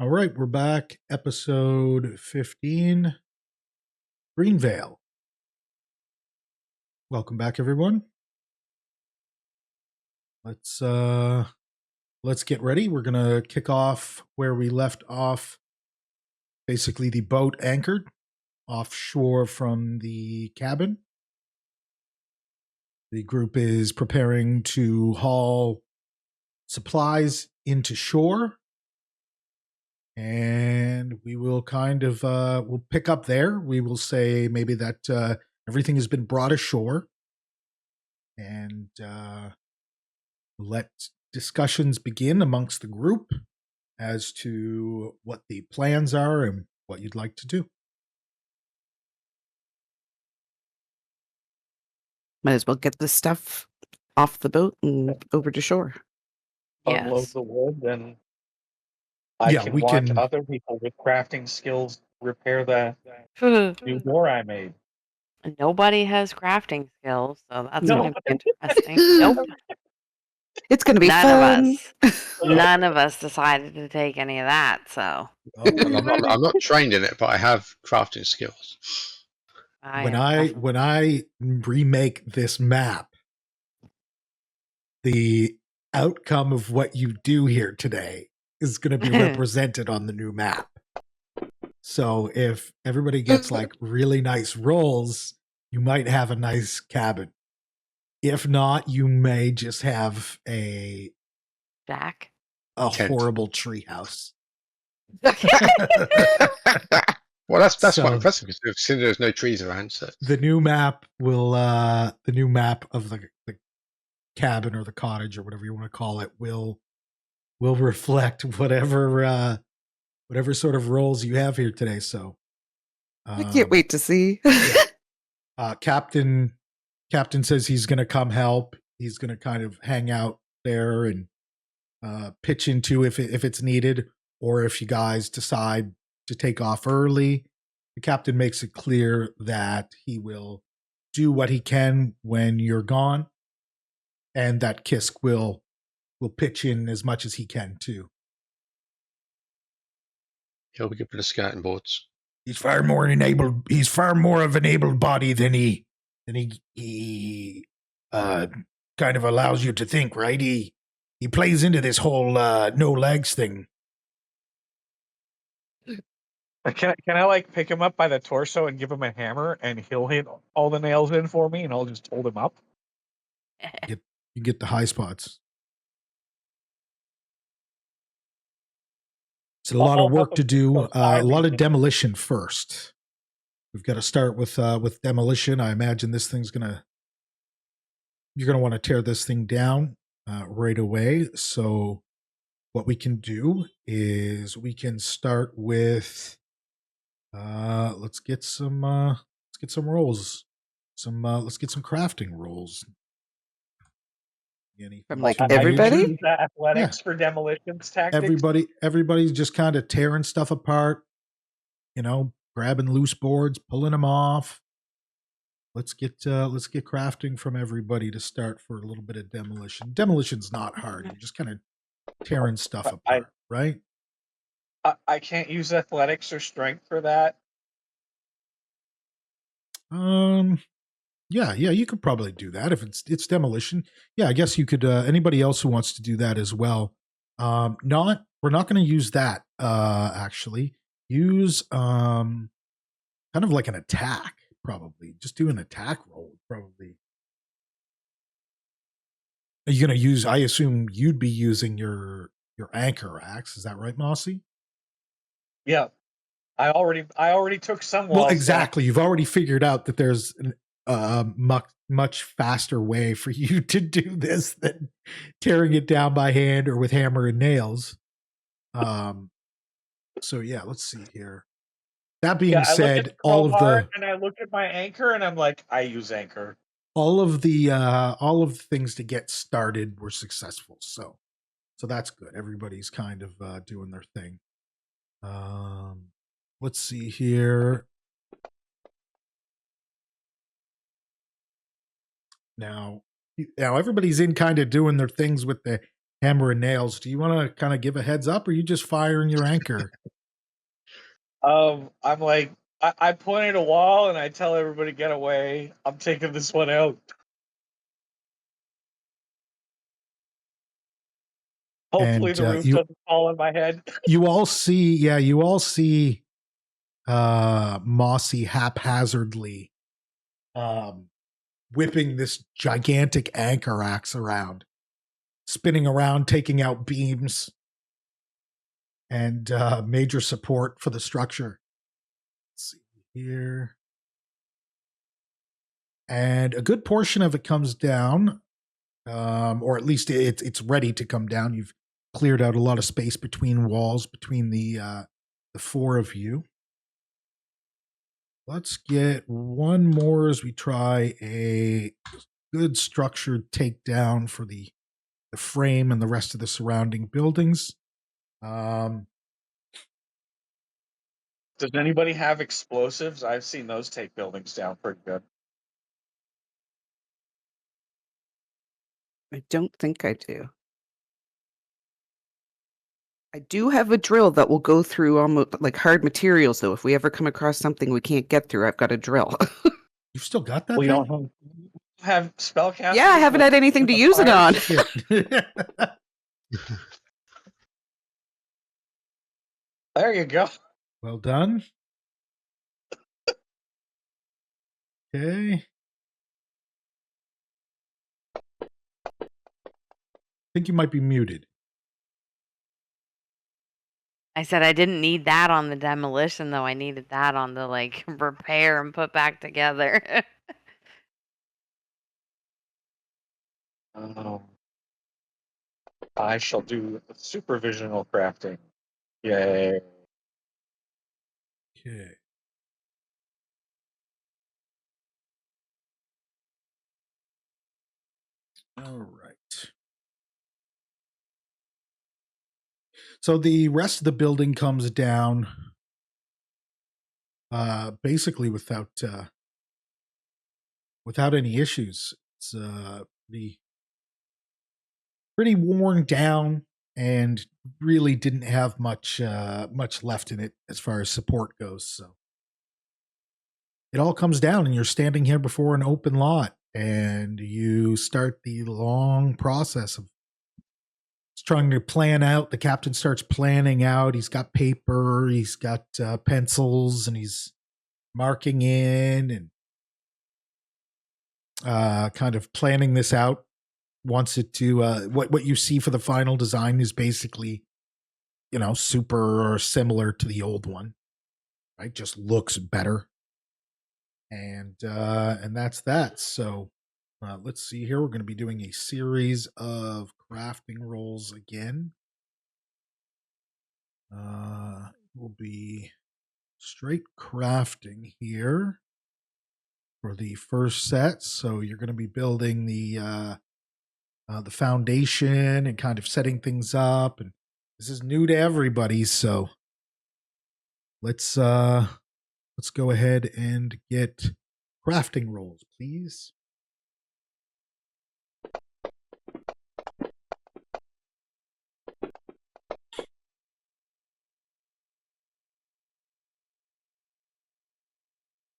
All right, we're back. Episode 15, Greenveil. Welcome back, everyone. Let's get ready. We're gonna kick off where we left off. Basically, the boat anchored offshore from the cabin. The group is preparing to haul supplies into shore. And we will kind of we'll pick up there. We will say maybe that everything has been brought ashore, and let discussions begin amongst the group as to what the plans are and what you'd like to do. Might as well get this stuff off the boat and over to shore. Unload Yes. the wood, and I can watch other people with crafting skills repair the new door I made. Nobody has crafting skills, so that's No. going to be interesting. Nope. It's going to be None fun. of us. None of us decided to take any of that, so. I'm not trained in it, but I have crafting skills. When I remake this map, the outcome of what you do here today is going to be represented on the new map. So if everybody gets like really nice rolls, you might have a nice cabin. If not, you may just have a Jack? horrible treehouse. Well, that's So- quite impressive because there's no trees around. So The new map will the new map of the cabin or the cottage or whatever you want to call it will reflect whatever sort of roles you have here today. So I can't wait to see. Captain says he's going to come help. He's going to kind of hang out there and pitch into if it's needed, or if you guys decide to take off early. The captain makes it clear that he will do what he can when you're gone, and that Kssk will pitch in as much as he can too. he'll be good for the skirting boards. He's far more of an able body than he kind of allows you to think, right? He plays into this whole no legs thing. Can I like pick him up by the torso and give him a hammer, and he'll hit all the nails in for me, and I'll just hold him up? You get the high spots. It's a lot of work to do. A lot of demolition first. We've got to start with demolition. I imagine this thing's you're gonna want to tear this thing down right away. So what we can do is we can start with let's get some rolls. Let's get some crafting rolls. From like I everybody? use athletics for demolitions tactics. Everybody's just kind of tearing stuff apart, grabbing loose boards, pulling them off. Let's get crafting from everybody to start for a little bit of demolition. Demolition's not hard. You're just kind of tearing stuff apart, right? I can't use athletics or strength for that. Yeah, you could probably do that if it's demolition. Yeah, I guess you could. Anybody else who wants to do that as well. We're not going to use that. Actually, use kind of like an attack. Probably just do an attack roll. Probably. Are you going to use? I assume you'd be using your anchor axe. Is that right, Mossy? Yeah, I already took some. Well, exactly. You've already figured out that there's much faster way for you to do this than tearing it down by hand or with hammer and nails. So yeah, let's see here. That being said, all of the and I look at my anchor and I'm like, I use anchor. All of the things to get started were successful. So that's good. Everybody's kind of doing their thing. Let's see here. Now everybody's in kind of doing their things with the hammer and nails. Do you want to kind of give a heads up, or are you just firing your anchor? I'm like, I point at a wall and I tell everybody get away. I'm taking this one out. Hopefully And the roof doesn't fall on my head. You all see Mossy haphazardly whipping this gigantic anchor axe around, spinning around, taking out beams and major support for the structure. Let's see here. And a good portion of it comes down, or at least it's ready to come down. You've cleared out a lot of space between walls, between the four of you. Let's get one more as we try a good structured takedown for the frame and the rest of the surrounding buildings. Does anybody have explosives? I've seen those take buildings down pretty good. I don't think I do. I do have a drill that will go through almost like hard materials, though. If we ever come across something we can't get through, I've got a drill. You've still got that? We don't have spellcasters. Yeah, I haven't had anything to use it on. There you go. Well done. Okay. I think you might be muted. I said I didn't need that on the demolition, though. I needed that on the like repair and put back together. I shall do supervisional crafting. Yay. Okay. All right. So the rest of the building comes down basically without any issues. It's pretty worn down and really didn't have much left in it as far as support goes. So it all comes down and you're standing here before an open lot and you start the long process of trying to plan out. The captain starts planning out. He's got paper, he's got pencils, and he's marking in and kind of planning this out. Wants it to what you see for the final design is basically, super or similar to the old one, right? Just looks better, and that's that. So let's see here. We're going to be doing a series of crafting rolls again. Will be straight crafting here for the first set. So you're going to be building the foundation and kind of setting things up. And this is new to everybody, so let's go ahead and get crafting rolls, please.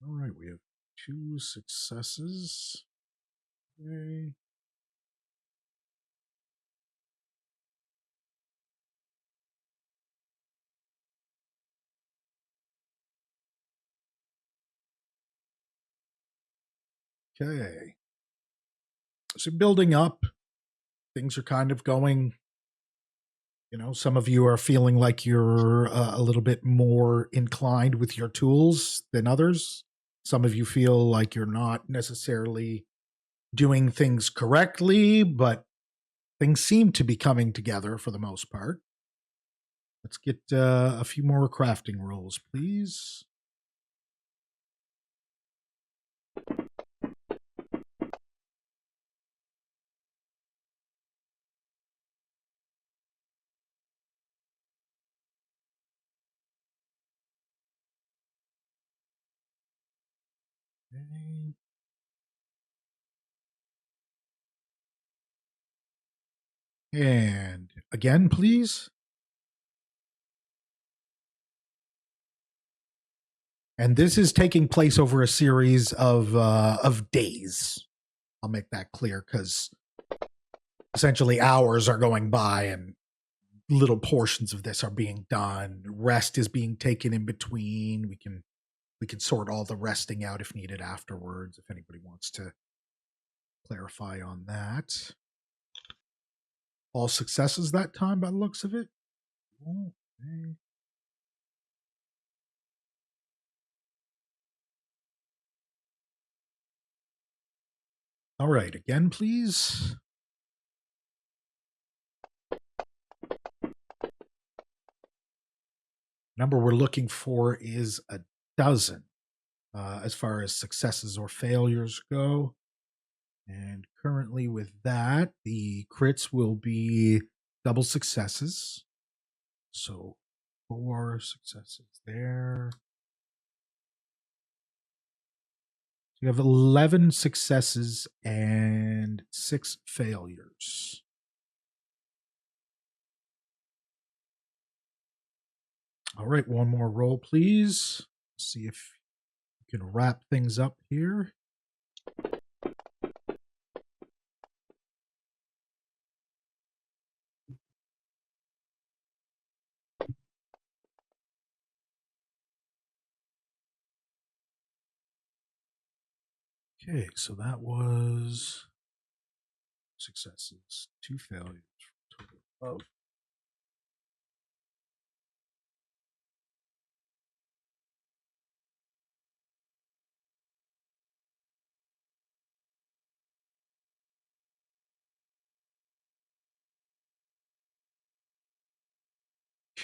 All right, we have 2 successes. Okay. Okay. So building up, things are kind of going, some of you are feeling like you're a little bit more inclined with your tools than others. Some of you feel like you're not necessarily doing things correctly, but things seem to be coming together for the most part. Let's get a few more crafting rolls, please. Okay. And again, please. And this is taking place over a series of days. I'll make that clear because essentially hours are going by and little portions of this are being done. Rest is being taken in between. We can sort all the resting out if needed afterwards, if anybody wants to clarify on that. All successes that time by the looks of it. Okay. All right, again, please. Number we're looking for is 12, as far as successes or failures go. And currently with that, the crits will be double successes. So 4 successes there. So you have 11 successes and 6 failures. All right, one more roll, please. See if you can wrap things up here. Okay, so that was successes, 2 failures, total of.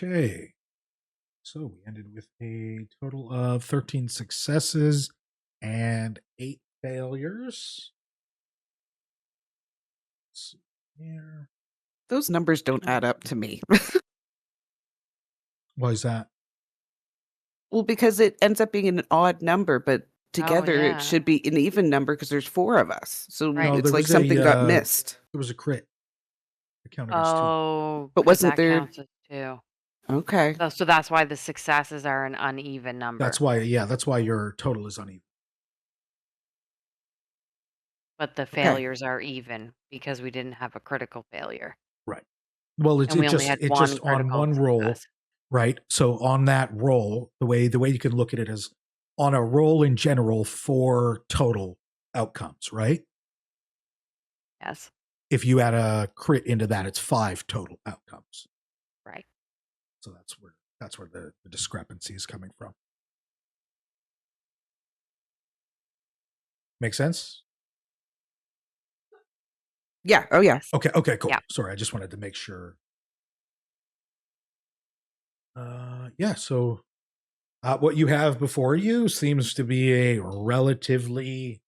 Okay, so we ended with a total of 13 successes and 8 failures. Let's see here. Those numbers don't add up to me. Why is that? Well, because it ends up being an odd number, but together yeah. it should be an even number because there's 4 of us. So Right. No, it's there like was something a, got missed. There was a crit. It counted as 2. Oh, But 'cause wasn't that there- counts as 2. Okay. So that's why the successes are an uneven number. That's why, yeah, that's why your total is uneven. But the failures are even because we didn't have a critical failure. Right. Well, it's And we only just had it's one just on critical one roll, success. right? So on that roll, the way you can look at it is on a roll in general, 4 total outcomes, right? Yes. If you add a crit into that, it's 5 total outcomes. Right. So that's where the discrepancy is coming from. Make sense? Yeah. Oh, yeah. Okay, cool. Yeah. Sorry, I just wanted to make sure. Yeah, so what you have before you seems to be a relatively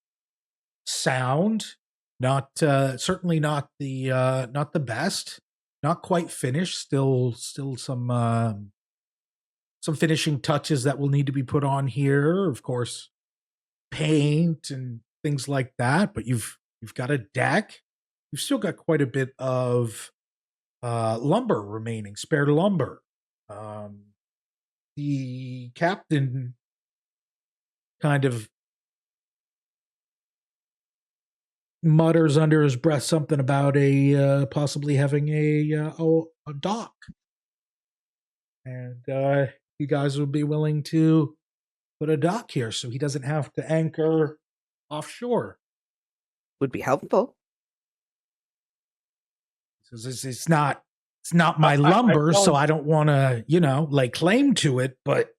sound, not certainly not the best, not quite finished, still some finishing touches that will need to be put on here, of course, paint and things like that, but you've got a deck. You've still got quite a bit of lumber remaining, spare lumber. The captain kind of mutters under his breath something about a possibly having a dock, and you guys would be willing to put a dock here so he doesn't have to anchor offshore. Would be helpful. Because it's not my lumber, so I don't want to lay claim to it, but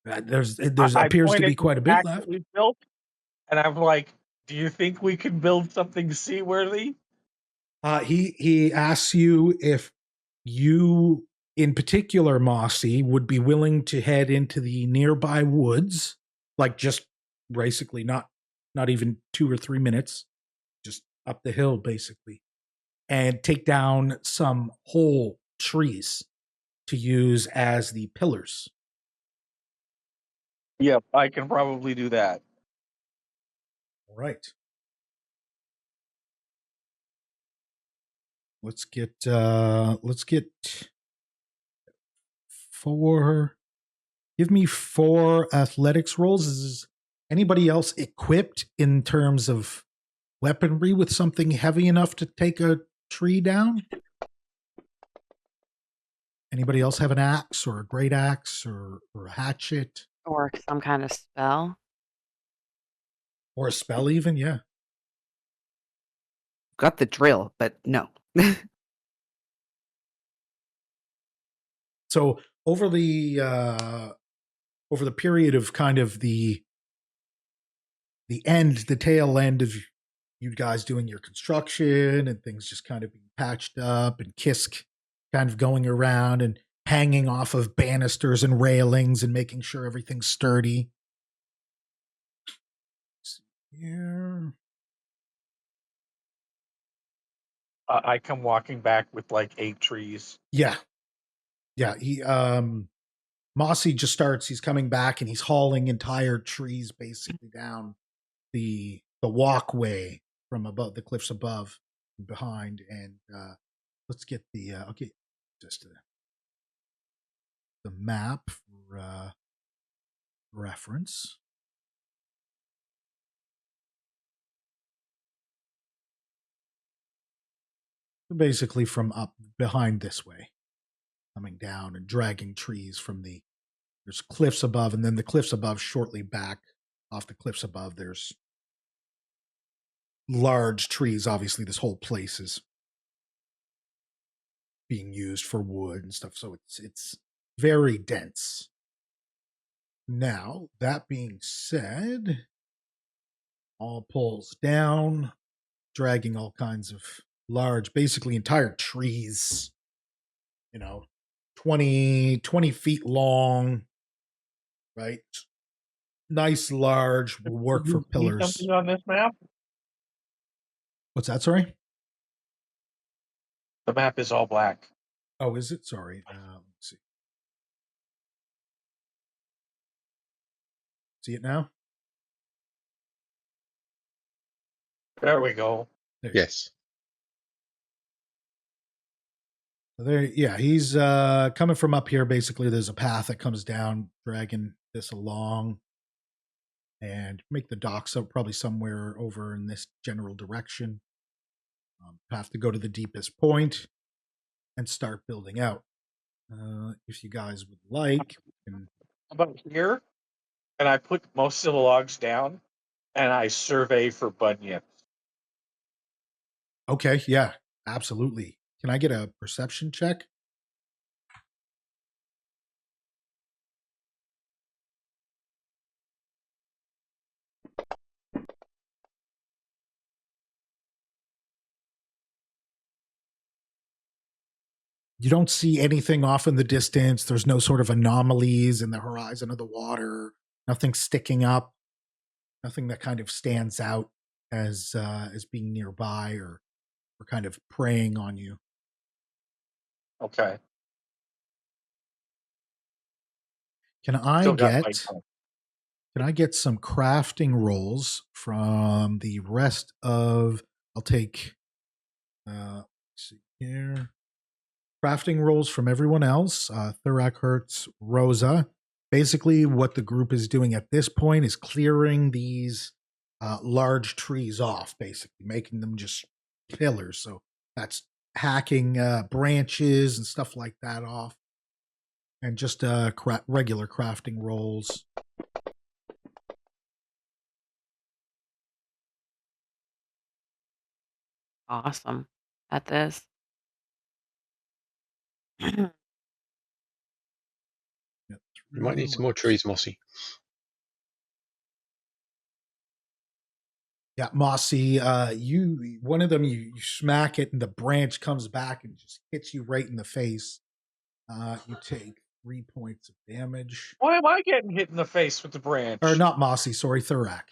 there's appears to be quite a bit left. Built, and I'm like, do you think we can build something seaworthy? He asks you if you, in particular, Mossy, would be willing to head into the nearby woods, like just basically not even 2 or 3 minutes, just up the hill, basically, and take down some whole trees to use as the pillars. Yep, I can probably do that. All right. let's get 4. Give me 4 athletics rolls. Is anybody else equipped in terms of weaponry with something heavy enough to take a tree down? Anybody else have an axe or a great axe or a hatchet? Or some kind of spell. Or a spell even, yeah. Got the drill, but no. So over the period of kind of the tail end of you guys doing your construction and things just kind of being patched up, and Kssk kind of going around and hanging off of banisters and railings and making sure everything's sturdy. Yeah. I come walking back with like 8 trees. Yeah. He Mossy just starts, he's coming back and he's hauling entire trees basically down the walkway from above, the cliffs above and behind. And let's get the okay, just the map for reference. Basically from up behind this way, coming down and dragging trees from there's cliffs above, and then the cliffs above shortly back off the cliffs above, there's large trees. Obviously, this whole place is being used for wood and stuff, so it's very dense. Now, that being said, all pulls down, dragging all kinds of large, basically entire trees, 20 feet long, right? Nice, large, will work for pillars. Something on this map? What's that, sorry? The map is all black. Oh, is it? Sorry. Let's see. See it now? There we go. Yes. There, yeah, he's coming from up here. Basically, there's a path that comes down, dragging this along, and make the docks up probably somewhere over in this general direction. Have to go to the deepest point and start building out. If you guys would like, about here, and I put most of the logs down, and I survey for bunions. Okay, yeah, absolutely. Can I get a perception check? You don't see anything off in the distance. There's no sort of anomalies in the horizon of the water. Nothing sticking up. Nothing that kind of stands out as being nearby or kind of preying on you. Okay. Can I get some crafting rolls from the rest of? I'll take. Let's see here. Crafting rolls from everyone else. Thurak, Hertz, Rosa. Basically, what the group is doing at this point is clearing these large trees off, basically making them just pillars. So that's hacking branches and stuff like that off, and just regular crafting rolls. Awesome at this. We might need some more trees, Mossy. Yeah, Mossy, one of them, you smack it and the branch comes back and just hits you right in the face. You take 3 points of damage. Why am I getting hit in the face with the branch? Or not Mossy, sorry, Thurak.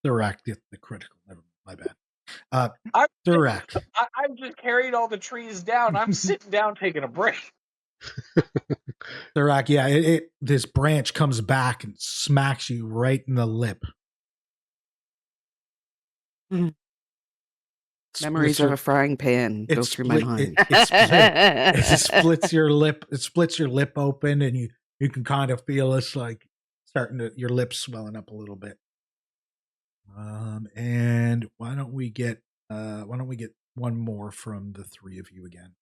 Thurak did the critical. Never mind, my bad. Thurak. I'm just carrying all the trees down. I'm sitting down taking a break. Thurak, yeah, this branch comes back and smacks you right in the lip. Memories of a frying pan go through my mind. It splits your lip. It splits your lip open, and you can kind of feel it's like your lips swelling up a little bit. And why don't we get one more from the three of you again?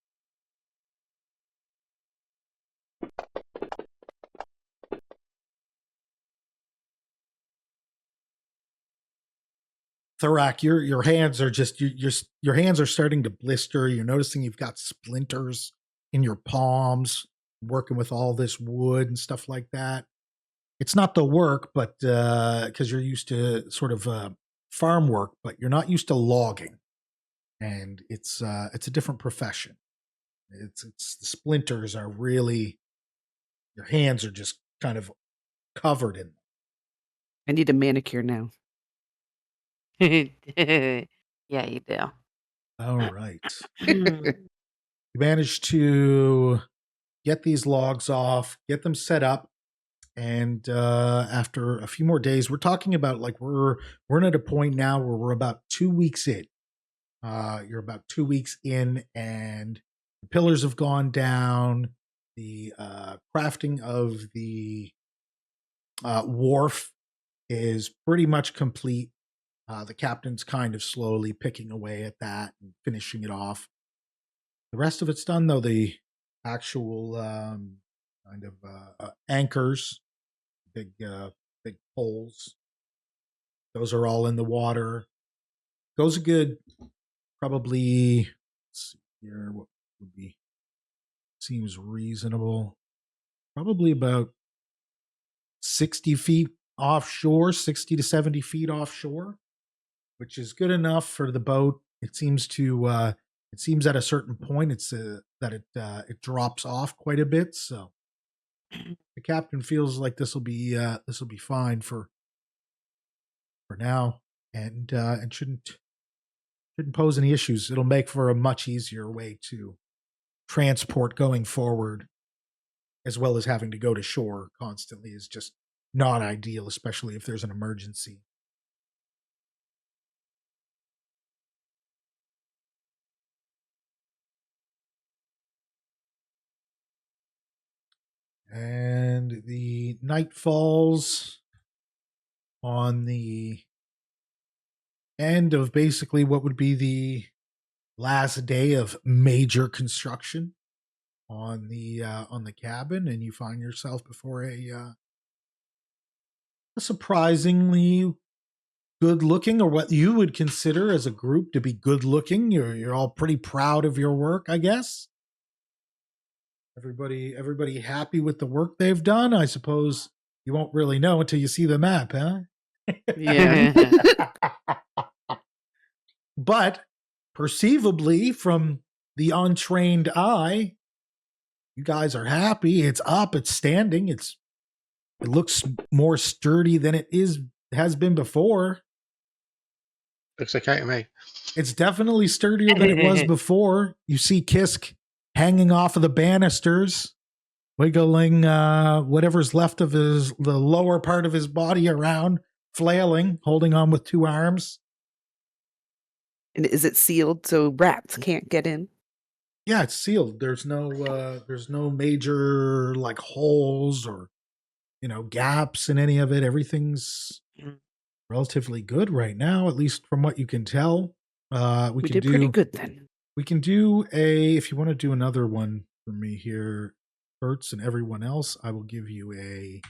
Thorak, your hands are just your hands are starting to blister. You're noticing you've got splinters in your palms, working with all this wood and stuff like that. It's not the work, but because you're used to sort of farm work, but you're not used to logging, and it's a different profession. It's the splinters are really, your hands are just kind of covered in them. I need a manicure now. Yeah, you do. All right. You managed to get these logs off, get them set up, and after a few more days, we're talking about like we're at a point now where we're about 2 weeks in. You're about 2 weeks in, and the pillars have gone down. The crafting of the wharf is pretty much complete. The captain's kind of slowly picking away at that and finishing it off. The rest of it's done, though. The actual kind of anchors, big poles, those are all in the water. Goes a good, probably, let's see here, what would be, seems reasonable. Probably about 60 feet offshore, 60 to 70 feet offshore, which is good enough for the boat. It seems at a certain point that it drops off quite a bit. So the captain feels like this will be fine for now, and shouldn't pose any issues. It'll make for a much easier way to transport going forward, as well as having to go to shore constantly is just not ideal, especially if there's an emergency. And the night falls on the end of basically what would be the last day of major construction on the cabin, and you find yourself before a surprisingly good looking, or what you would consider as a group to be good looking. You're all pretty proud of your work, I guess. Everybody happy with the work they've done? I suppose you won't really know until you see the map, huh? Yeah. But perceivably from the untrained eye, you guys are happy. It's up, it's standing, it looks more sturdy than it has been before. Looks okay to me. It's definitely sturdier than it was before. You see Kssk hanging off of the banisters, wiggling whatever's left of the lower part of his body around, flailing, holding on with two arms. And is it sealed so rats can't get in? Yeah, it's sealed. There's no major like holes or gaps in any of it. Everything's relatively good right now, at least from what you can tell. We can did pretty good then. We can do if you want to do another one for me here, Hertz, and everyone else, I will give you a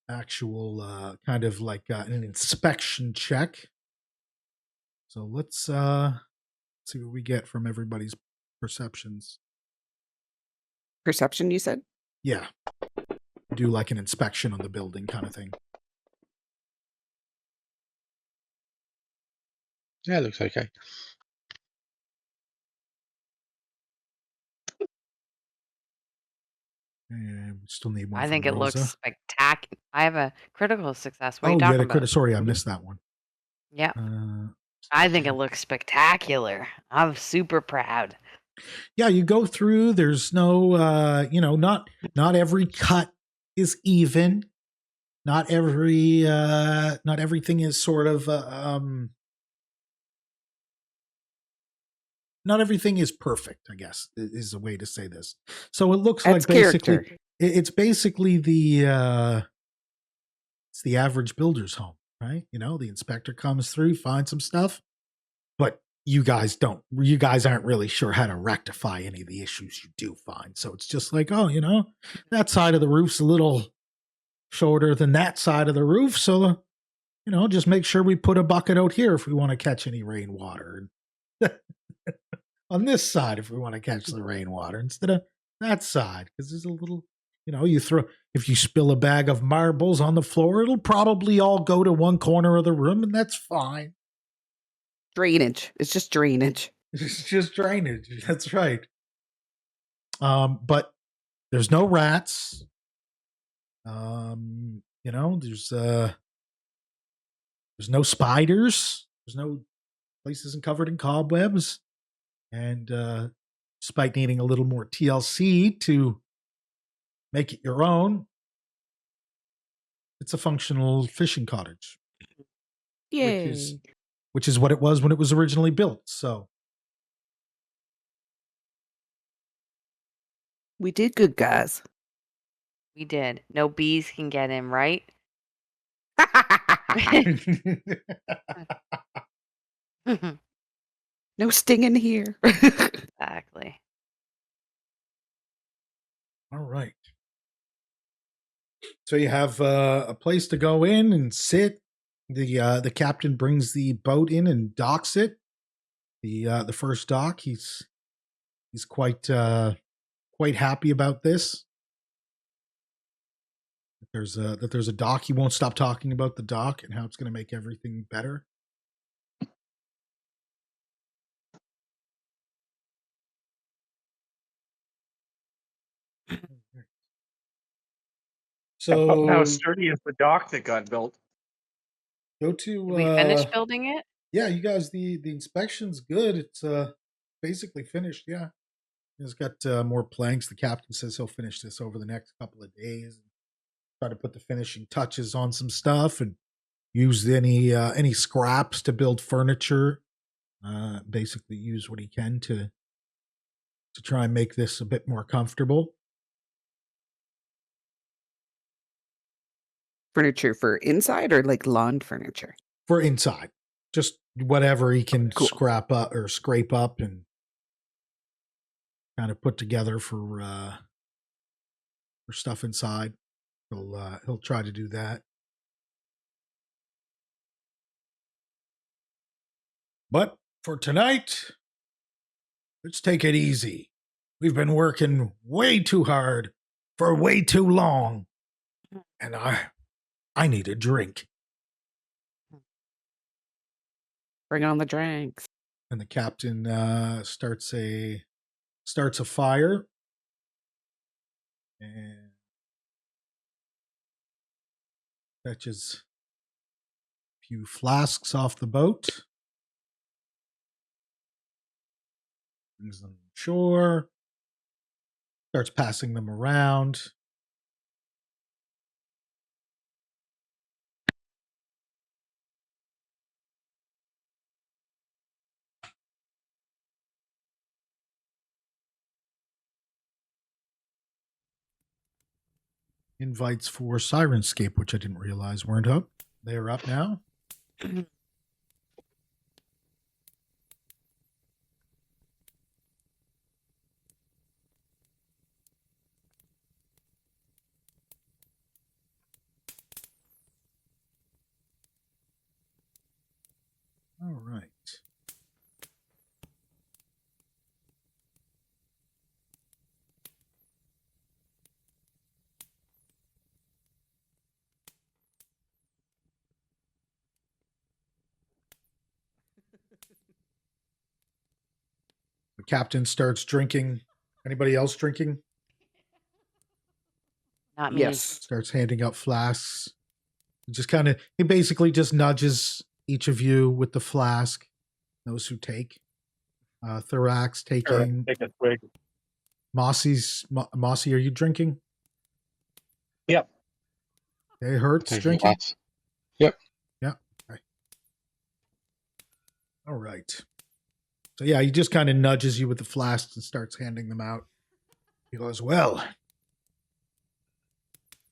actual kind of like an inspection check. So let's see what we get from everybody's perceptions. Perception, you said? Yeah. Do like an inspection on the building kind of thing. Yeah, it looks okay. And we still need one. I think it Rosa. looks spectacular. I have a critical success. What are Oh, you yeah, talking about? sorry, I missed that one. Yeah. I think it looks spectacular. I'm super proud. Yeah, you go through, there's no not every cut is even. Not everything is sort of not everything is perfect, I guess, is a way to say this. So it looks That's like basically character. it's basically it's the average builder's home, right? You know, the inspector comes through, finds some stuff, but you guys aren't really sure how to rectify any of the issues you do find. So it's just like, oh, you know, that side of the roof's a little shorter than that side of the roof. So, you know, just make sure we put a bucket out here if we want to catch any rainwater. On this side, if we want to catch the rainwater instead of that side, because there's a little, you know, if you spill a bag of marbles on the floor, it'll probably all go to one corner of the room, and that's fine. Drainage. It's just drainage. It's just drainage. That's right. But there's no rats. You know, there's no spiders. There's no place isn't covered in cobwebs. And despite needing a little more TLC to make it your own, it's a functional fishing cottage. Yay. Which is what it was when it was originally built. So we did good, guys. We did. No bees can get in, right? No stinging here. Exactly. All right. So you have a place to go in and sit. The captain brings the boat in and docks it. The first dock. He's quite happy about this. That there's a dock. He won't stop talking about the dock and how it's going to make everything better. So how sturdy is the dock that got built? Go to. Did we finish building it? Yeah, you guys. The inspection's good. It's basically finished. Yeah, it's got more planks. The captain says he'll finish this over the next couple of days. Try to put the finishing touches on some stuff and use any scraps to build furniture. Basically, use what he can to try and make this a bit more comfortable. Furniture for inside or like lawn furniture? For inside. Just whatever he can scrap up or scrape up and kind of put together for stuff inside. He'll try to do that. But for tonight, let's take it easy. We've been working way too hard for way too long. And I need a drink. Bring on the drinks. And the captain starts a fire. And fetches a few flasks off the boat. Brings them ashore. Starts passing them around. Invites for Sirenscape, which I didn't realize weren't up. They're up now. All right. The captain starts drinking. Anybody else drinking? Not me. Yes. Starts handing out flasks. He basically just nudges each of you with the flask. Those who take. Thorax taking. Take a swig. Mossy, are you drinking? Yep. Okay, Hurts Taking drinking? lots. Yep. Yeah. Okay. All right. So yeah, he just kind of nudges you with the flasks and starts handing them out. He goes, well,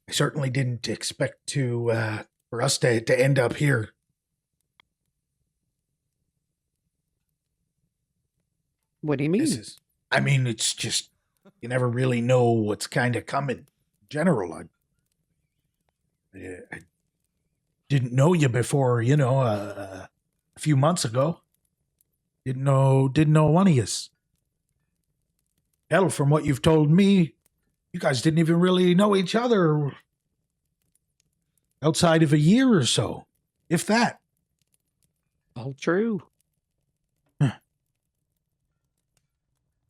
I certainly didn't expect for us to end up here. What do you mean? It's just, you never really know what's kind of coming. In general, I didn't know you before, a few months ago. Didn't know one of yous. Hell, from what you've told me, you guys didn't even really know each other outside of a year or so, if that. All true.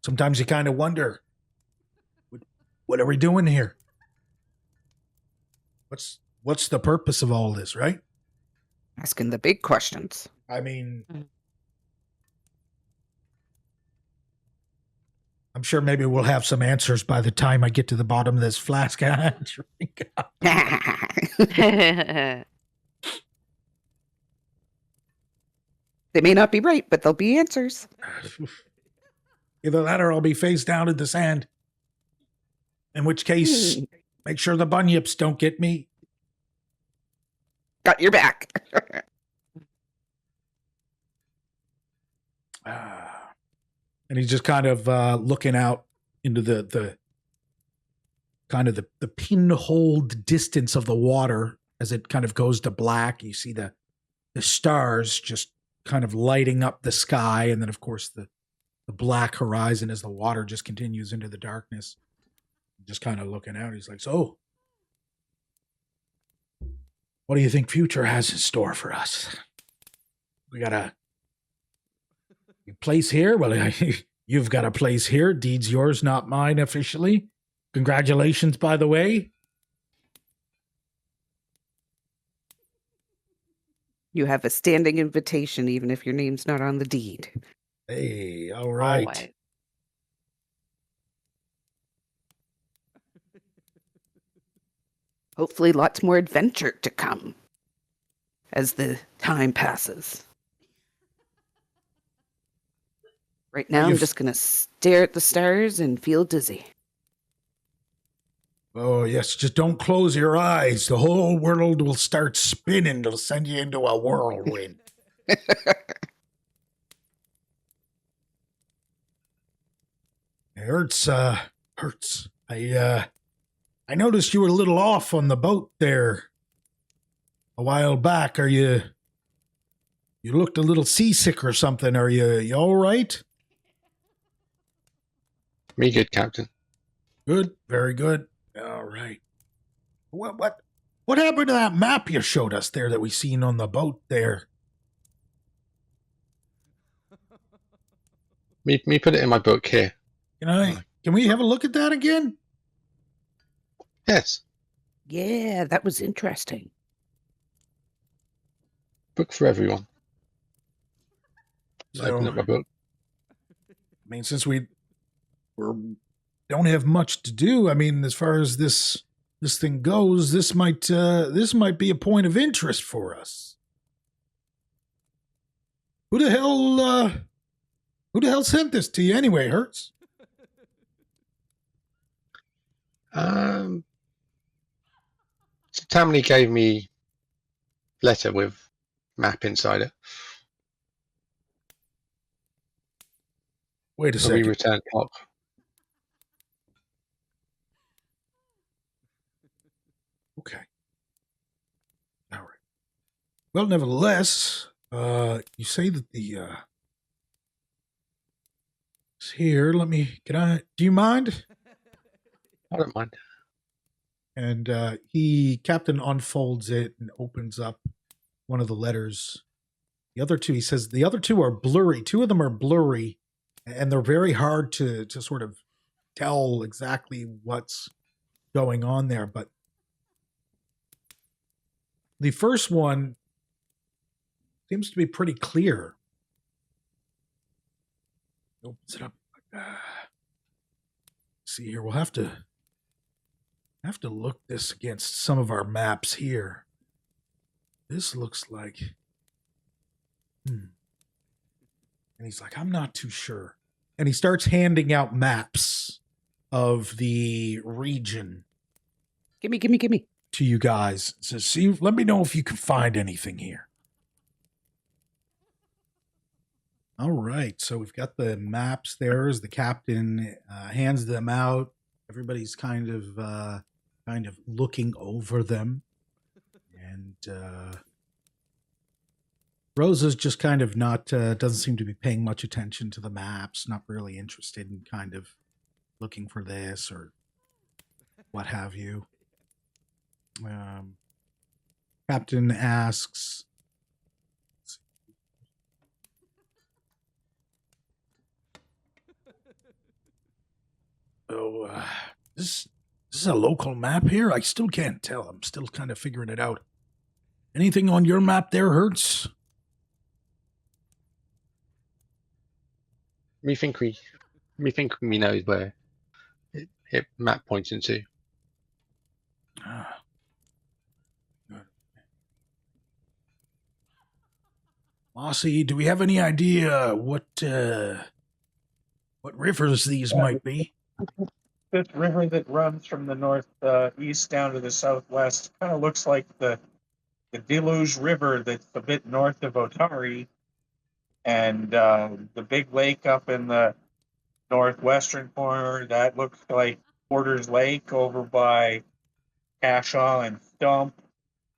Sometimes you kind of wonder, what are we doing here? What's the purpose of all this, right? Asking the big questions. I mean, I'm sure maybe we'll have some answers by the time I get to the bottom of this flask. Drink. They may not be right, but they'll be answers. Either that or I'll be face down in the sand. In which case, make sure the bunyips don't get me. Got your back. And he's just kind of looking out into the kind of the pinholed distance of the water as it kind of goes to black. You see the stars just kind of lighting up the sky, and then of course the black horizon as the water just continues into the darkness. Just kind of looking out. He's like, so, what do you think future has in store for us? We got a place here? Well, you've got a place here. Deed's yours, not mine officially. Congratulations, by the way. You have a standing invitation, even if your name's not on the deed. Hey, all right. Always. Hopefully lots more adventure to come as the time passes. Right now, I'm just going to stare at the stars and feel dizzy. Oh, yes, just don't close your eyes. The whole world will start spinning. It'll send you into a whirlwind. It hurts. I noticed you were a little off on the boat there a while back. You looked a little seasick or something. Are you all right? Me good, Captain. Good, very good. All right. What happened to that map you showed us there that we seen on the boat there? Me put it in my book here. Can we have a look at that again? Yes. Yeah, that was interesting. Book for everyone. So, Open up my book. I mean, since we don't have much to do, I mean, as far as this thing goes, this might be a point of interest for us. Who the hell sent this to you anyway, Hertz? So Tammany gave me letter with map inside it. Wait a So second. we returned up. Okay. All right. Well, nevertheless, you say that it's here. Do you mind? I don't mind. And Captain unfolds it and opens up one of the letters. The other two, he says, the other two are blurry. Two of them are blurry, and they're very hard to sort of tell exactly what's going on there. But the first one seems to be pretty clear. Opens it up. See here, we'll have to look this against some of our maps here. This looks like And he's like, I'm not too sure. And he starts handing out maps of the region. Gimme. To you guys. Says, see, let me know if you can find anything here. All right. So we've got the maps there as the captain hands them out. Everybody's kind of looking over them. And Rosa's just kind of not, doesn't seem to be paying much attention to the maps, not really interested in kind of looking for this or what have you. Captain asks, "Oh, this is a local map here? I still can't tell. I'm still kind of figuring it out. Anything on your map there, Hertz?" We think we know where it map points into. Mossy, do we have any idea what rivers these might be? This river that runs from the north east down to the southwest kind of looks like the Deluge River that's a bit north of Otari, and the big lake up in the northwestern corner that looks like Porter's Lake over by Cashaw and Stump,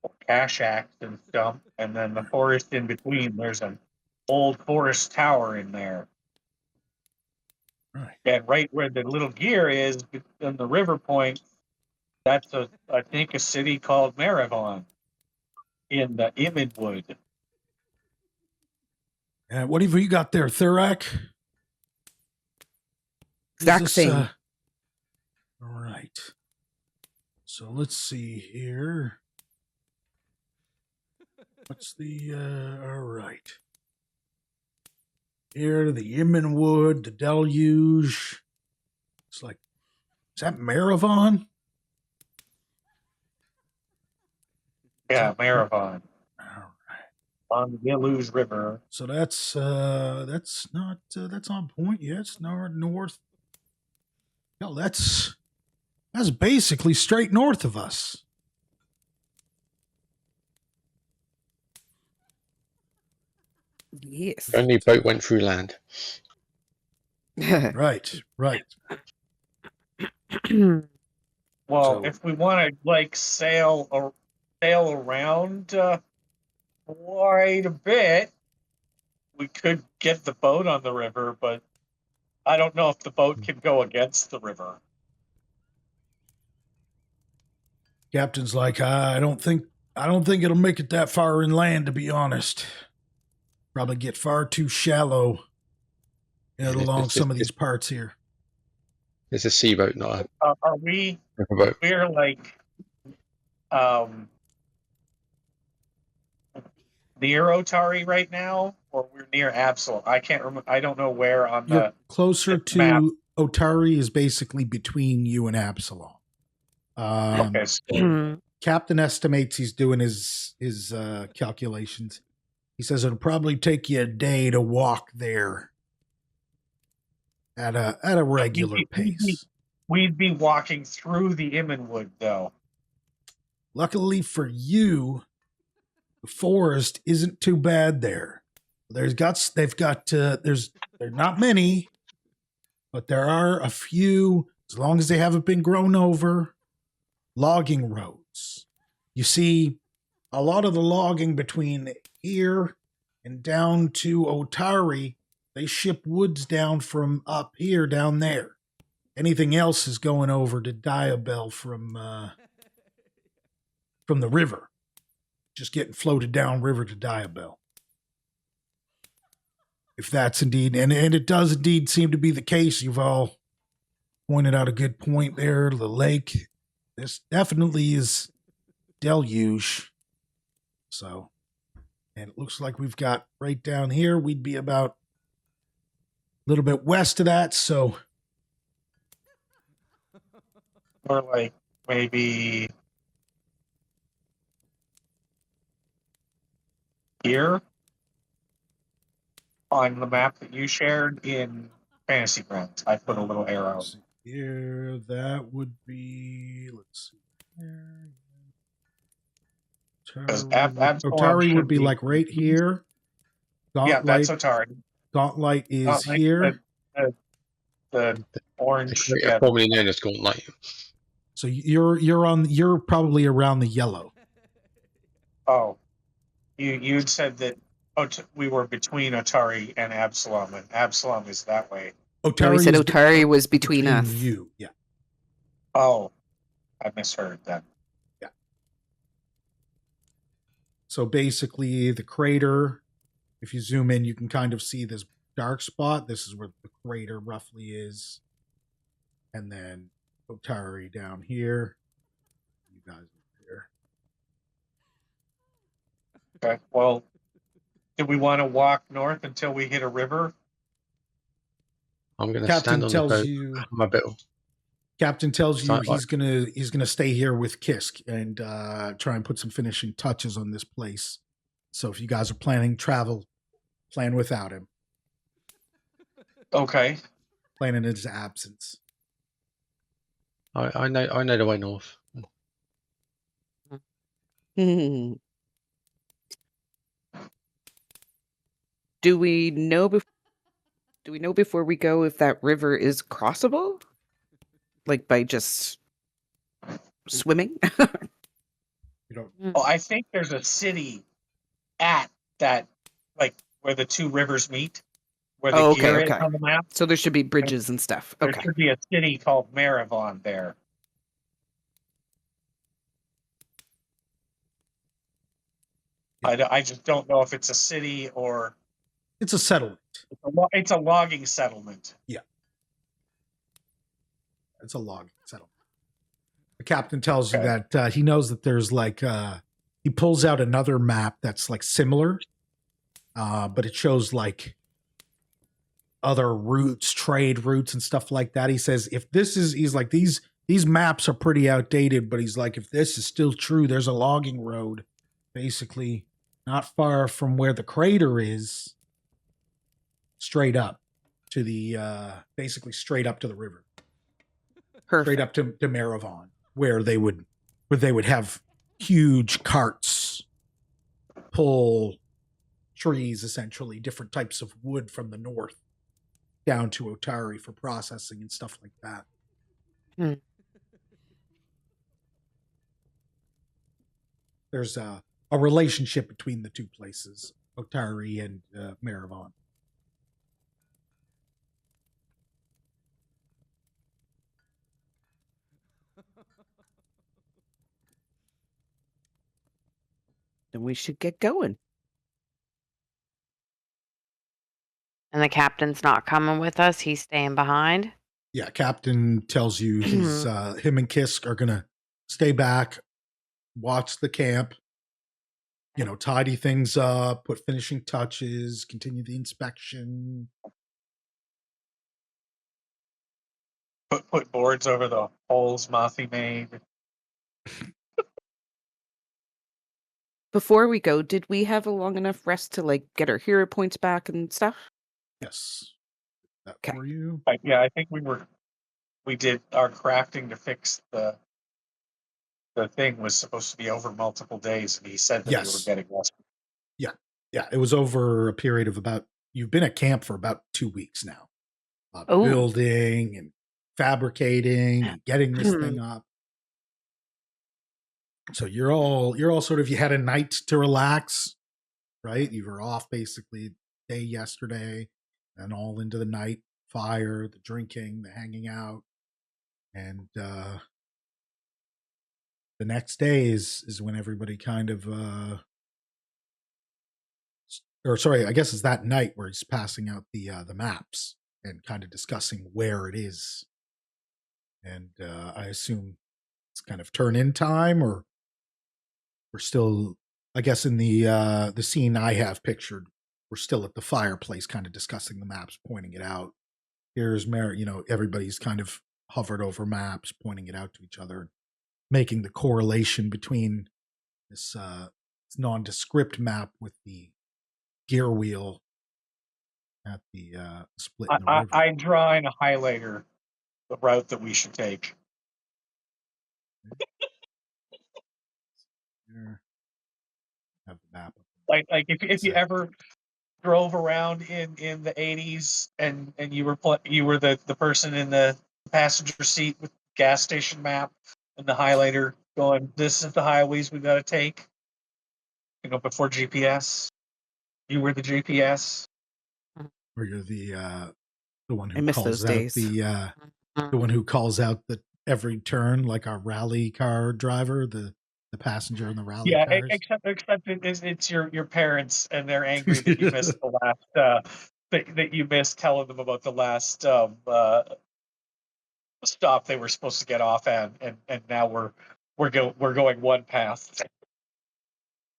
or Cashax and Stump, and then the forest in between. There's an old forest tower in there. Right. And right where the little gear is in the river point, that's I think a city called Meravon in the Immenwood. And what have you got there, Thurak? Exact same. All right. So let's see here. What's the, all right. Here, the Immenwood, the Deluge. It's like, is that Meravon? Yeah, Meravon. All right. On the Deluge River. So that's not, that's on point. Yeah, it's north. No, that's basically straight north of us. Yes. The only boat went through land. Right. Well, if we want to sail around quite a bit, we could get the boat on the river, but I don't know if the boat can go against the river. Captain's like, I don't think it'll make it that far inland, to be honest. Probably get far too shallow along some of these parts here. It's a sea boat, not Are we? a boat. We're near Otari right now, or we're near Absalom. I can't remember. I don't know where on You're closer to map. Otari is basically between you and Absalom. Okay. So Captain estimates he's doing his calculations. He says it'll probably take you a day to walk there at a regular pace. We'd be walking through the Immenwood, though. Luckily for you, the forest isn't too bad there. They're not many, but there are a few, as long as they haven't been grown over, logging roads. You see, a lot of the logging between here and down to Otari, they ship woods down from up here down there. Anything else is going over to Diabel from the river. Just getting floated down river to Diabel. If that's indeed, and it does indeed seem to be the case. You've all pointed out a good point there. The lake, this definitely is Deluge. So, and it looks like we've got right down here, we'd be about a little bit west of that. So We're maybe here. on the map that you shared in Fantasy Grounds. I put a little arrow. Let's see here, that would be. Let's see. Here. Because Otari would be like right here. Yeah, that's Gauntlet, Otari. Gauntlet is Gauntlet, here. The orange. It's Yeah, formerly known as Gauntlet. So you're probably around the yellow. oh, you'd said that we were between Otari and Absalom, and Absalom is that way. Otari No, we said is Otari was between us. you. Yeah. Oh, I misheard that. Yeah. So basically, the crater. If you zoom in, you can kind of see this dark spot. This is where the crater roughly is, and then Otari down here. You guys are here. Okay. Well, do we want to walk north until we hit a river? I'm going to Captain stand on the tells boat. you. My bill. Captain tells you Sounds he's gonna stay here with Kssk and try and put some finishing touches on this place. So if you guys are planning travel, plan without him. Okay. Plan in his absence. I know the way north. Do we know before we go if that river is crossable? Like by just swimming? You don't. Well, I think there's a city at that, like where the two rivers meet, where the Oh, okay, gear is okay. on the map. So there should be bridges and stuff. There Okay. should be a city called Meravon there. I just don't know if it's a city or It's a settlement. it's a logging settlement. It's a log settlement. The captain tells you Okay. that he knows that there's like he pulls out another map that's like similar, but it shows like other routes, trade routes, and stuff like that. He says if this is, he's like these maps are pretty outdated, but he's like if this is still true, there's a logging road, basically not far from where the crater is, straight up to the basically straight up to the river. Perfect. Straight up to Meravon, where they would have huge carts pull trees, essentially different types of wood from the north down to Otari for processing and stuff like that. Hmm. There's a relationship between the two places, Otari and Meravon. Then we should get going. And the captain's not coming with us. He's staying behind. Yeah, Captain tells you he's him and Kssk are gonna stay back, watch the camp, tidy things up, put finishing touches, continue the inspection. Put boards over the holes Mothi made. Before we go, did we have a long enough rest to like get our hero points back and stuff? Yes. That Okay. for you. Yeah, I think we did our crafting to fix the thing was supposed to be over multiple days, and he said that we were Yes. getting rest. Yeah, it was over a period of you've been at camp for about 2 weeks now. Oh. Building and fabricating and getting this thing up. So you're all sort of, you had a night to relax, right? You were off basically day yesterday and all into the night, fire, the drinking, the hanging out. And the next day is when everybody kind of I guess it's that night where he's passing out the maps and kind of discussing where it is. And I assume it's kind of turn in time, or we're still, I guess, in the scene I have pictured, we're still at the fireplace kind of discussing the maps, pointing it out. Here's everybody's kind of hovered over maps, pointing it out to each other, making the correlation between this nondescript map with the gear wheel at the split in the I, river. I draw in a highlighter the route that we should take. Here. Have the map. Like if you Set. ever drove around in the 80s and you were the person in the passenger seat with the gas station map and the highlighter going, this is the highways we got to take, before GPS. You were the GPS. Or you're the one I who miss calls those out days. the one who calls out the every turn, like our rally car driver, the passenger in the rally Yeah, cars. except it's your parents and they're angry that you missed the last that you missed telling them about the last stop they were supposed to get off at, and now we're going one path.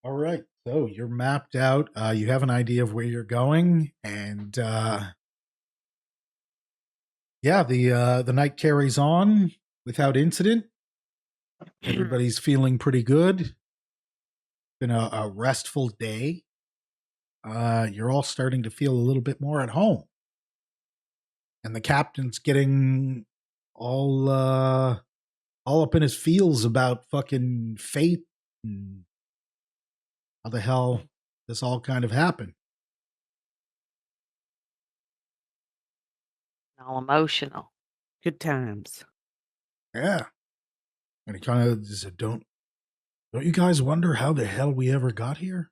All right, so you're mapped out. You have an idea of where you're going, and yeah, the night carries on without incident. Everybody's feeling pretty good. Been a restful day. You're all starting to feel a little bit more at home, and the captain's getting all up in his feels about fucking fate and how the hell this all kind of happened. All emotional. Good times. Yeah, and he kind of said, "Don't you guys wonder how the hell we ever got here?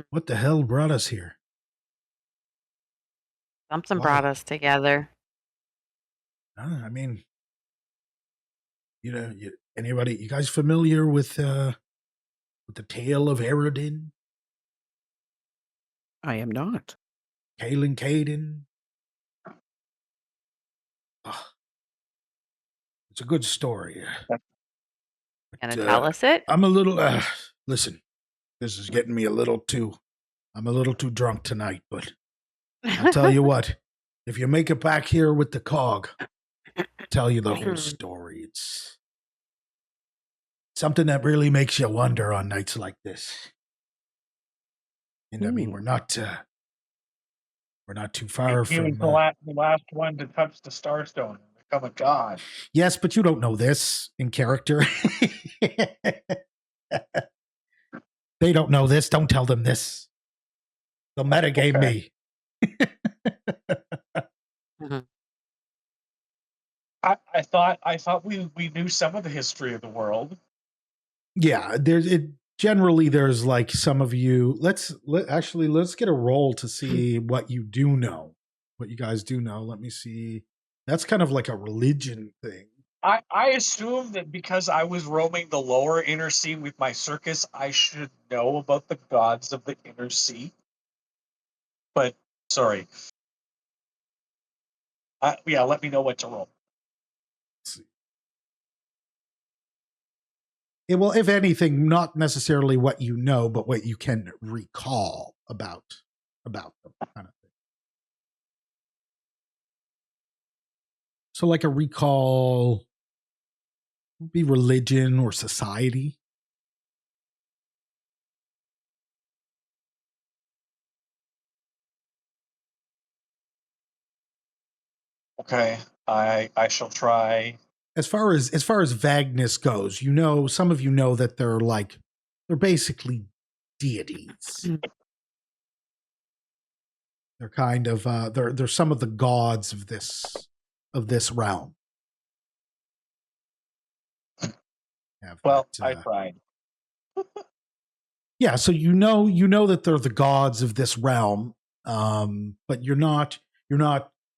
What the hell brought us here?" Something Why? brought us together. I mean, anybody? You guys familiar with the tale of Eredin, I am not. Kaelin Caden? Oh, it's a good story. Gonna tell us it? I'm a little. Listen, this is getting me a little too. I'm a little too drunk tonight, but I'll tell you what. If you make it back here with the cog, I'll tell you the whole story. It's something that really makes you wonder on nights like this. And I mean, we're not too far He from. was the last one to touch the Starstone and become a god. Yes, but you don't know this in character. They don't know this. Don't tell them this. They'll metagame me. I thought we knew some of the history of the world. Yeah, there's like some of you. Let's get a roll to see what you do know. What you guys do know. Let me see. That's kind of like a religion thing. I assume that because I was roaming the lower inner sea with my circus, I should know about the gods of the inner sea. But sorry. Yeah, let me know what to roll. Let's see. Well, if anything, not necessarily what you know, but what you can recall about them, kind of thing. So, like a recall would be religion or society. Okay, I shall try. As far as vagueness goes, some of you know that they're basically deities. They're kind of they're some of the gods of this realm. I tried. Yeah, so you know that they're the gods of this realm, but you're not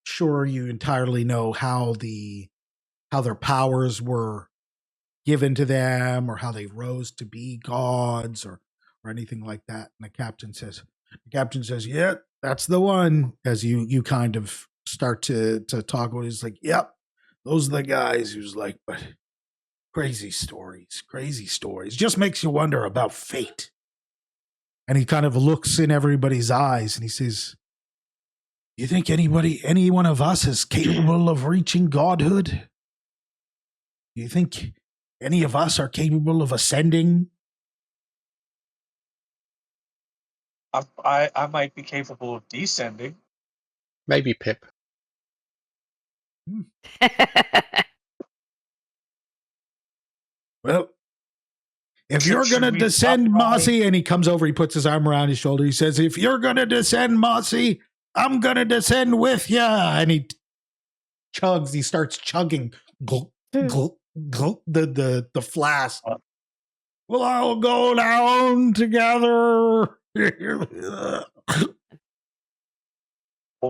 sure you entirely know how their powers were given to them or how they rose to be gods or anything like that. And the captain says, "Yeah, that's the one." As you kind of start to talk about it, he's like, "Yep, those are the guys." He was like, "But crazy stories. Just makes you wonder about fate." And he kind of looks in everybody's eyes and he says, "You think any one of us is capable of reaching godhood? Do you think any of us are capable of ascending?" I might be capable of descending. Maybe Pip. Well, if Should- you're should going to we stop descend, by? Mossy, and he comes over, he puts his arm around his shoulder. He says, if you're going to descend, Mossy, I'm going to descend with you. And he chugs, he starts chugging gulp, gulp, gulp, the flask. We'll all go down together. We'll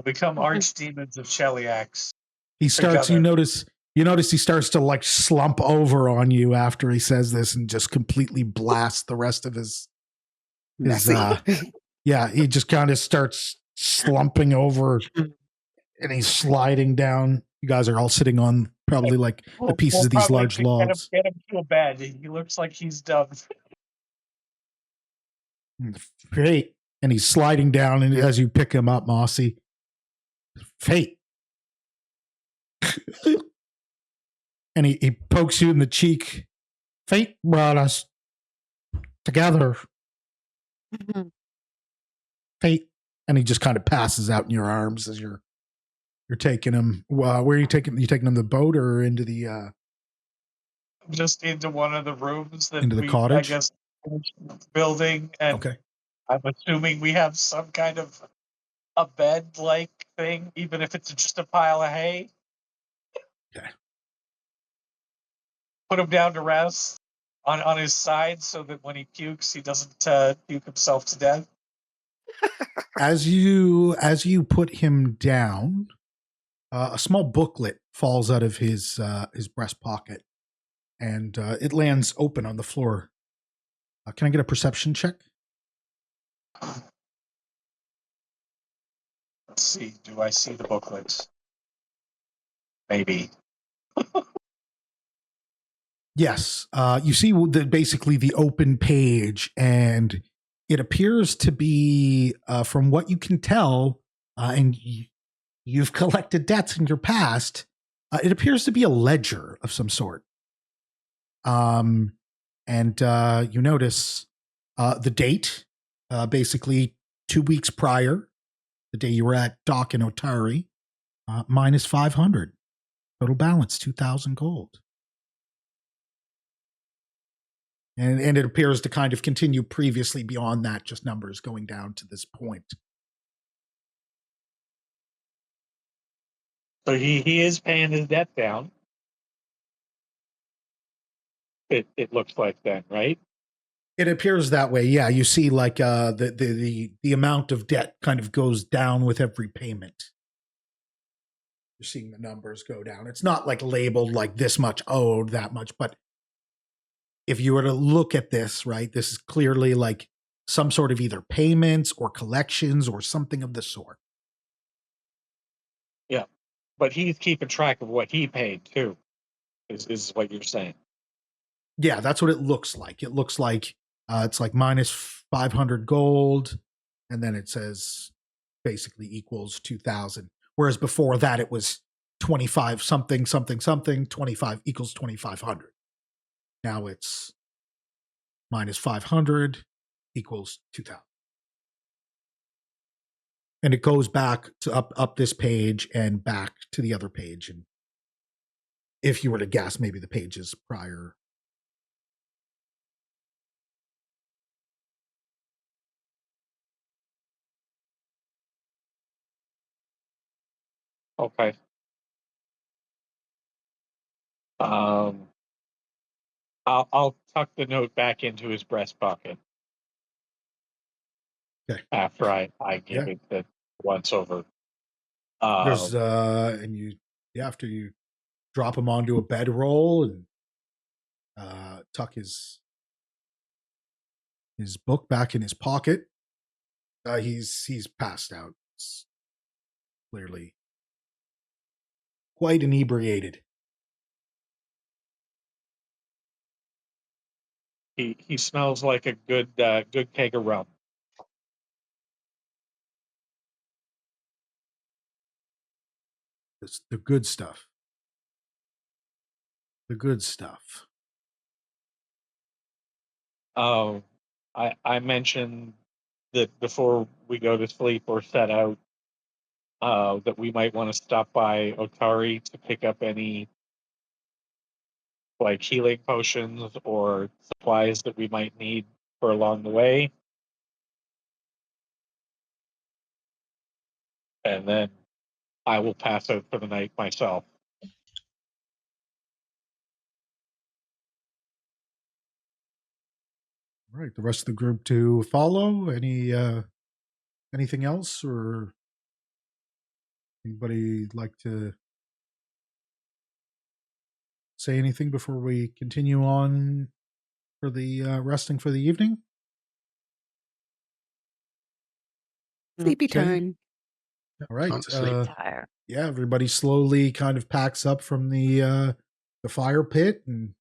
become archdemons of Shellyax. He starts, you Together. notice he starts to like slump over on you after he says this and just completely blast the rest of his yeah, he just kind of starts slumping over and he's sliding down. You guys are all sitting on probably like the pieces of these probably large logs. Get him to a bed. He looks like he's done. Fate. And he's sliding down, and as you pick him up, Mossy, Fate. And he pokes you in the cheek. Fate brought us together. Fate. And he just kind of passes out in your arms as you're taking him. Where are you taking? You taking him to the boat or into the Just into one of the rooms that into the cottage? I guess, building, and Okay. I'm assuming we have some kind of a bed-like thing, even if it's just a pile of hay. Okay. Put him down to rest on his side so that when he pukes, he doesn't puke himself to death. As you put him down, a small booklet falls out of his breast pocket, and it lands open on the floor. Can I get a perception check? Let's see. Do I see the booklets? Maybe. Yes. You see basically the open page, and it appears to be, from what you can tell, and you've collected debts in your past, it appears to be a ledger of some sort. And you notice the date, basically 2 weeks prior, the day you were at dock in Otari, minus 500. Total balance, 2,000 gold. And it appears to kind of continue previously beyond that, just numbers going down to this point. So he is paying his debt down. It looks like then, right? It appears that way. Yeah, you see, like the amount of debt kind of goes down with every payment. You're seeing the numbers go down. It's not like labeled like this much owed, that much, but if you were to look at this, right, this is clearly like some sort of either payments or collections or something of the sort. Yeah, but he's keeping track of what he paid too. Is what you're saying? Yeah, that's what it looks like. It looks like it's like minus 500 gold, and then it says basically equals 2,000. Whereas before that, it was 25 something, something, something, 25 equals 2,500. Now it's minus 500 equals 2,000. And it goes back to up this page and back to the other page. And if you were to guess, maybe the pages prior. Okay. I'll tuck the note back into his breast pocket. Okay. After I give it the once over. There's and you after you drop him onto a bedroll and tuck his book back in his pocket. He's passed out. It's clearly quite inebriated. He smells like a good keg of rum. It's the good stuff. The good stuff. I mentioned that before we go to sleep or set out, that we might want to stop by Otari to pick up any like healing potions or supplies that we might need for along the way. And then I will pass out for the night myself. All right, the rest of the group to follow. Anything else, or anybody like to say anything before we continue on for the resting for the evening? Sleepy Okay. time. All right. Can't sleep. Tired. Yeah, everybody slowly kind of packs up from the fire pit and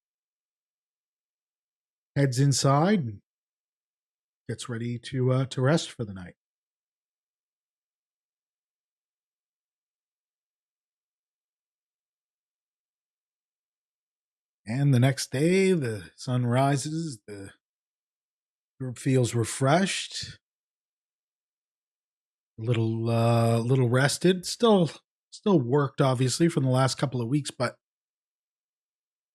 heads inside and gets ready to rest for the night. And the next day, the sun rises. The group feels refreshed, a little rested. Still worked, obviously, from the last couple of weeks, but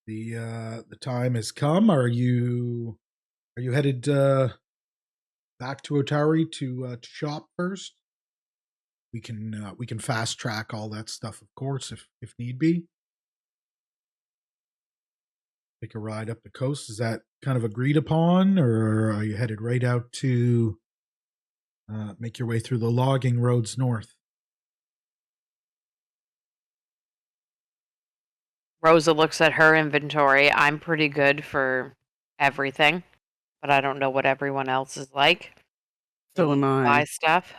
the time has come. Are you headed back to Otari to shop first? We can fast track all that stuff, of course, if need be. Take a ride up the coast. Is that kind of agreed upon, or are you headed right out to make your way through the logging roads north? Rosa looks at her inventory. I'm pretty good for everything, but I don't know what everyone else is like. So am Buy I. stuff.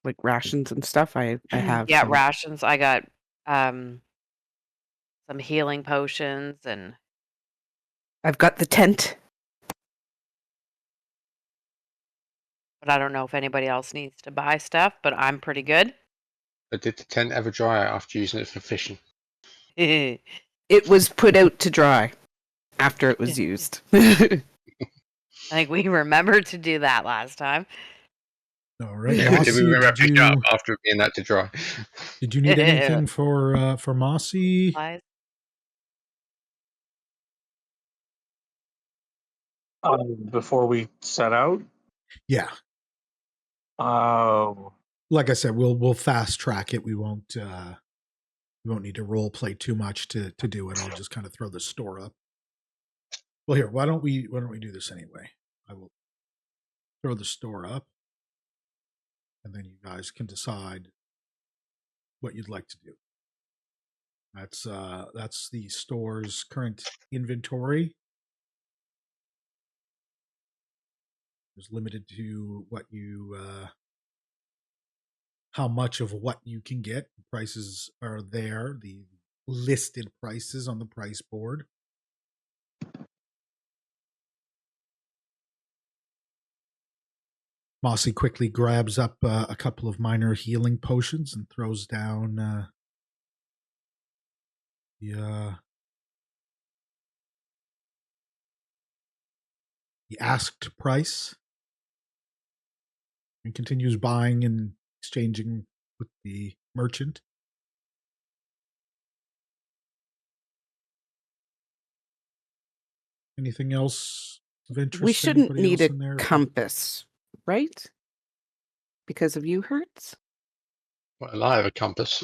Like rations and stuff. I have. Yeah, some. rations. I got some healing potions and I've got the tent. but I don't know if anybody else needs to buy stuff, but I'm pretty good. But did the tent ever dry out after using it for fishing? I It was put out to dry after it was used. think we remembered to do that last time. All right, Did Mossy, we remember did pick it up you after being that to dry? did you need anything for Mossy? Supplies. Before we set out. Yeah, Oh, like I said, we'll fast track it. We won't need to role play too much to do it. I'll just kind of throw the store up. Well, here, why don't we do this anyway? I will throw the store up, and then you guys can decide what you'd like to do. That's the store's current inventory. It's limited to what you how much of what you can get. The prices are there, the listed prices on the price board. Mossy quickly grabs up a couple of minor healing potions and throws down the asked price and continues buying and exchanging with the merchant. Anything else of interest? We shouldn't Anybody need else a in there? compass, right? Because of you hurts? Well, I have a compass.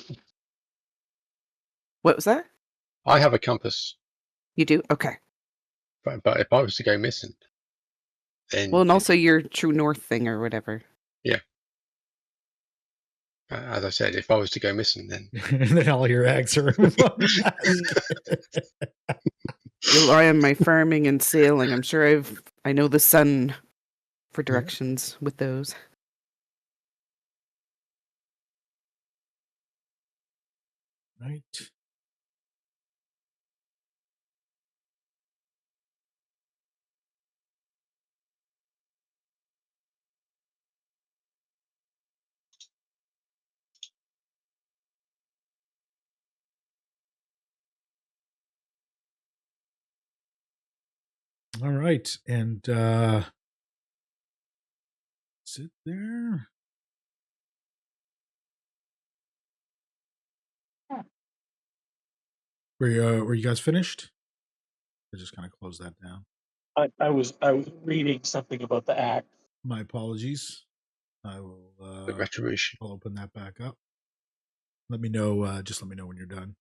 What was that? I have a compass, You do? Okay. but if I was to go missing, then Well, and also your true north thing or whatever. as I said, if I was to go missing, then And then all your eggs are. Rely on my farming and sailing. I'm sure I know the sun for directions with those. Right. All right. And sit there. Were you guys finished? I just kind of close that down. I was reading something about the axe. My apologies. I will The retribution. I'll open that back up. Let me know. Just let me know when you're done.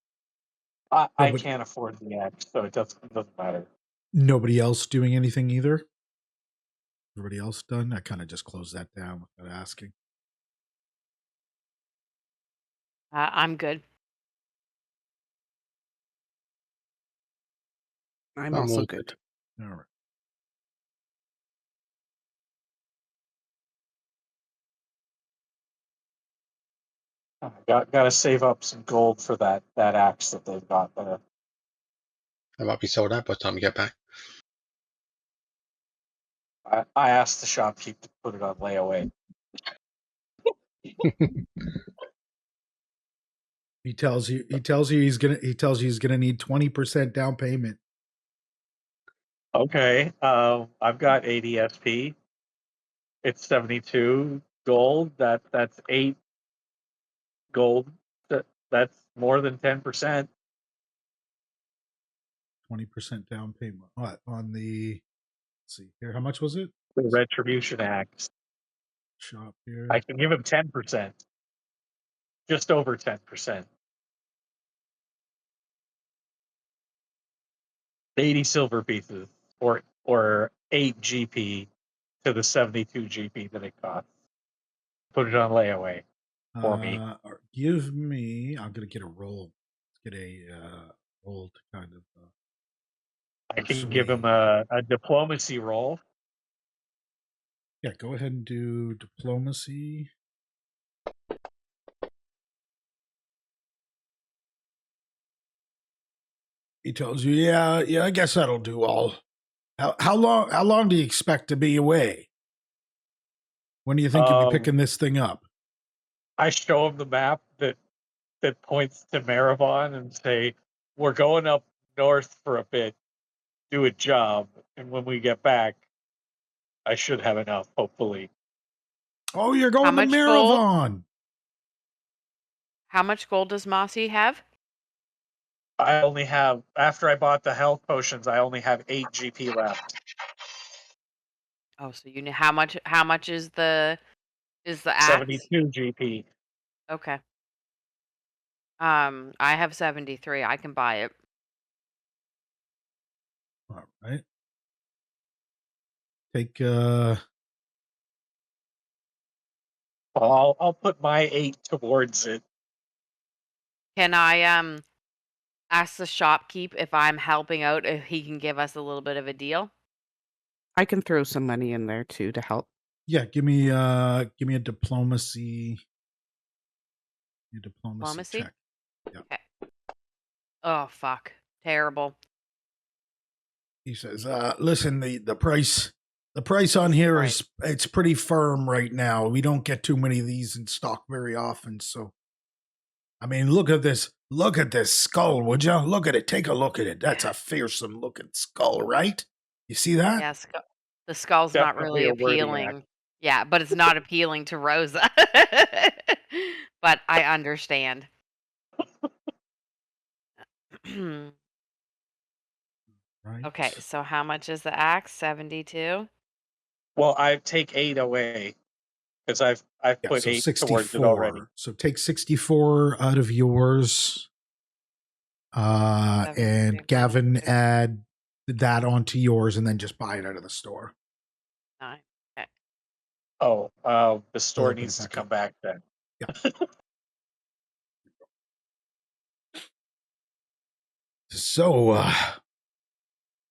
I but- can't afford the axe, so it doesn't matter. Nobody else doing anything either. Everybody else done? I kind of just closed that down without asking. I'm good. I'm I'm also all good. All right. Got to save up some gold for that axe that they've got there. That might be sold out by the time we get back. I asked the shopkeep to put it on layaway. He tells you he's gonna need 20% down payment. Okay, I've got 80 SP. It's 72 gold. That's 8 gold. That's more than 10%. 20% down payment. What on the? Let's see here. How much was it? The retribution axe. Shop here. I can give him 10%. Just over 10%. 80 silver pieces, or 8 GP to the 72 GP that it costs. Put it on layaway for me. Give me. I'm gonna get a roll. Let's get a roll to kind of. I can give him a diplomacy roll. Yeah, go ahead and do diplomacy. He tells you, yeah, I guess that'll do all. How long do you expect to be away? When do you think you'll be picking this thing up? I show him the map that points to Meravon and say, we're going up north for a bit, do a job, and when we get back, I should have enough, hopefully. Oh, you're going to much gold? Meravon. How much gold does Mossy have? I only have, after I bought the health potions, I only have 8 GP left. Oh, so you know how much is the axe? 72 GP. Okay. I have 73. I can buy it. All right. Take I'll put my 8 towards it. Can I ask the shopkeep if I'm helping out if he can give us a little bit of a deal? I can throw some money in there too to help. Yeah, give me a diplomacy. Your diplomacy check. Yeah. Okay. Oh fuck. Terrible. He says, listen, the price on here Right. is it's pretty firm right now. We don't get too many of these in stock very often, so I mean, look at this skull, would you? Look at it. Take a look at it. That's a fearsome looking skull, right? You see that? Yeah, the skull's not Definitely really a worthy appealing. Yeah, but it's not appealing to Rosa. But I understand. Right. Okay, so how much is the axe? 72? Well, I take 8 away because I've Yeah, put so 8 towards it 64. already. So take 64 out of yours. And 73 Gavin minus add that onto yours and then just buy it out of the store. 9. Okay. Oh, the store open it needs to back come up. back then. Yeah. So,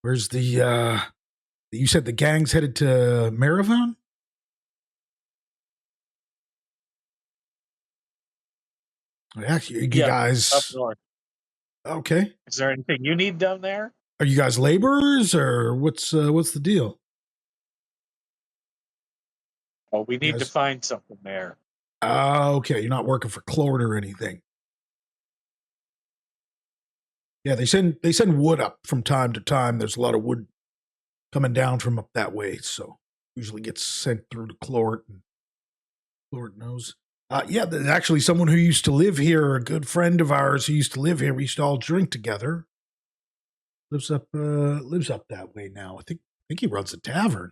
where's the, you said the gang's headed to Meravon? Actually, you Yeah, guys, up north. okay. Is there anything you need done there? Are you guys laborers or what's the deal? Oh, we need to Yes. find something there. Okay. You're not working for Clord or anything. Yeah, they send wood up from time to time. There's a lot of wood coming down from up that way, so usually gets sent through to Clord, and Clord knows. Yeah, there's actually someone who used to live here, a good friend of ours who used to live here. We used to all drink together. Lives up that way now. I think he runs a tavern.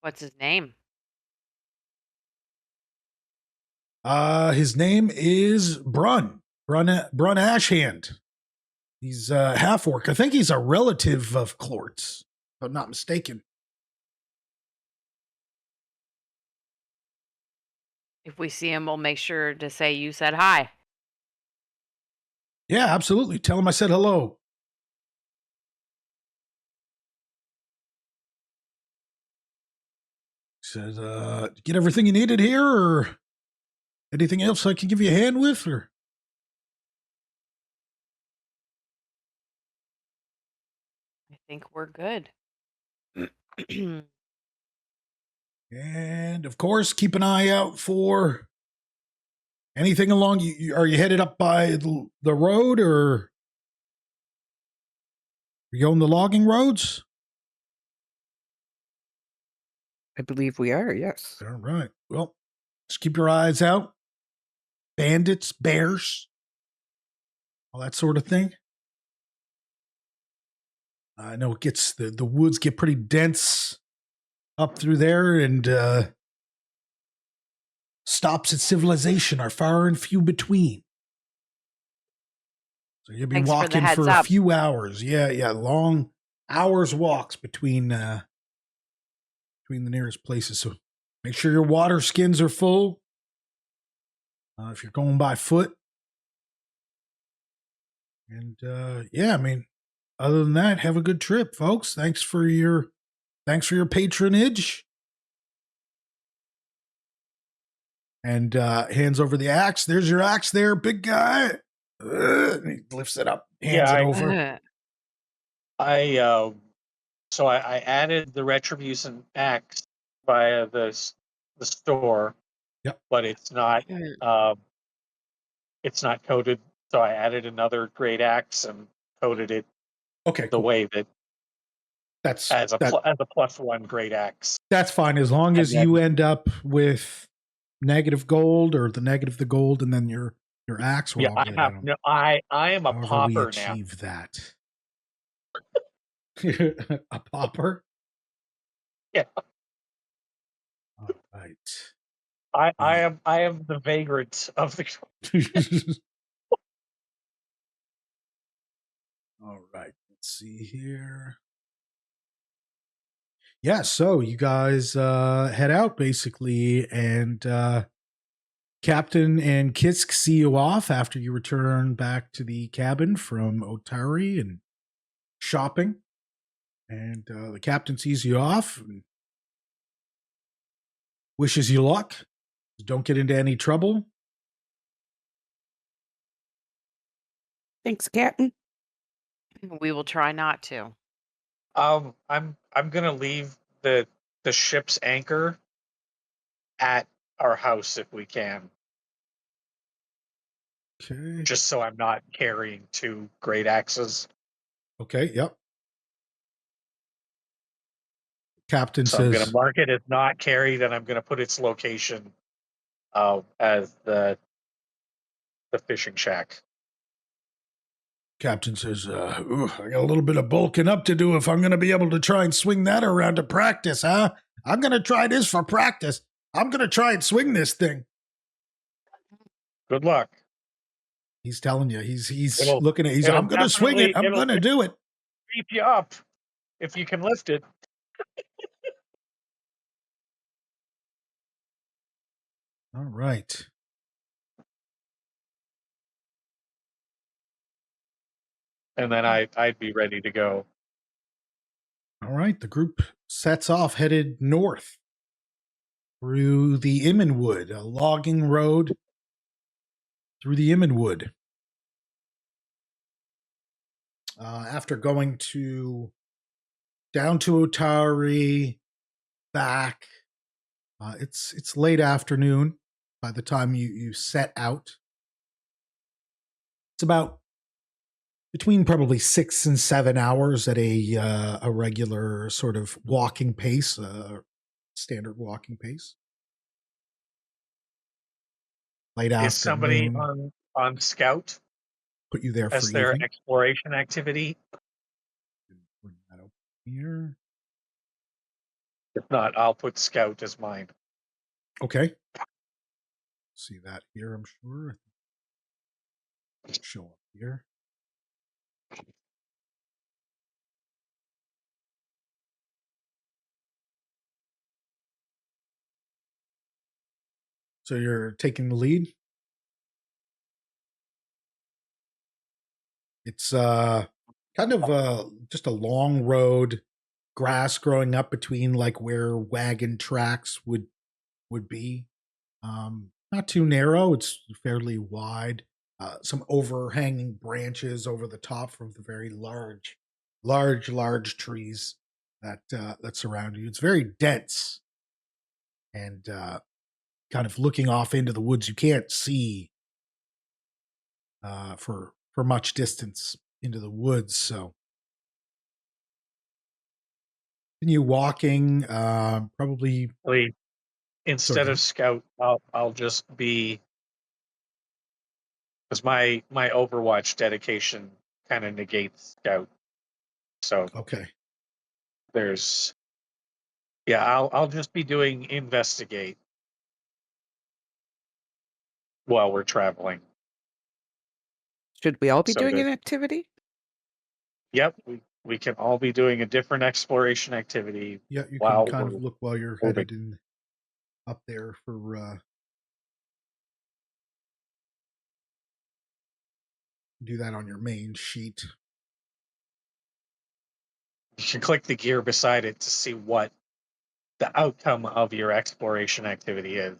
What's his name? His name is Brun Ashhand. He's half orc. I think he's a relative of Clort's, if I'm not mistaken. If we see him, we'll make sure to say you said hi. Yeah, absolutely. Tell him I said hello. He says, get everything you needed here, or anything else I can give you a hand with, or? I think we're good. And of course, keep an eye out for anything along. Are you headed up by the road, or are you on the logging roads? I believe we are, yes. All right. Well, just keep your eyes out. Bandits, bears, all that sort of thing. I know it gets the woods get pretty dense up through there, and stops at civilization are far and few between. So you'll be Thanks for the walking heads for a up. few hours. Yeah, long hours walks between the nearest places. So make sure your water skins are full. If you're going by foot. And yeah, I mean, other than that, have a good trip, folks. Thanks for your patronage. And hands over the axe. There's your axe there, big guy. And he lifts it up, hands it over. So I added the Retribution axe via the store. Yep. But it's not coded. So I added another great axe and coded it the way that that's as a +1 great axe. That's fine as long as you end up with negative gold or the negative the gold and then your axe. Yeah, I am a pauper now. Achieve that. A pauper? Yeah. All right. I am the vagrant of the. All right. Let's see here. Yeah, so you guys head out basically, and Captain and Kssk see you off after you return back to the cabin from Otari and shopping. And the captain sees you off and wishes you luck. Don't get into any trouble. Thanks, Captain. We will try not to. I'm gonna leave the ship's anchor at our house if we can. Okay. Just so I'm not carrying 2 great axes. Okay, yep. Captain so says, I'm going to mark it as not carried, and I'm going to put its location as the fishing shack. Captain says, I got a little bit of bulking up to do if I'm going to be able to try and swing that around to practice, huh? I'm going to try this for practice. I'm going to try and swing this thing. Good luck. He's telling you. He's looking at. I'm going to swing it. I'm going to do it. Keep you up if you can lift it. All right. And then I'd be ready to go. All right. The group sets off, headed north through the Immenwood, a logging road through the Immenwood. After going down to Otari, back, it's late afternoon by the time you set out. It's about between probably 6 and 7 hours at a regular sort of walking pace, standard walking pace. Late Is somebody afternoon, on scout put you there as for their evening. exploration activity? Bring that over here. If not, I'll put scout as mine. Okay. See that here, I'm sure. Show up here. So you're taking the lead. It's kind of just a long road, grass growing up between like where wagon tracks would be. Not too narrow. It's fairly wide. Some overhanging branches over the top from the very large trees that surround you. It's very dense, and kind of looking off into the woods. You can't see for much distance into the woods. So, continue walking. Probably Instead Sorry. of scout, I'll just be, because my Overwatch dedication kind of negates scout. So okay. there's, yeah, I'll just be doing investigate while we're traveling. Should we all be So doing to- an activity? Yep, we can all be doing a different exploration activity. Yeah, you Wow, can kind of we're look while you're moving. headed in up there for do that on your main sheet. You can click the gear beside it to see what the outcome of your exploration activity is.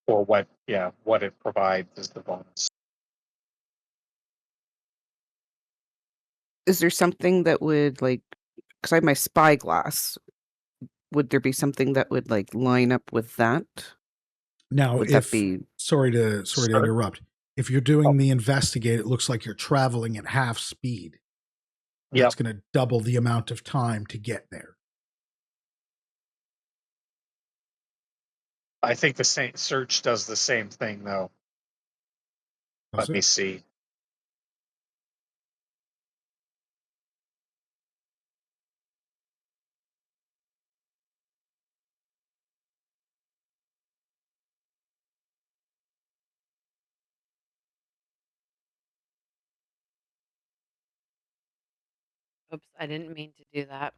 Or what it provides as the bonus. Is there something that would like, because I have my spyglass, would there be something that would like line up with that? Now, Would that if be sorry to Sure. interrupt. If you're doing the investigate, it looks like you're traveling at half speed. Yep. That's going to double the amount of time to get there. I think the same search does the same thing though. Does Let me it? see. Oops, I didn't mean to do that.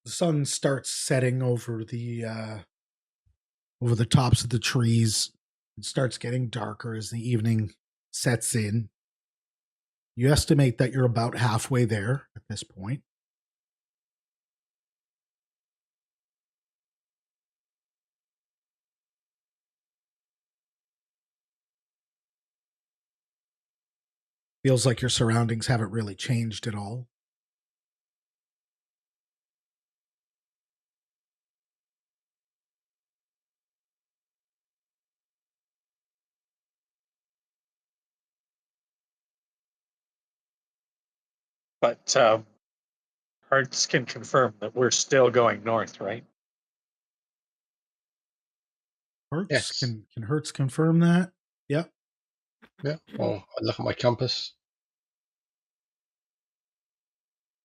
The sun starts setting over the tops of the trees. It starts getting darker as the evening sets in. You estimate that you're about halfway there at this point. Feels like your surroundings haven't really changed at all. But Hearts can confirm that we're still going north, right? Hertz, Yes. can Hertz confirm that? Yep. Yeah. Well, I look at my compass.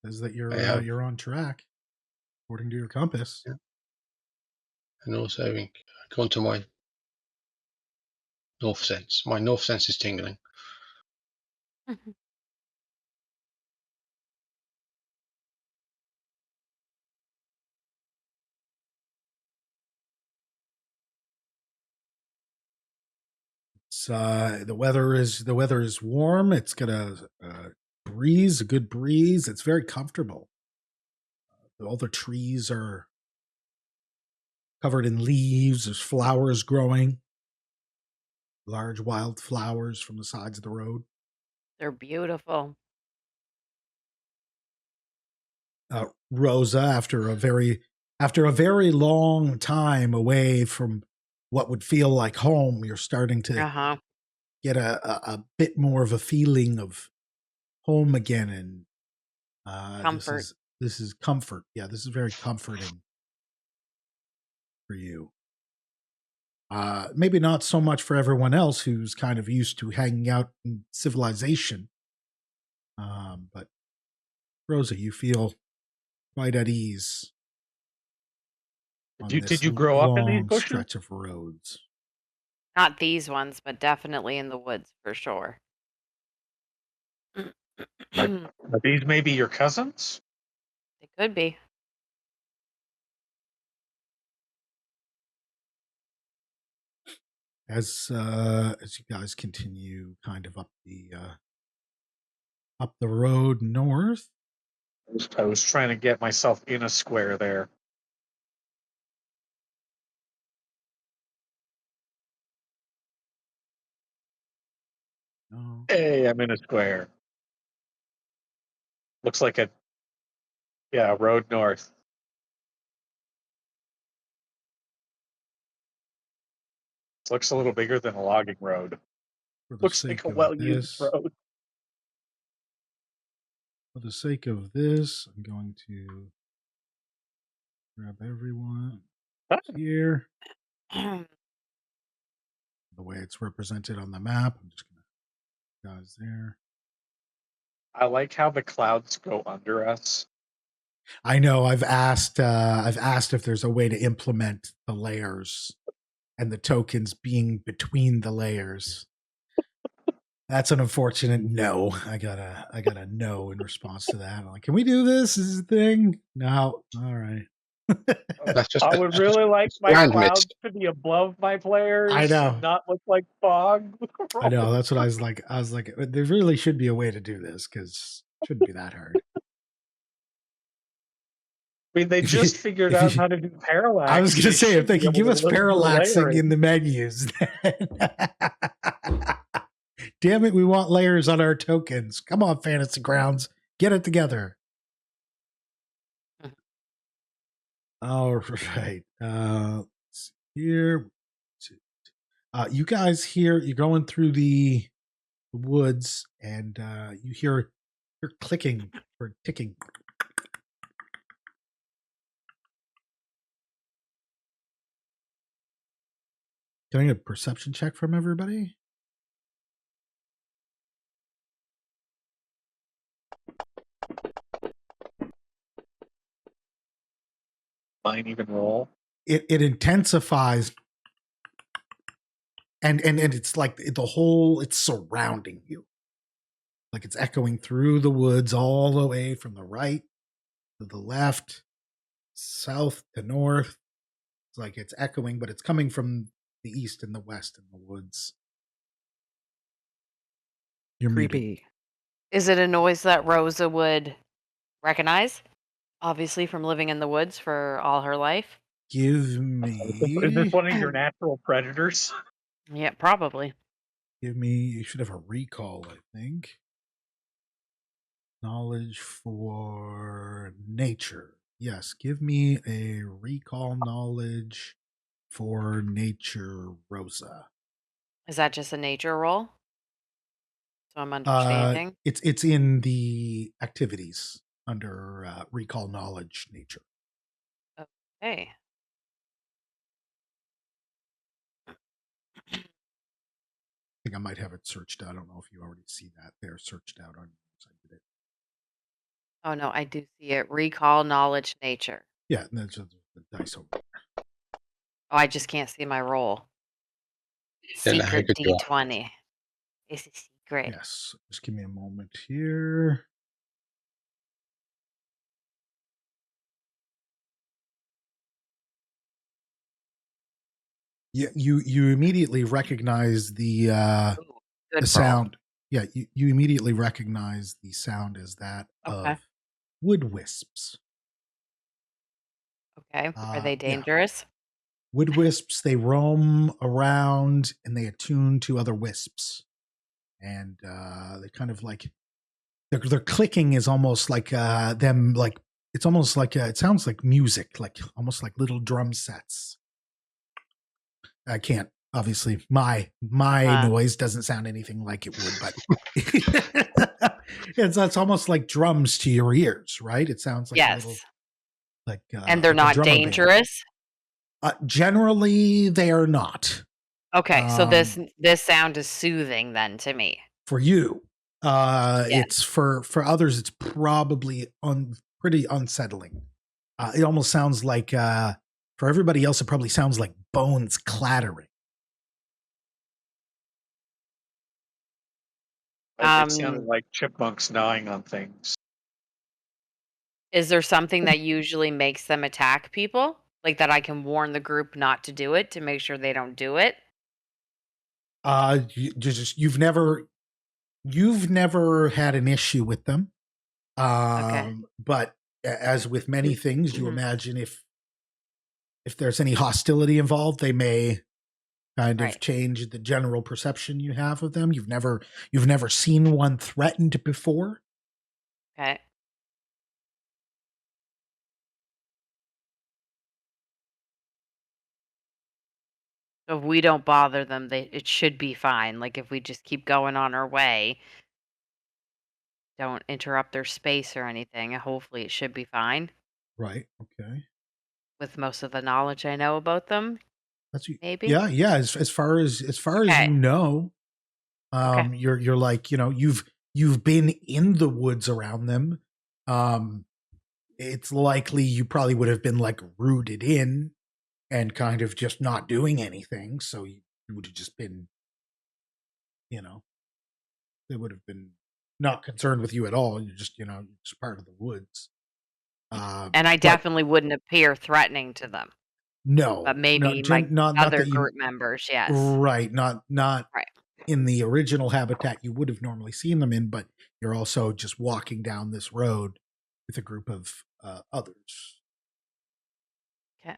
Says that I have. you're on track according to your compass. Yeah. And also having gone to my north sense. My north sense is tingling. It's the weather is warm. It's got a breeze, a good breeze. It's very comfortable. All the trees are covered in leaves. There's flowers growing, large wild flowers from the sides of the road. They're beautiful. Rosa, after a very After a very long time away from what would feel like home, you're starting to Uh-huh. get a bit more of a feeling of home again, and Comfort. this is comfort. Yeah, this is very comforting for you. Maybe not so much for everyone else who's kind of used to hanging out in civilization. But Rosa, you feel quite at ease on this Did you grow up in these long bushes? stretch of roads. Not these ones, but definitely in the woods for sure. They Are these maybe your cousins? could be. As you guys continue kind of up the road north, I was trying to get myself in a square there. oh, Hey, I'm in a square. Looks like a road north. Looks a little bigger than a logging road. for the Looks like sake a of well-used this, road. for the sake of this, I'm going to grab everyone here. The way it's represented on the map, I'm just gonna guys there. I like how the clouds go under us. I know I've asked if there's a way to implement the layers and the tokens being between the layers. That's an unfortunate no. I got a no in response to that. I'm like, can we do this? Is this a thing? No. All right. That's just I would really like my Grand clouds mist. to be above my players. I know. And not look like fog. I know. That's what I was like. There really should be a way to do this because it shouldn't be that hard. I mean, they If you- just figured if out you- how to do parallax. I was going to say, if they should could be give able us to listen to parallaxing layering. in the menus, damn it, we want layers on our tokens. Come on, Fantasy Grounds, get it together. All right, let's see here. You guys here, you're going through the woods, and you hear clicking or ticking. Can I get a perception check from everybody? Mine even roll. It intensifies, and it's like the whole, it's surrounding you, like it's echoing through the woods all the way from the right to the left, south to north. It's like it's echoing, but it's coming from the east and the west in the woods. You're muted. Creepy. Is it a noise that Rosa would recognize? Obviously, from living in the woods for all her life. Give Is me, this one of your natural predators? Yeah, probably. you should have a recall, I think. Knowledge for nature. Yes, give me a recall knowledge for nature, Rosa. Is that just a nature roll? So I'm understanding. It's in the activities under recall knowledge nature. Okay. I think I might have it searched out. I don't know if you already see that there searched out on your side. Oh no, I do see it. Recall knowledge nature. Yeah, and that's just the dice over there. Oh, I just can't see my roll. Don't know how Secret good you are. D20. It's a secret. Yes, just give me a moment here. Yeah, you immediately recognize the Good roll. sound. Yeah, you immediately recognize the sound as that Okay. of wood wisps. Okay. Are they Yeah. dangerous? Wood wisps, they roam around and they attune to other wisps. And they kind of like their clicking is almost like them like it's almost like it sounds like music, like almost like little drum sets. I can't obviously my noise doesn't sound anything like it would, but it's almost like drums to your ears, right? It sounds like a little Yes. like And they're like a not drummer band. dangerous? Generally, they are not. Okay, so this sound is soothing then to me. For you, Yes. it's for others. It's probably pretty unsettling. It almost sounds like for everybody else, it probably sounds like bones clattering. It sounded like chipmunks gnawing on things. Is there something that usually makes them attack people? Like that I can warn the group not to do it to make sure they don't do it? You've never had an issue with them. Okay. But as with many things, you Mhm. imagine if there's any hostility involved, they may kind of Right. change the general perception you have of them. You've never seen one threatened before. Okay. So if we don't bother them, it should be fine. Like if we just keep going on our way, don't interrupt their space or anything, hopefully it should be fine Right. Okay. with most of the knowledge I know about them, maybe? Yeah. As far as Okay. you know, Okay. you're like, you've been in the woods around them. It's likely you probably would have been like rooted in and kind of just not doing anything. So you would have just been, they would have been not concerned with you at all. You're just, just part of the woods. And I But definitely wouldn't appear threatening to them, no, but maybe my not other that you, group members, yes. right. Not Right. in the original habitat you would have normally seen them in, but you're also just walking down this road with a group of others. Okay.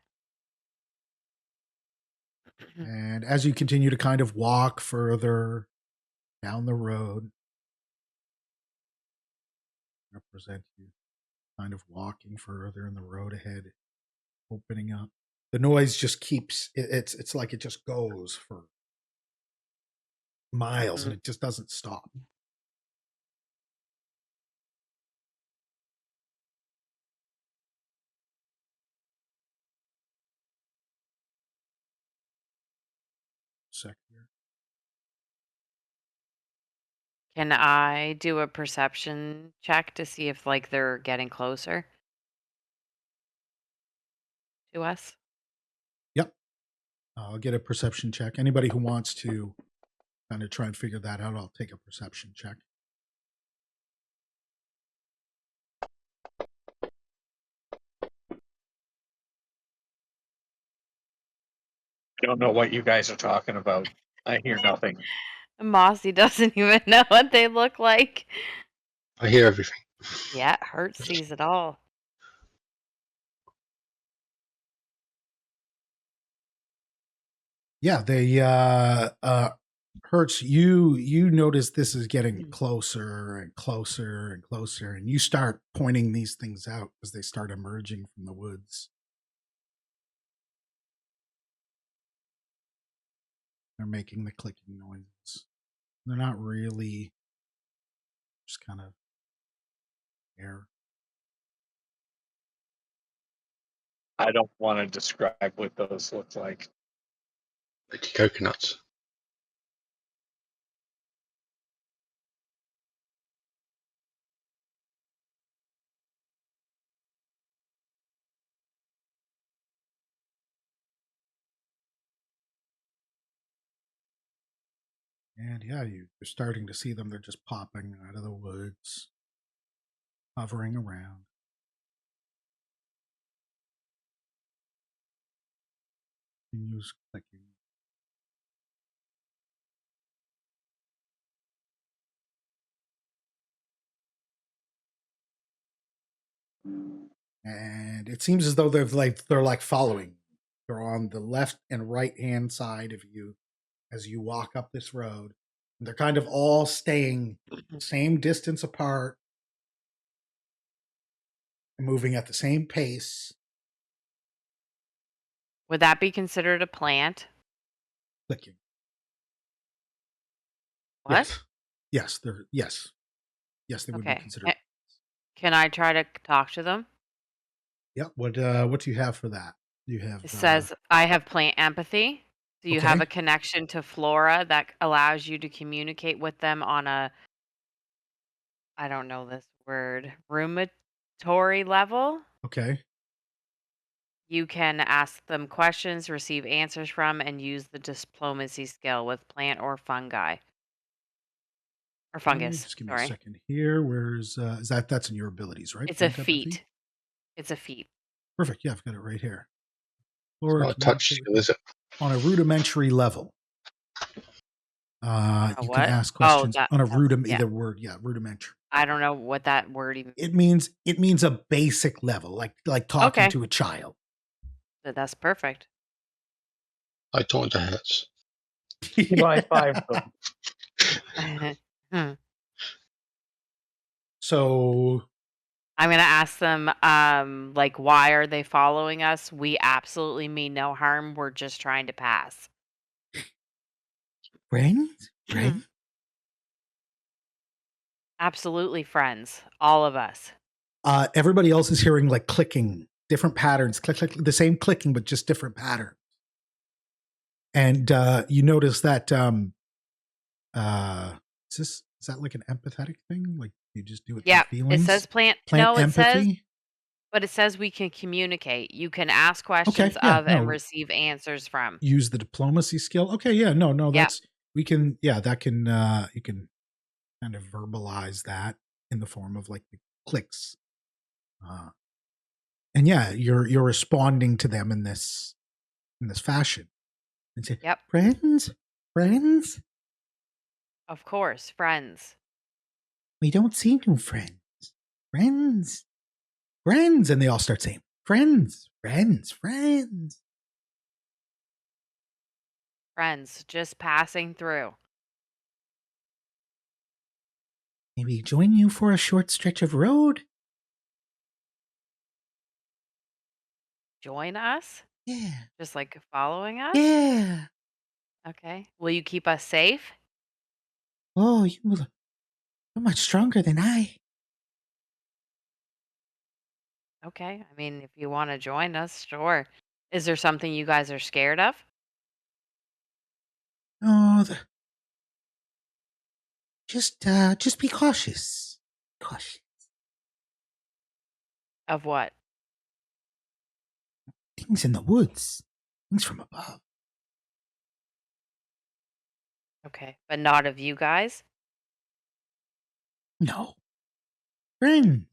And as you continue to kind of walk further down the road, represent you kind of walking further in the road ahead, opening up. The noise just keeps it's like it just goes for miles and it just doesn't stop. Sector. Can I do a perception check to see if like they're getting closer to us? Yep. I'll get a perception check. Anybody who wants to kind of try and figure that out, I'll take a perception check. I don't know what you guys are talking about. I hear nothing. Mossy doesn't even know what they look like. I hear everything. Yeah, Hurt sees it all. Yeah, they Hurts, you notice this is getting closer and closer and closer, and you start pointing these things out as they start emerging from the woods. They're making the clicking noises. They're not really just kind of air. I don't want to describe what those look like. Like coconuts. And yeah, you're starting to see them. They're just popping out of the woods, hovering around. Continues clicking. And it seems as though they're like following. They're on the left and right hand side of you as you walk up this road. And they're kind of all staying the same distance apart. moving at the same pace. Would that be considered a plant? Clicking. What? Yes. Yes, they would be Okay. considered. Can I try to talk to them? Yeah. What do you have for that? You have It says I have plant empathy. So you have Okay. a connection to flora that allows you to communicate with them on a, I don't know this word, rheumatory level. okay. You can ask them questions, receive answers from, and use the diplomacy skill with plant or fungi. Or Okay, fungus, just give me a sorry. second here. Where's is that's in your abilities, right? It's a Plant empathy? feat. It's a feat. Perfect. Yeah, I've got it right here. It's Or not a touch skill, is it? on a rudimentary level. A You can what? ask Oh, questions that, on a that's, yeah. the word, rudimentary. I don't know what that word even. It means a basic level, like talking Okay. to a child. That's perfect. I don't know hurts. You high five them. Hmm. So I'm gonna ask them, like, why are they following us? We absolutely mean no harm. We're just trying to pass. friends? Absolutely, friends. All of us. Everybody else is hearing like clicking, different patterns, click, click, the same clicking, but just different patterns. And you notice that is that like an empathetic thing? Like you just do it Yeah, through feelings? it says plant. Plant No, it says, empathy? but it says we can communicate. You can ask Okay, questions yeah, of and no. receive answers from. Use the diplomacy skill. Okay, yeah, no, Yeah. that's we can that can you can kind of verbalize that in the form of like the clicks. And yeah, you're responding to them in this fashion. And say, Yep. friends, Of course, friends. we don't see new friends. Friends, and they all start saying, friends. Friends, just passing through. Maybe join you for a short stretch of road. Join us? Yeah. Just like following us? Yeah. Okay. Will you keep us safe? Oh, you're much stronger than I. Okay. I mean, if you want to join us, sure. Is there something you guys are scared of? Oh, just be cautious. Cautious. Of what? Things in the woods. Things from above. Okay. But not of you guys? No. Friends.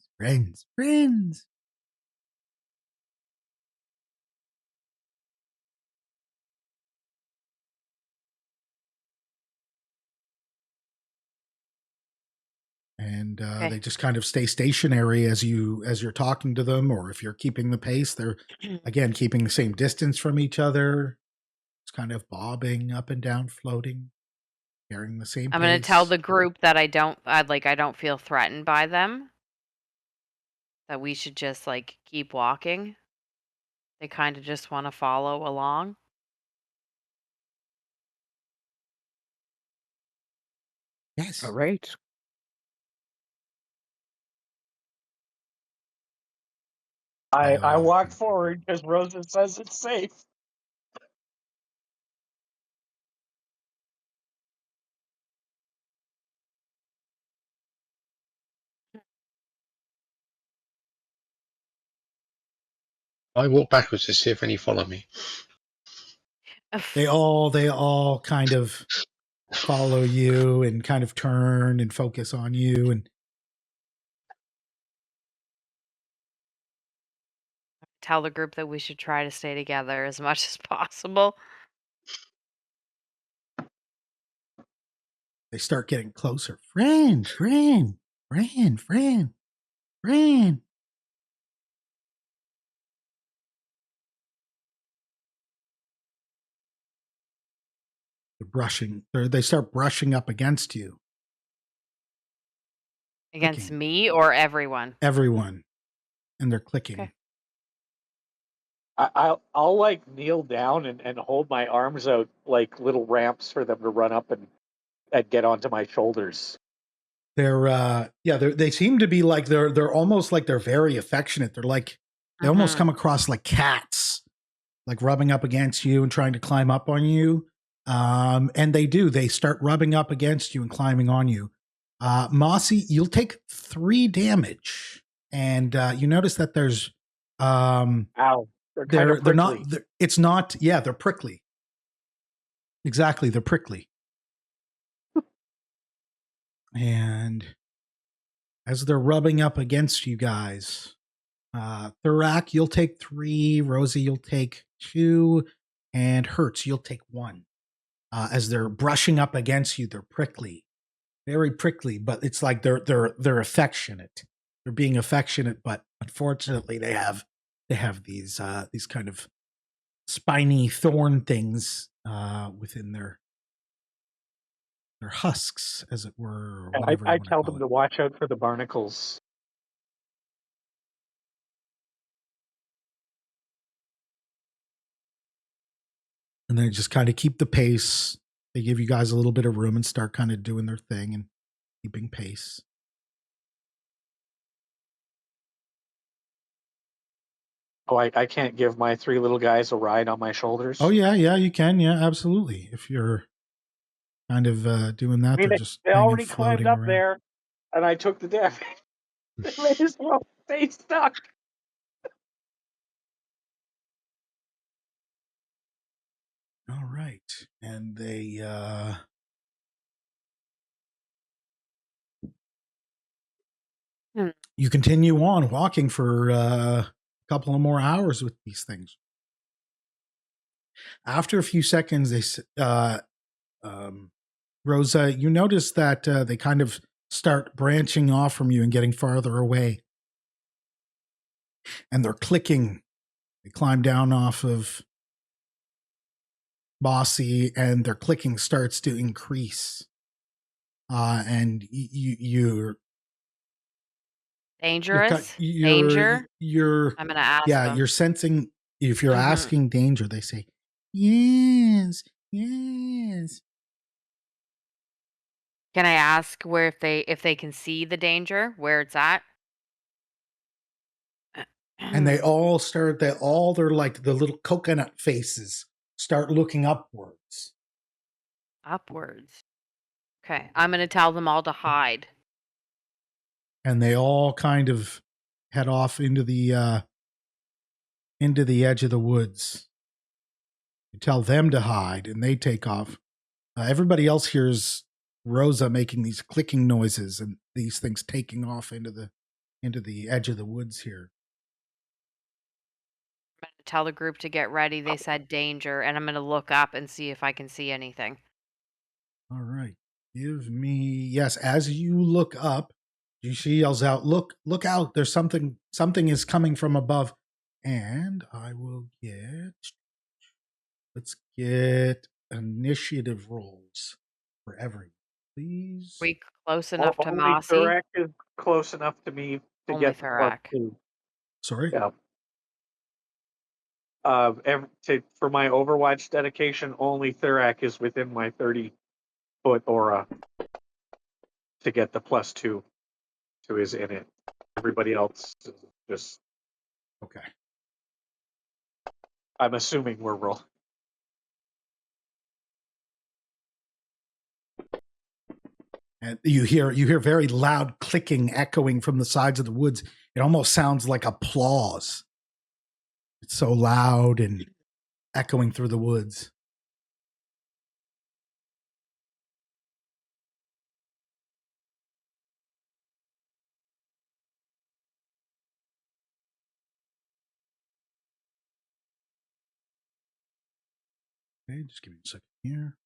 And Okay. they just kind of stay stationary as you're talking to them, or if you're keeping the pace, they're again keeping the same distance from each other. It's kind of bobbing up and down, floating, carrying the same I'm pace. going to tell the group that I don't feel threatened by them. That we should just like keep walking. They kind of just want to follow along. Yes. All right. I walk forward because Rosa says it's safe. I walk backwards to see if any follow me. They all kind of follow you and kind of turn and focus on you, and Tell the group that we should try to stay together as much as possible. they start getting closer. Friend. They start brushing up against you. Against Clicking. me or everyone? Everyone. and they're clicking. Okay. I'll like kneel down and hold my arms out like little ramps for them to run up and get onto my shoulders. They seem to be like they're almost like they're very affectionate. They're like they almost Mhm. come across like cats, like rubbing up against you and trying to climb up on you. And they start rubbing up against you and climbing on you. Mossy, you'll take 3 damage, and you notice that there's Ow. They're kind of they're not prickly. it's not yeah, they're prickly. Exactly, they're prickly. And as they're rubbing up against you guys, Thurak, you'll take 3, Rosie, you'll take 2, and Hertz, you'll take 1. As they're brushing up against you, they're prickly, very prickly, but it's like they're affectionate. They're being affectionate, but unfortunately, they have these kind of spiny thorn things within their husks, as it were, or And whatever you I want to tell call them it. to watch out for the barnacles. And they just kind of keep the pace. They give you guys a little bit of room and start kind of doing their thing and keeping pace. Oh, I can't give my 3 little guys a ride on my shoulders. Oh yeah, you can, yeah, absolutely. If you're kind of doing that, I mean, they're just they hanging, already climbed floating up around. there, and I took the damage. They may as well stay stuck. All right, and they you continue on walking for a couple of more hours with these things. After a few seconds, Rosa, you notice that they kind of start branching off from you and getting farther away. And they're clicking. They climb down off of Bossy, and their clicking starts to increase. And you're Dangerous? you're Danger? you're I'm gonna ask yeah, them. you're sensing. If you're Mhm. asking danger, they say yes, yes. Can I ask where if they can see the danger, where it's at? And they all start. They're like the little coconut faces start looking upwards. Upwards. Okay, I'm gonna tell them all to hide. And they all kind of head off into the edge of the woods. You tell them to hide, and they take off. Everybody else hears Rosa making these clicking noises and these things taking off into the edge of the woods here. I'm gonna tell the group to get ready. They said danger, and I'm gonna look up and see if I can see anything. All right, give me yes. As you look up, she yells out, "Look out! There's something. Something is coming from above." And I will get. Let's get initiative rolls for everyone, please. We close enough to Only Mossy? Thurak is close enough to me to Only get the Thurak. +2. Sorry. Yeah. For my Overwatch dedication, only Thurak is within my 30-foot aura to get the +2 to his in it. Everybody else is just. Okay. I'm assuming we're rolling. And you hear very loud clicking echoing from the sides of the woods. It almost sounds like applause. It's so loud and echoing through the woods. Okay, just give me a second here.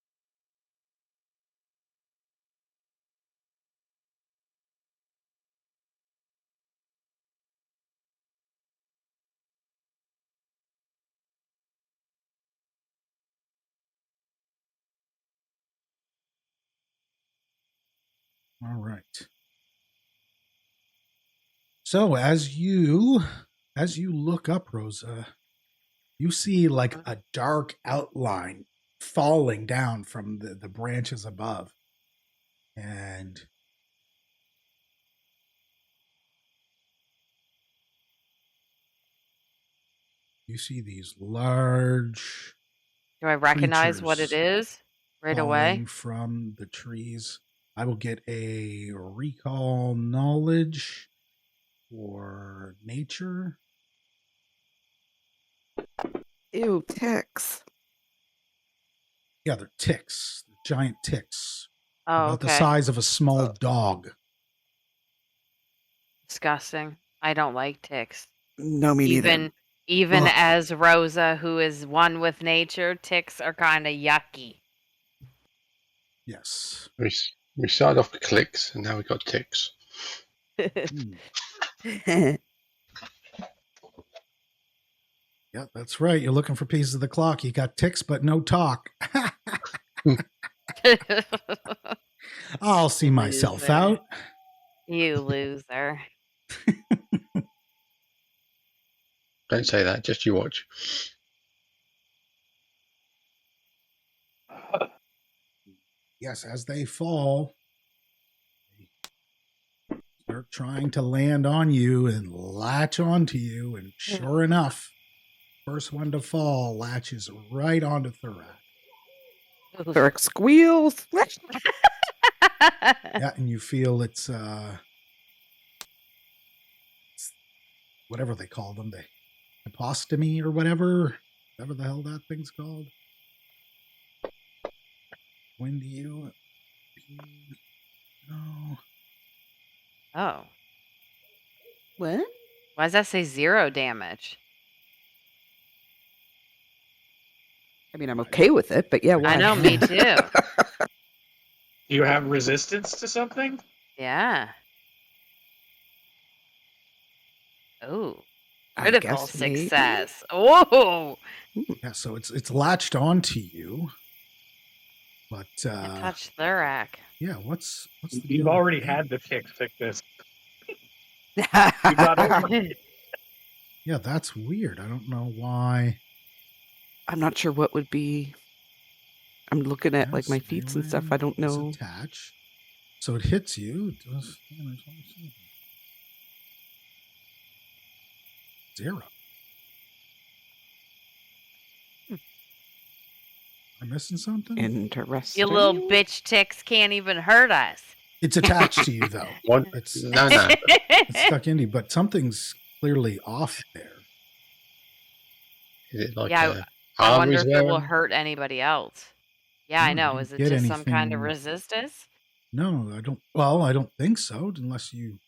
All right. So as you look up, Rosa, you see like a dark outline falling down from the branches above. And you see these large Do I recognize what it creatures is right away? falling from the trees. I will get a recall knowledge or nature. Ew, ticks. Yeah, they're ticks. They're giant ticks. Oh, About the okay. size of a small dog. Disgusting. I don't like ticks. No, me neither. Even Ugh. as Rosa, who is one with nature, ticks are kind of yucky. Yes. We started off with clicks, and now we've got ticks. Hmm. Yeah, that's right. You're looking for pieces of the clock. You got ticks, but no talk. I'll see myself Loser. out. You loser. Don't say that. Just you watch. Yes, as they fall, they start trying to land on you and latch onto you. And sure enough, first one to fall latches right onto Thurak. Thurak squeals. Yeah, and you feel it's whatever they call them, the hypostomy or whatever the hell that thing's called. When do you? No. Oh. What? Why does that say 0 damage? I mean, I'm okay with it, but yeah, why? I know, me too. Do you have resistance to something? Yeah. Oh. I Critical guess maybe. success. Oh. Yeah, so it's latched onto you, but I touched Thurak. yeah, what's the You've deal already with had that? the tick sickness. You got over it. Yeah, that's weird. I don't know why. I'm not sure what would be. I'm looking at like my Yes, feats and stuff. I don't is know. attached. So it hits you. It does damage. Let me see. 0. Am I missing something? Interesting. You little bitch ticks can't even hurt us. It's attached to you though. What? It's No. it's stuck into you, but something's clearly off there. Is it like Yeah, a I wonder arm if he's it will wearing? hurt anybody else. Yeah, I No, you know. don't Is it get just some kind of anything- resistance? No, I don't. Well, I don't think so, unless you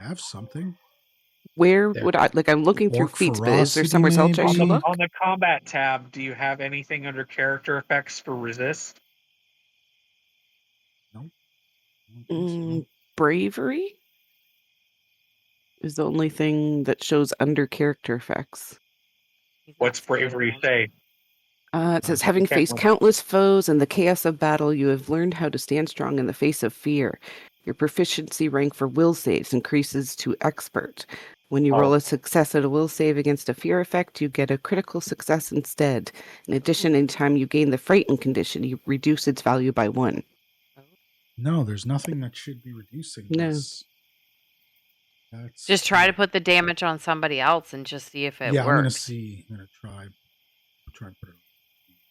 have something. Where There. would I like? I'm looking through Orc feats, but is there ferocity, somewhere else I maybe? should look? On the combat tab, do you have anything under character effects for resist? I don't think so. Bravery is the only thing that shows under character effects. He's not What's bravery scared. say? It says, having can't faced remember. countless foes in the chaos of battle, you have learned how to stand strong in the face of fear. Your proficiency rank for will saves increases to expert. When you roll Oh. a success at a will save against a fear effect, you get a critical success instead. In addition, anytime you gain the frightened condition, you reduce its value by 1. No, there's nothing that should be reducing No. this. That's Just try to put the damage on somebody else and just see if it yeah, I'm gonna works. see. I'm gonna try and put it.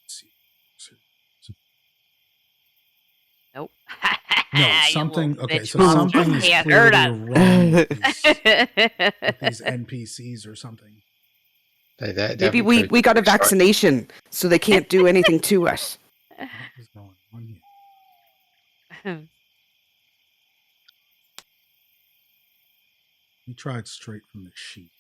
See. Nope. No, You something. little Okay, bitch so monsters something is can't hurt clearly us. wrong with these NPCs or something. They Maybe haven't we put got a extra- vaccination, so they can't do anything to us. What is going on here? Let me try it straight from the sheet.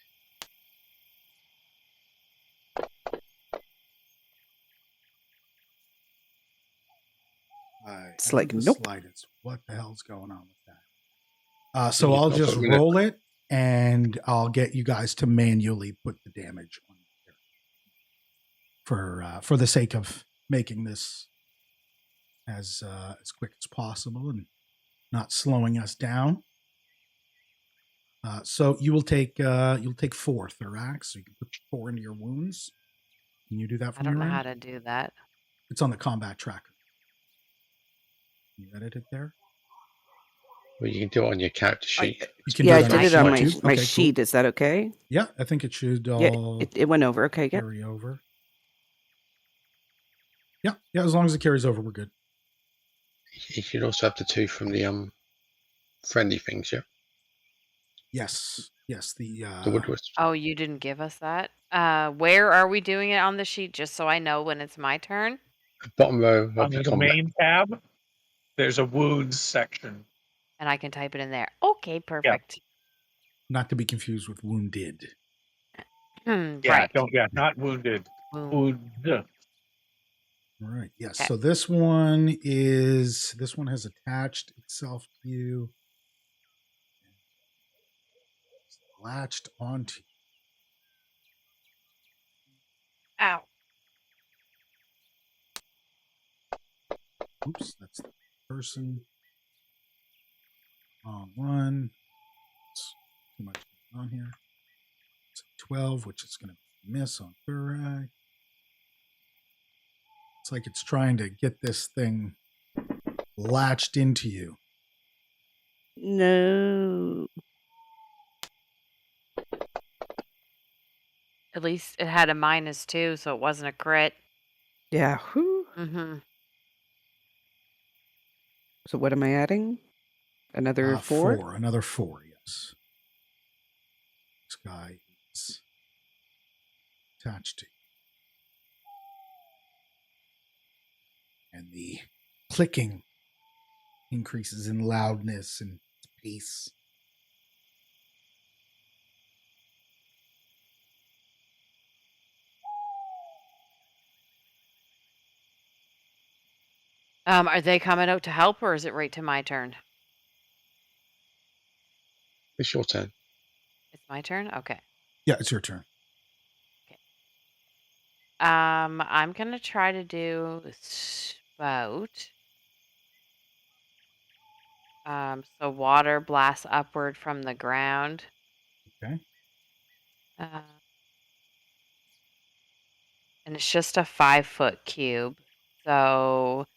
It's I like, haven't the nope. slightest. What the hell's going on with that? So You've I'll not just put them in roll it, and I'll get you guys to manually put the damage on here for the sake of making this as quick as possible. And not slowing us down. So you'll take 4 thorax. So you can put 4 into your wounds. Can you do that I from don't your know end? how to do that. It's on the combat tracker. Can you edit it there? Well, you can do it on your character I, sheet. You can yeah, do I it did your it on sheet my too? my Okay, sheet. cool. Is that okay? Yeah, I think it should Yeah, all it went over. Okay, yep. carry over. Yeah, as long as it carries over, we're good. You should also have the 2 from the friendly things, yeah. Yes, the The wood wisps. Oh, you didn't give us that? Where are we doing it on the sheet, just so I know when it's my turn? Bottom row of Under the the combat. main tab, there's a wounds section. And I can type it in there. Okay, perfect. not to be confused with wounded. Yeah, Right. not wounded. Wound. Wound. All right. Yes. Okay. So this one has attached itself to you. It's latched onto you. Ow. Oops, that's the person. Wrong one. It's too much going on here. It's a 12, which is going to miss on Thurak. It's like it's trying to get this thing latched into you. No. At least it had a -2, so it wasn't a crit. Yeah. Whew. Mm-hmm. So what am I adding? Another 4? 4. Another 4, yes. This guy is attached to you. And the clicking increases in loudness and pace. Are they coming out to help, or is it right to my turn? It's your turn. It's my turn? Okay. Yeah, it's your turn. I'm gonna try to do spout. So water blasts upward from the ground. Okay. And it's just a 5-foot cube. So,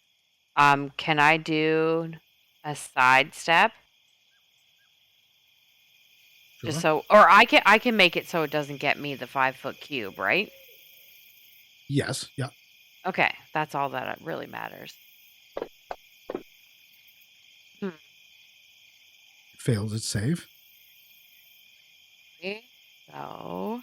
can I do a sidestep? Sure. Just so, or I can make it so it doesn't get me the 5-foot cube, right? Yes. Yeah. Okay, that's all that really matters. It fails its save. Okay, so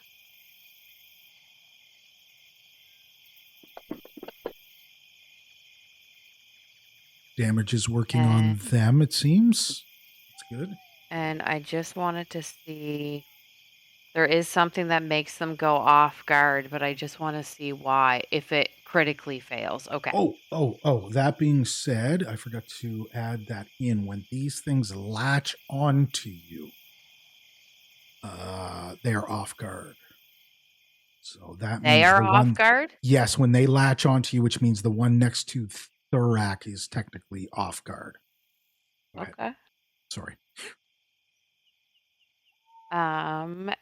Damage is working on them, it seems. That's good. And I just wanted to see, there is something that makes them go off guard, but I just want to see why, if it critically fails. Okay. Oh. That being said, I forgot to add that in. When these things latch onto you, they are off guard. So that They means are the off one. guard? Yes, when they latch onto you, which means the one next to Thurak is technically off guard. Go ahead. Okay. Sorry. And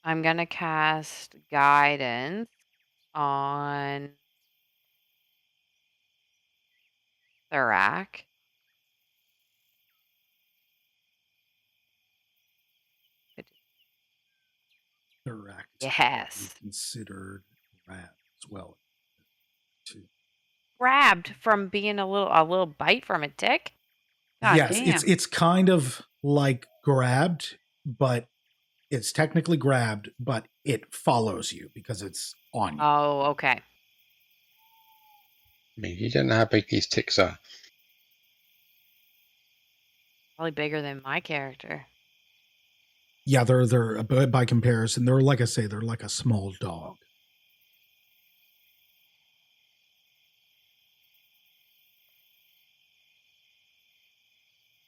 I'm gonna cast guidance on Thurak. Thurak is Yes. considered rat as well. Too. Grabbed from being a little bite from a tick. God Yes, damn. it's kind of like grabbed, but it's technically grabbed, but it follows you because it's on you. Oh, okay. I mean, you don't know how big these ticks are. Probably bigger than my character. Yeah, they're by comparison, they're like I say, they're like a small dog.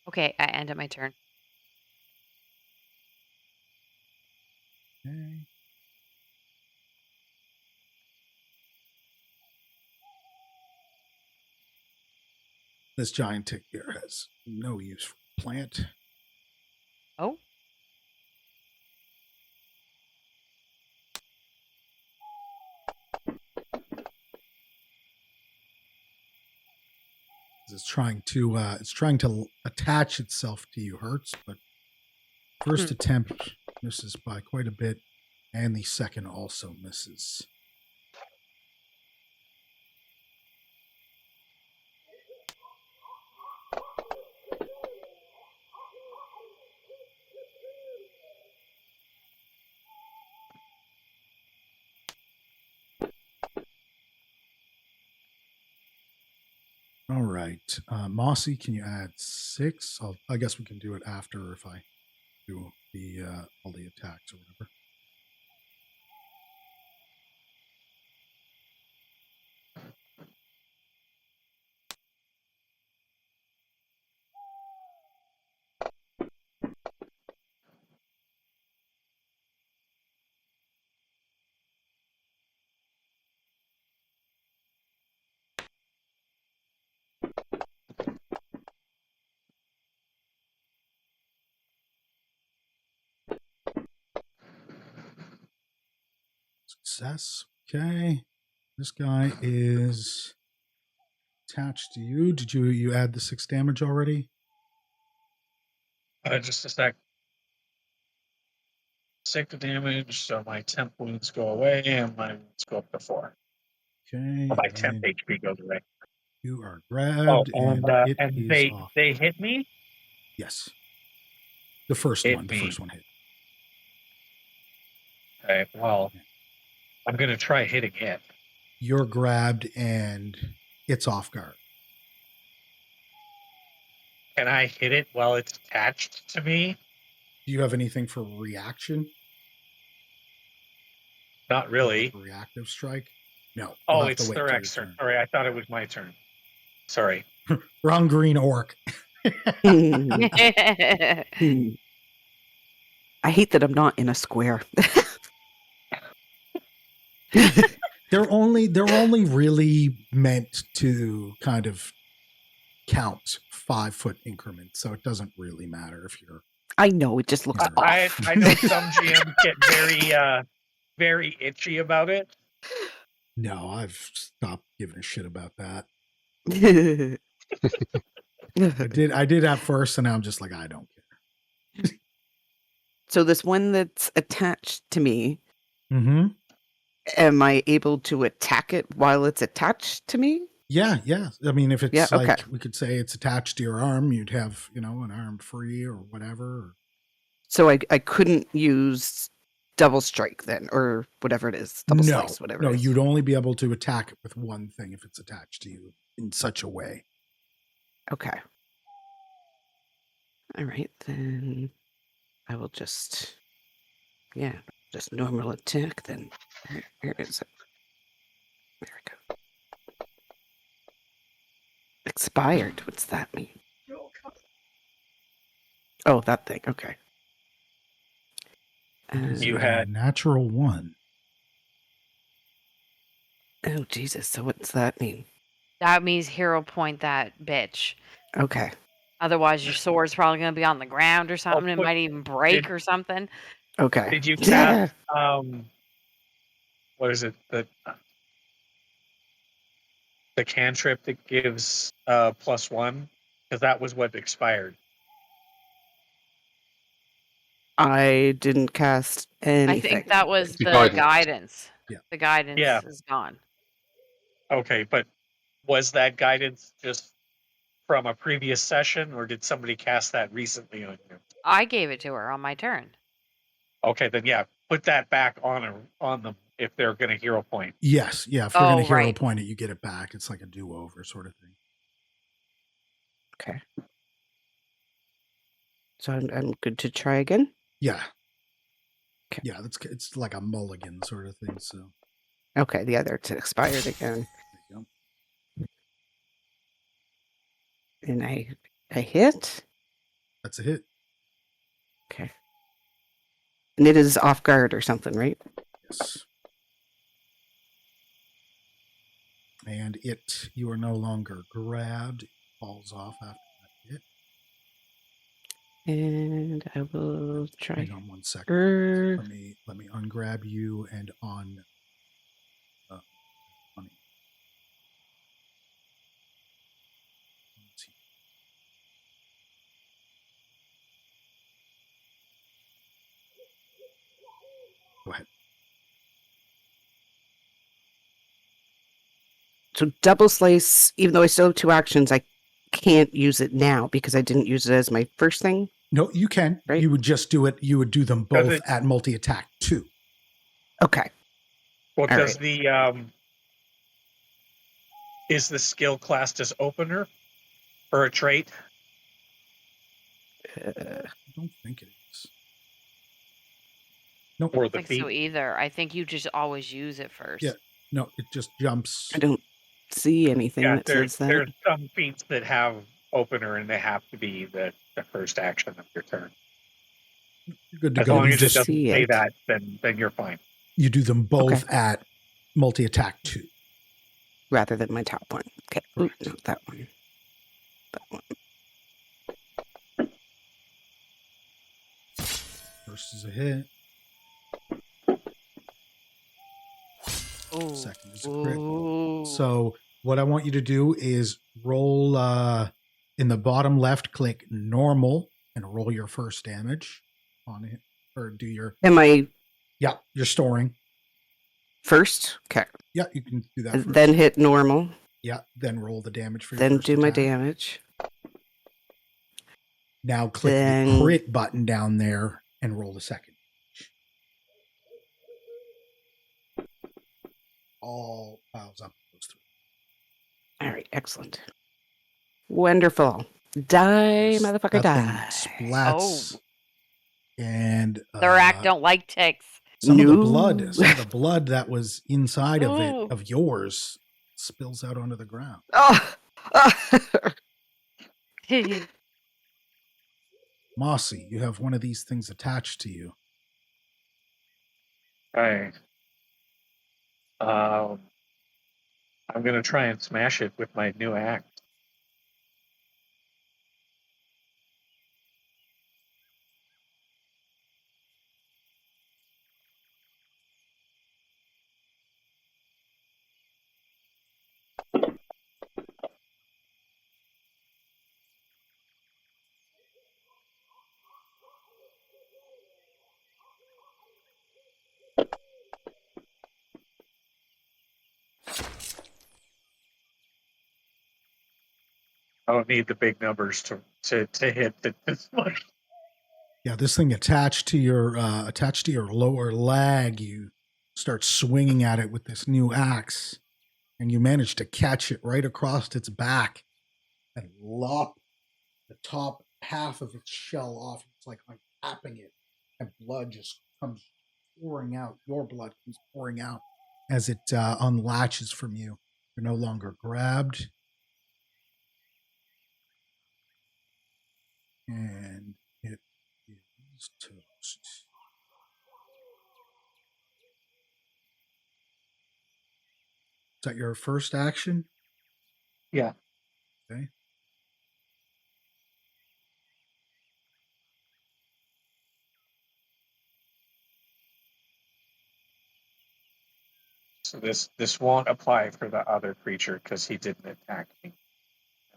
Okay, I ended my turn. Okay. This giant tick here has no use for the plant. Oh, It's trying to attach itself to you, Hertz, but first attempt misses by quite a bit, and the second also misses. All right, Mossy, can you add 6? I guess we can do it after if I do the all the attacks or whatever. Success. Okay. This guy is attached to you. Did you add the 6 damage already? Just a sec. 6 damage, so my temp wounds go away, and my wounds go up to 4. Okay. Well, my and temp HP goes away. You are Oh, grabbed, and it and is off. they hit me. Yes. The first Hit one. me. The first one hit. Okay, well, I'm gonna try hitting it. You're grabbed, and it's off guard. Can I hit it while it's attached to me? Do you have anything for reaction? Not really. Like a reactive strike? No. Oh, You'll have it's to wait till your Thurak's turn. Sorry, I thought it was my turn. Sorry. Wrong green orc. I hate that I'm not in a square. They're only really meant to kind of count 5-foot increments, so it doesn't really matter if you're. I know, it just looks I off. know some GMs get very itchy about it. No, I've stopped giving a shit about that. I did at first, and now I'm just like, I don't care. So this one that's attached to me, Mm-hmm. am I able to attack it while it's attached to me? Yeah. I mean, if it's Yeah, like okay. we could say it's attached to your arm, you'd have, an arm free or whatever. So I couldn't use double strike then, or whatever it is. Double slice, whatever No, it is. you'd only be able to attack it with one thing if it's attached to you in such a way. Okay. All right, then I will just normal attack then. Where is it? There we go. Expired. What's that mean? Oh, that thing. Okay. You A had- natural 1. Oh, Jesus. So what's that mean? that means hero point that bitch. Okay. Otherwise, your sword's probably going to be on the ground or something. It but might even break or something. Okay. Did you cast what is it? The cantrip that gives +1? Because that was what expired. I didn't cast anything. I think that was The the guidance. guidance. Yeah. The guidance Yeah. is gone. Okay, but was that guidance just from a previous session, or did somebody cast that recently on you? I gave it to her on my turn. Okay, then yeah, put that back on them if they're going to hero point. Yes, yeah. If you're going Oh, to hero right. point it, you get it back. It's like a do-over sort of thing. Okay. So I'm good to try again? Yeah. Okay. Yeah, it's like a mulligan sort of thing. So Okay, the other it's expired again. there you go. And I hit? That's a hit. Okay. And it is off guard or something, right? Yes. And you are no longer grabbed, falls off after that hit. And I will try. Hang on 1 second. Er, Let me ungrab you and on. Money. Let's see. Go ahead. so double slice, even though I still have 2 actions, I can't use it now because I didn't use it as my first thing. No, you can. Right. You would just do it. You would do them Does both it- at multi-attack 2. Okay. Well, All does the is the skill classed as opener for a trait? Uh, I don't think it is. No, Or I the think so feat? either. I think you just always use it first. Yeah. no, it just jumps. I don't see anything Yeah, that says that. there's some feats that have opener and they have to be the first action of your turn. You're good to As go. long You as just it doesn't see say it. that, then you're fine. you do them both Okay. at multi-attack 2. Rather than my top one. Okay. Ooh, Correct. no, that one. That one. First is a hit. Ooh. Second is a crit. Ooh. So what I want you to do is roll in the bottom left, click normal and roll your first damage on it, or do your Am I you're storing. first? Okay. Yeah, you can do that. First. Then hit normal. Yeah, then roll the damage for your Then first do my attack. damage. Now click Then- the crit button down there and roll the second. All piles up those 3. All right. Excellent. Wonderful. Die, motherfucker, That thing die. splats. And Thorak don't like ticks. some of the No. blood that was inside of Ooh. it, of yours, spills out onto the ground. Oh. Mossy, you have one of these things attached to you. Right. I'm gonna try and smash it with my new axe. I don't need the big numbers to hit this much. Yeah, this thing attached to your lower leg. You start swinging at it with this new axe, and you manage to catch it right across its back and lop the top half of its shell off. It's like tapping it, and blood just comes pouring out. Your blood comes pouring out as it unlatches from you. You're no longer grabbed. And it is toast. Is that your first action? Yeah. Okay. So this won't apply for the other creature because he didn't attack me,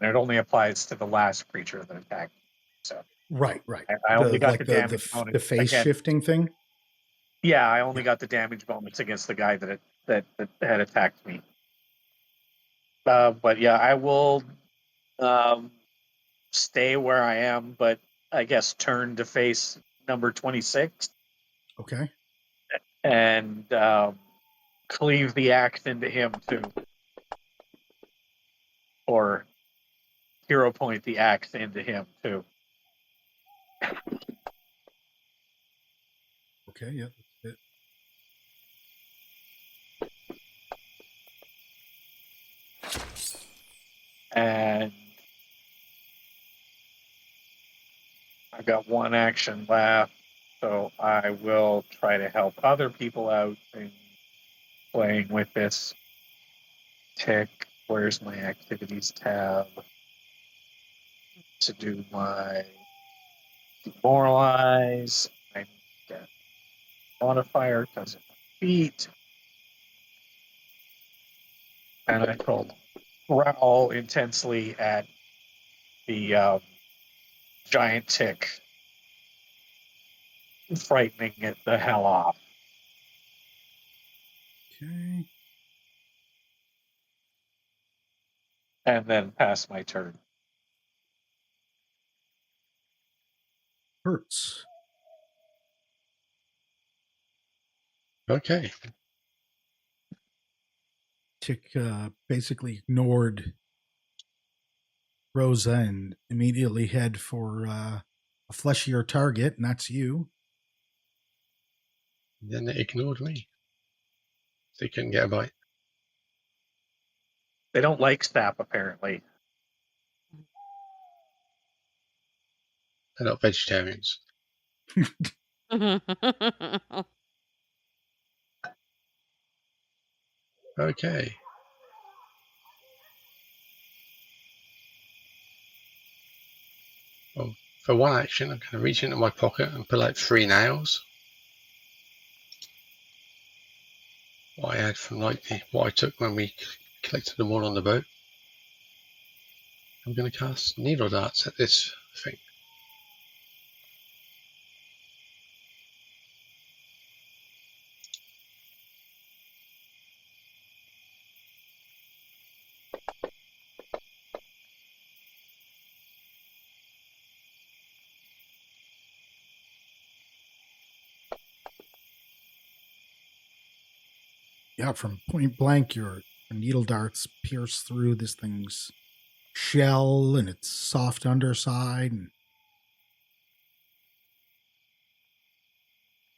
and it only applies to the last creature that attacked me. So Right. I only got the damage bonus the face against- shifting thing. Yeah, I only got the damage bonus against the guy that had attacked me. But yeah, I will stay where I am, but I guess turn to face number 26 Okay. and cleave the axe into him too, or hero point the axe into him too. Okay. Yeah. That's it. And I've got one action left, so I will try to help other people out in playing with this tick. Where's my activities tab? to do my demoralize. I get modifier because of my feet. And I told Rell intensely at the giant tick, frightening it the hell off. Okay. And then pass my turn. Hurts. Okay. Tick basically ignored Rosa and immediately head for a fleshier target, and that's you. Then they ignored me. They couldn't get a bite. They don't like sap, apparently. They're not vegetarians. Okay. Well, for one action, I'm going to reach into my pocket and pull out 3 nails. What I had from what I took when we collected them all on the boat. I'm going to cast needle darts at this thing. Yeah, from point blank, your needle darts pierce through this thing's shell and its soft underside and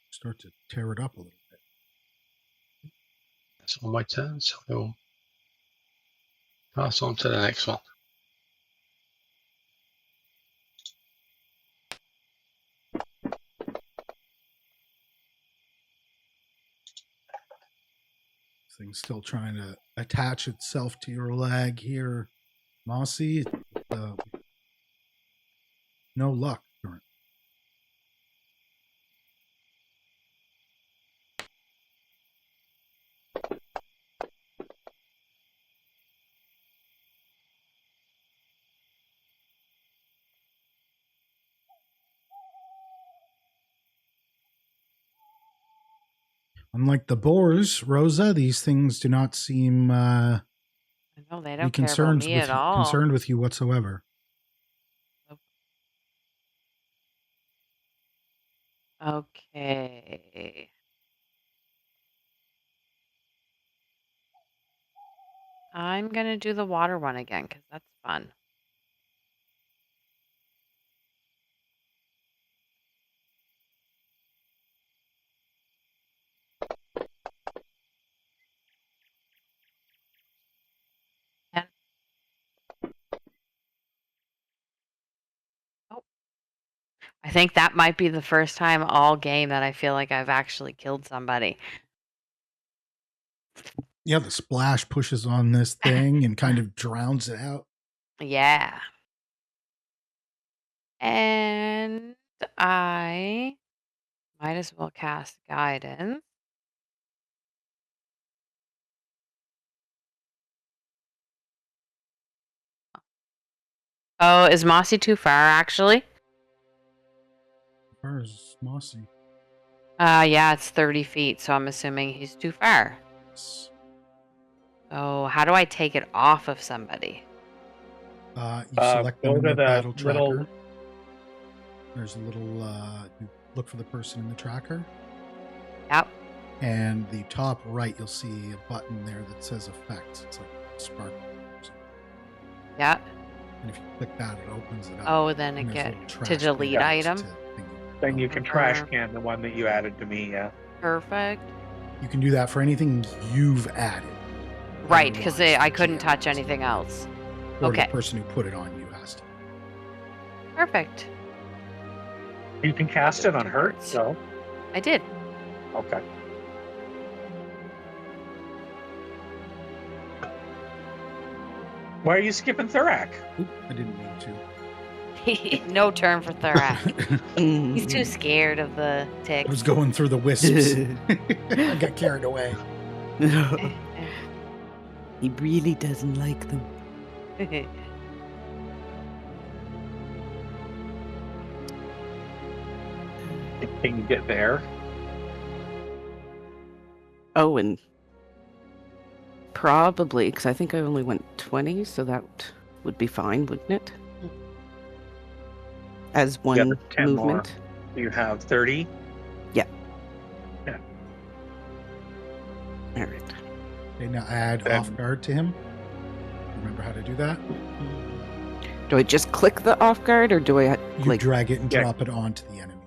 start to tear it up a little bit. That's on my turn, so I will pass on to the next one. Thing's still trying to attach itself to your leg here, Mossy. No luck. Unlike the boars, Rosa, these things do not seem No, they be don't care about me at all. concerned with you whatsoever. Okay. I'm gonna do the water one again because that's fun. And oh, I think that might be the first time all game that I feel like I've actually killed somebody. Yeah, the splash pushes on this thing and kind of drowns it out. Yeah. And I might as well cast guidance. Oh, is Mossy too far actually? As far as Mossy. Yeah, it's 30 feet, so I'm assuming he's too far. Yes. Oh, how do I take it off of somebody? You select them go in to the the battle tracker. little- There's a little, you look for the person in the tracker. Yep. And the top right, you'll see a button there that says effects. It's like a spark. Yeah. And if you click that, it opens it up. Oh, then it And there's a get little to trash delete can item. to thingy. Then you can trash can the one that you added to me, yeah. Perfect. You can do that for anything you've added. Right, because Otherwise, I the couldn't GM touch has to. anything else. Or Okay. the person who put it on you has to. Perfect. You can cast it on hurt, so. I did. Okay. Why are you skipping Thorak? Oop, I didn't mean to. No turn for Thorak. He's too Mm. scared of the I ticks. was going through the wisps. I got carried away. He really doesn't like them. Can you get there? Oh, and probably, because I think I only went 20, so that would be fine, wouldn't it? As one but 10 more. movement. You have 30. All right. Okay, now add Then- off guard to him. Remember how to do that? Do I just click the off guard, or do I You like? drag it and Yeah. drop it onto the enemy.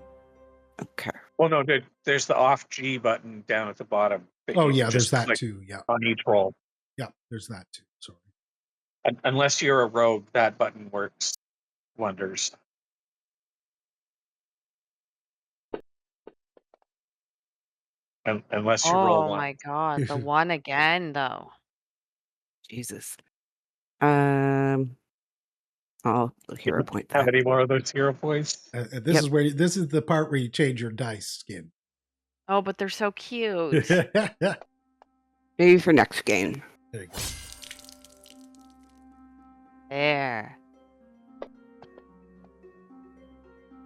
Okay. Well, no, there's the off G button down at the bottom. that Oh you yeah, there's just that click too. Yeah, on each roll. yeah, there's that too. Sorry. Unless you're a rogue, that button works wonders. Unless you roll Oh one. my god, the one again though. Jesus. I'll hero point Have that. any more of those hero points? This Yep. is where this is the part where you change your dice skin. Oh, but they're so cute. There Maybe for next game. you go. There.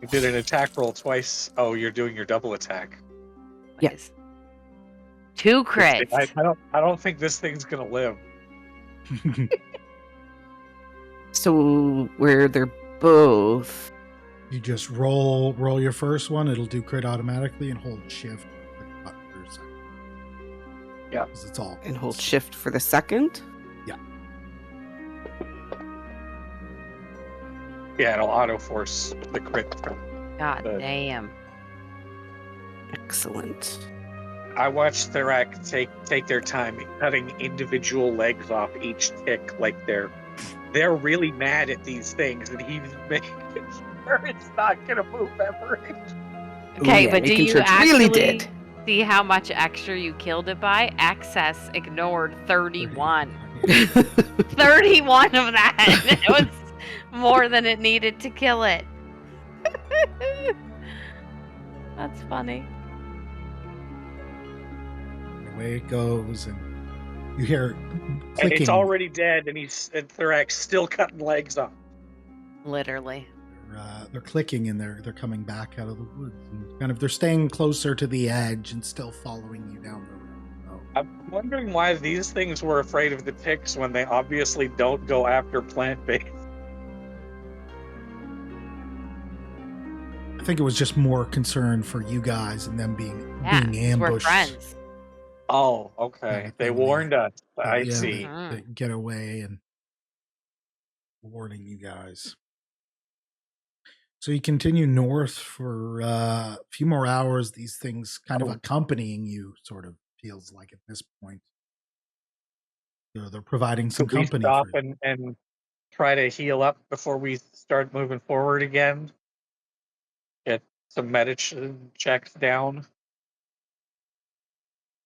You did an attack roll twice. Oh, you're doing your double attack. Yeah. Nice. 2 crits. I don't think this thing's gonna live. So where they're both. You just roll your first one. It'll do crit automatically, and hold shift. Click the button for a second. Yeah. 'Cause it's all And hold crits. shift for the second. Yeah, it'll auto force the crit. God Good. damn. Excellent. I watched Thorak take their time cutting individual legs off each tick, like they're really mad at these things, and he's making sure it's not gonna move ever. Okay, yeah, but do making you sure it actually really did. see how much extra you killed it by? Access ignored 31. 31 of that. It was more than it needed to kill it. That's funny. Away it goes, and you hear And clicking. it's already dead, and Thorak's still cutting legs off. Literally. They're clicking, and they're coming back out of the woods, and kind of they're staying closer to the edge and still following you down the road. I'm wondering why these things were afraid of the ticks when they obviously don't go after plant-based. I think it was just more concern for you guys and them being Yeah, being 'cause we're ambushed. friends. Oh, okay. Yeah, They they- warned us. I Yeah, see. They get away and warning you guys. So you continue north for a few more hours. These things kind of Oh. accompanying you, sort of feels like at this point. They're providing some Could we company stop for you. and try to heal up before we start moving forward again? Get some medicine checks down.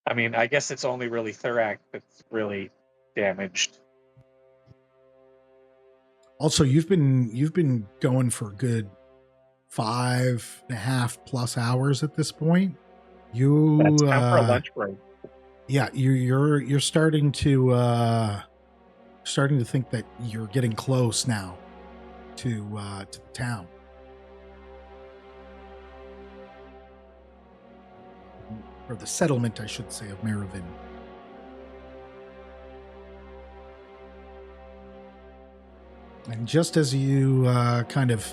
I mean, I guess it's only really Thorak that's really damaged. Also, you've been going for a good 5.5+ hours at this point. You That's time for a lunch break. yeah, you're starting to think that you're getting close now to the town. Or the settlement, I should say, of Meravon. And just as you kind of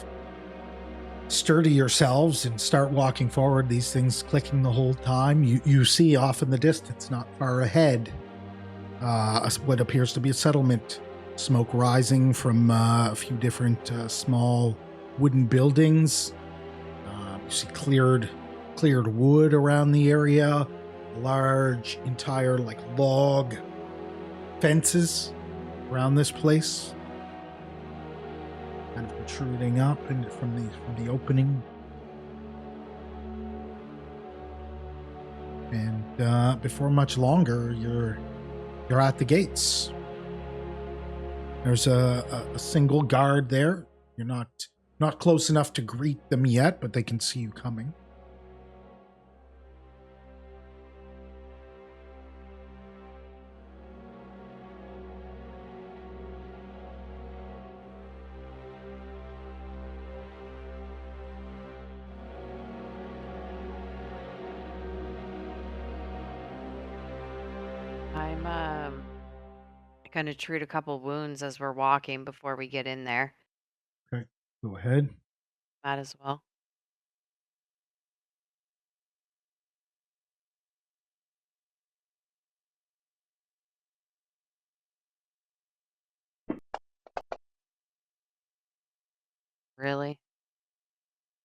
sturdy yourselves and start walking forward, these things clicking the whole time, you see off in the distance, not far ahead, what appears to be a settlement. Smoke rising from a few different small wooden buildings. You see cleared wood around the area, large entire like log fences around this place, kind of protruding up from the opening. And before much longer, you're at the gates. There's a single guard there. You're not Not close enough to greet them yet, but they can see you coming. I'm gonna treat a couple wounds as we're walking before we get in there. Okay, go ahead. Might as well. Really?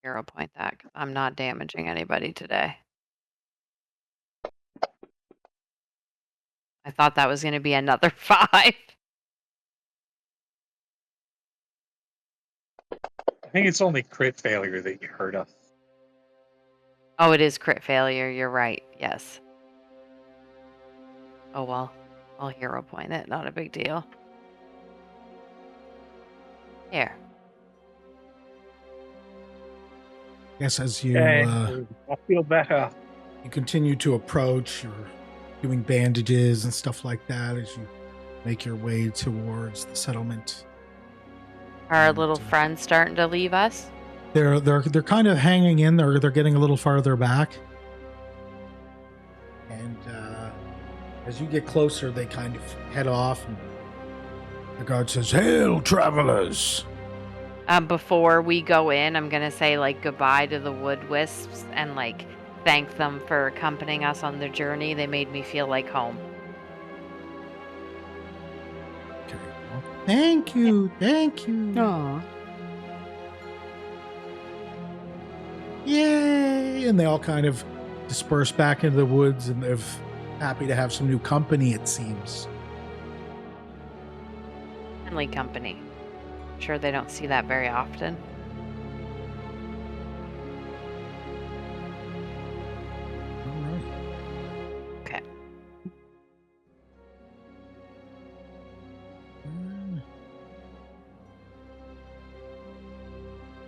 Hero point that 'cause I'm not damaging anybody today. I thought that was gonna be another 5. I think it's only crit failure that you hurt us. Oh, it is crit failure. You're right. Yes. Oh well. I'll hero point it. Not a big deal. Here. Yes, as you Okay, I feel better. you continue to approach, you're doing bandages and stuff like that as you make your way towards the settlement. Are our And, little friends starting to leave us? They're kind of hanging in. They're getting a little farther back, and as you get closer, they kind of head off. And the guard says, "Hail, travelers!" Before we go in, I'm gonna say like goodbye to the wood wisps and like thank them for accompanying us on the journey. They made me feel like home. Okay. Well, thank you. Aw. Yay! And they all kind of disperse back into the woods, and they're happy to have some new company, it seems. Friendly company. Sure they don't see that very often. All right. Okay.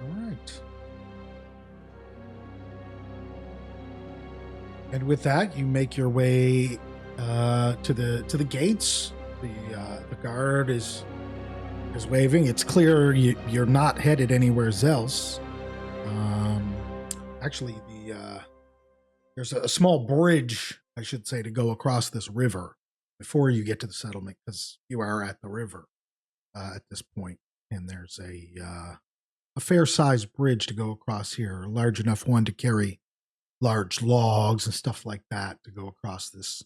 All right. And with that, you make your way to the gates. The guard is waving. It's clear you're not headed anywhere else. Actually, there's a small bridge, I should say, to go across this river before you get to the settlement, because you are at the river at this point, and there's a fair-sized bridge to go across here, a large enough one to carry large logs and stuff like that to go across this.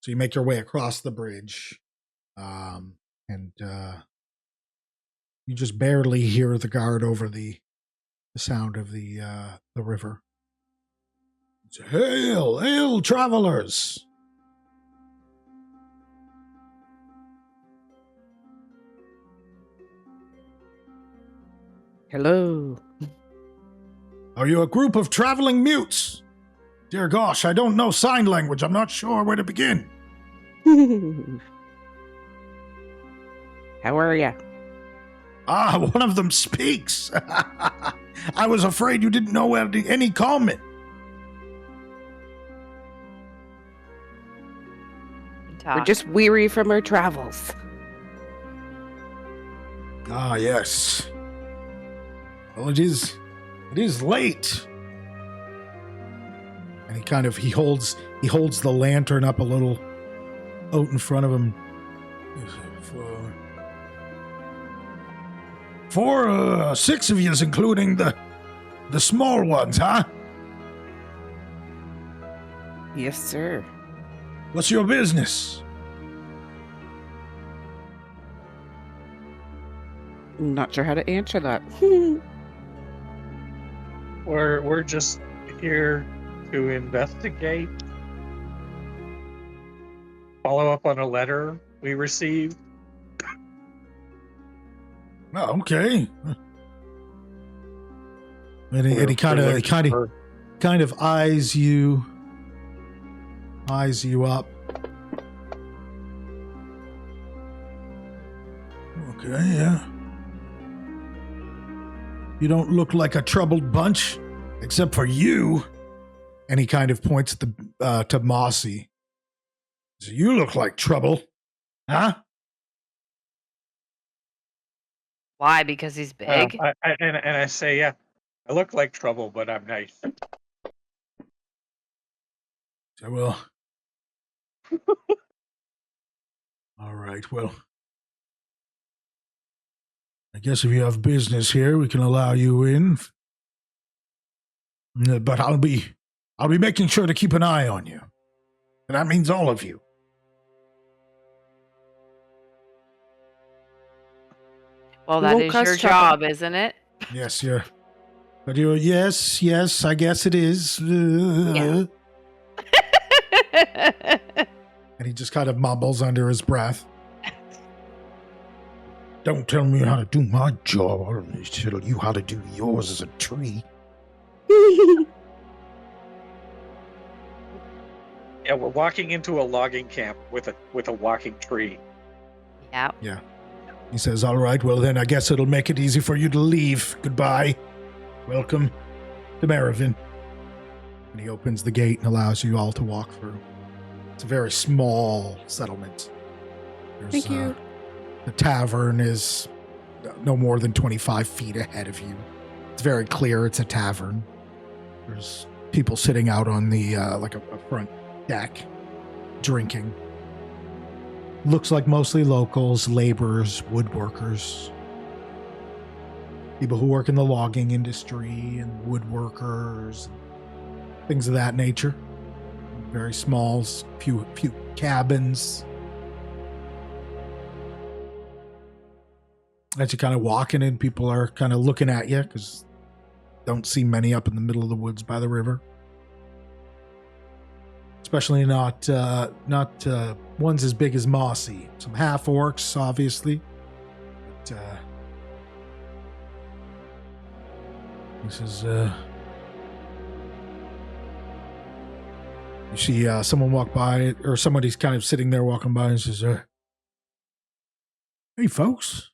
So you make your way across the bridge, and you just barely hear the guard over the sound of the river. It's, hail, hail, travelers! Hello. Are you a group of traveling mutes? Dear gosh, I don't know sign language. I'm not sure where to begin. How are ya? Ah, one of them speaks. I was afraid you didn't know any comment. We're Talk. just weary from our travels. Ah, yes. Well, it is late. And he holds the lantern up a little out in front of him. For 6 of yous, including the small ones, huh? Yes, sir. What's your business? I'm not sure how to answer that. We're just here to investigate. Follow up on a letter we received. Oh, okay. And he We're kind looking of for- eyes you up. Okay, yeah. You don't look like a troubled bunch, except for you. And he kind of points to Mossy. So you look like trouble, huh? Why? Because he's big? And I say, yeah, I look like trouble, but I'm nice. So, well. All right, well. I guess if you have business here, we can allow you in. But I'll be making sure to keep an eye on you. And that means all of you. Well, We that won't is cause your trouble. job, isn't it? Yes, you're. But you, yes, I guess it is. Yeah. And he just kind of mumbles under his breath. Don't tell me how to do my job. I'll tell you how to do yours as a tree. Yeah, we're walking into a logging camp with a walking tree. Yeah. Yeah. He says, all right, well then I guess it'll make it easy for you to leave. Goodbye. Welcome to Meravon. And he opens the gate and allows you all to walk through. It's a very small settlement. Thank you. The tavern is no more than 25 feet ahead of you. It's very clear it's a tavern. There's people sitting out on the, like a front deck, drinking. Looks like mostly locals, laborers, woodworkers. People who work in the logging industry and woodworkers, things of that nature. Very small, few cabins. As you're kind of walking in, people are kind of looking at you because don't see many up in the middle of the woods by the river. Especially not ones as big as Mossy. Some half orcs, obviously. But this is you see someone walk by, or somebody's kind of sitting there walking by and says, "Hey, folks,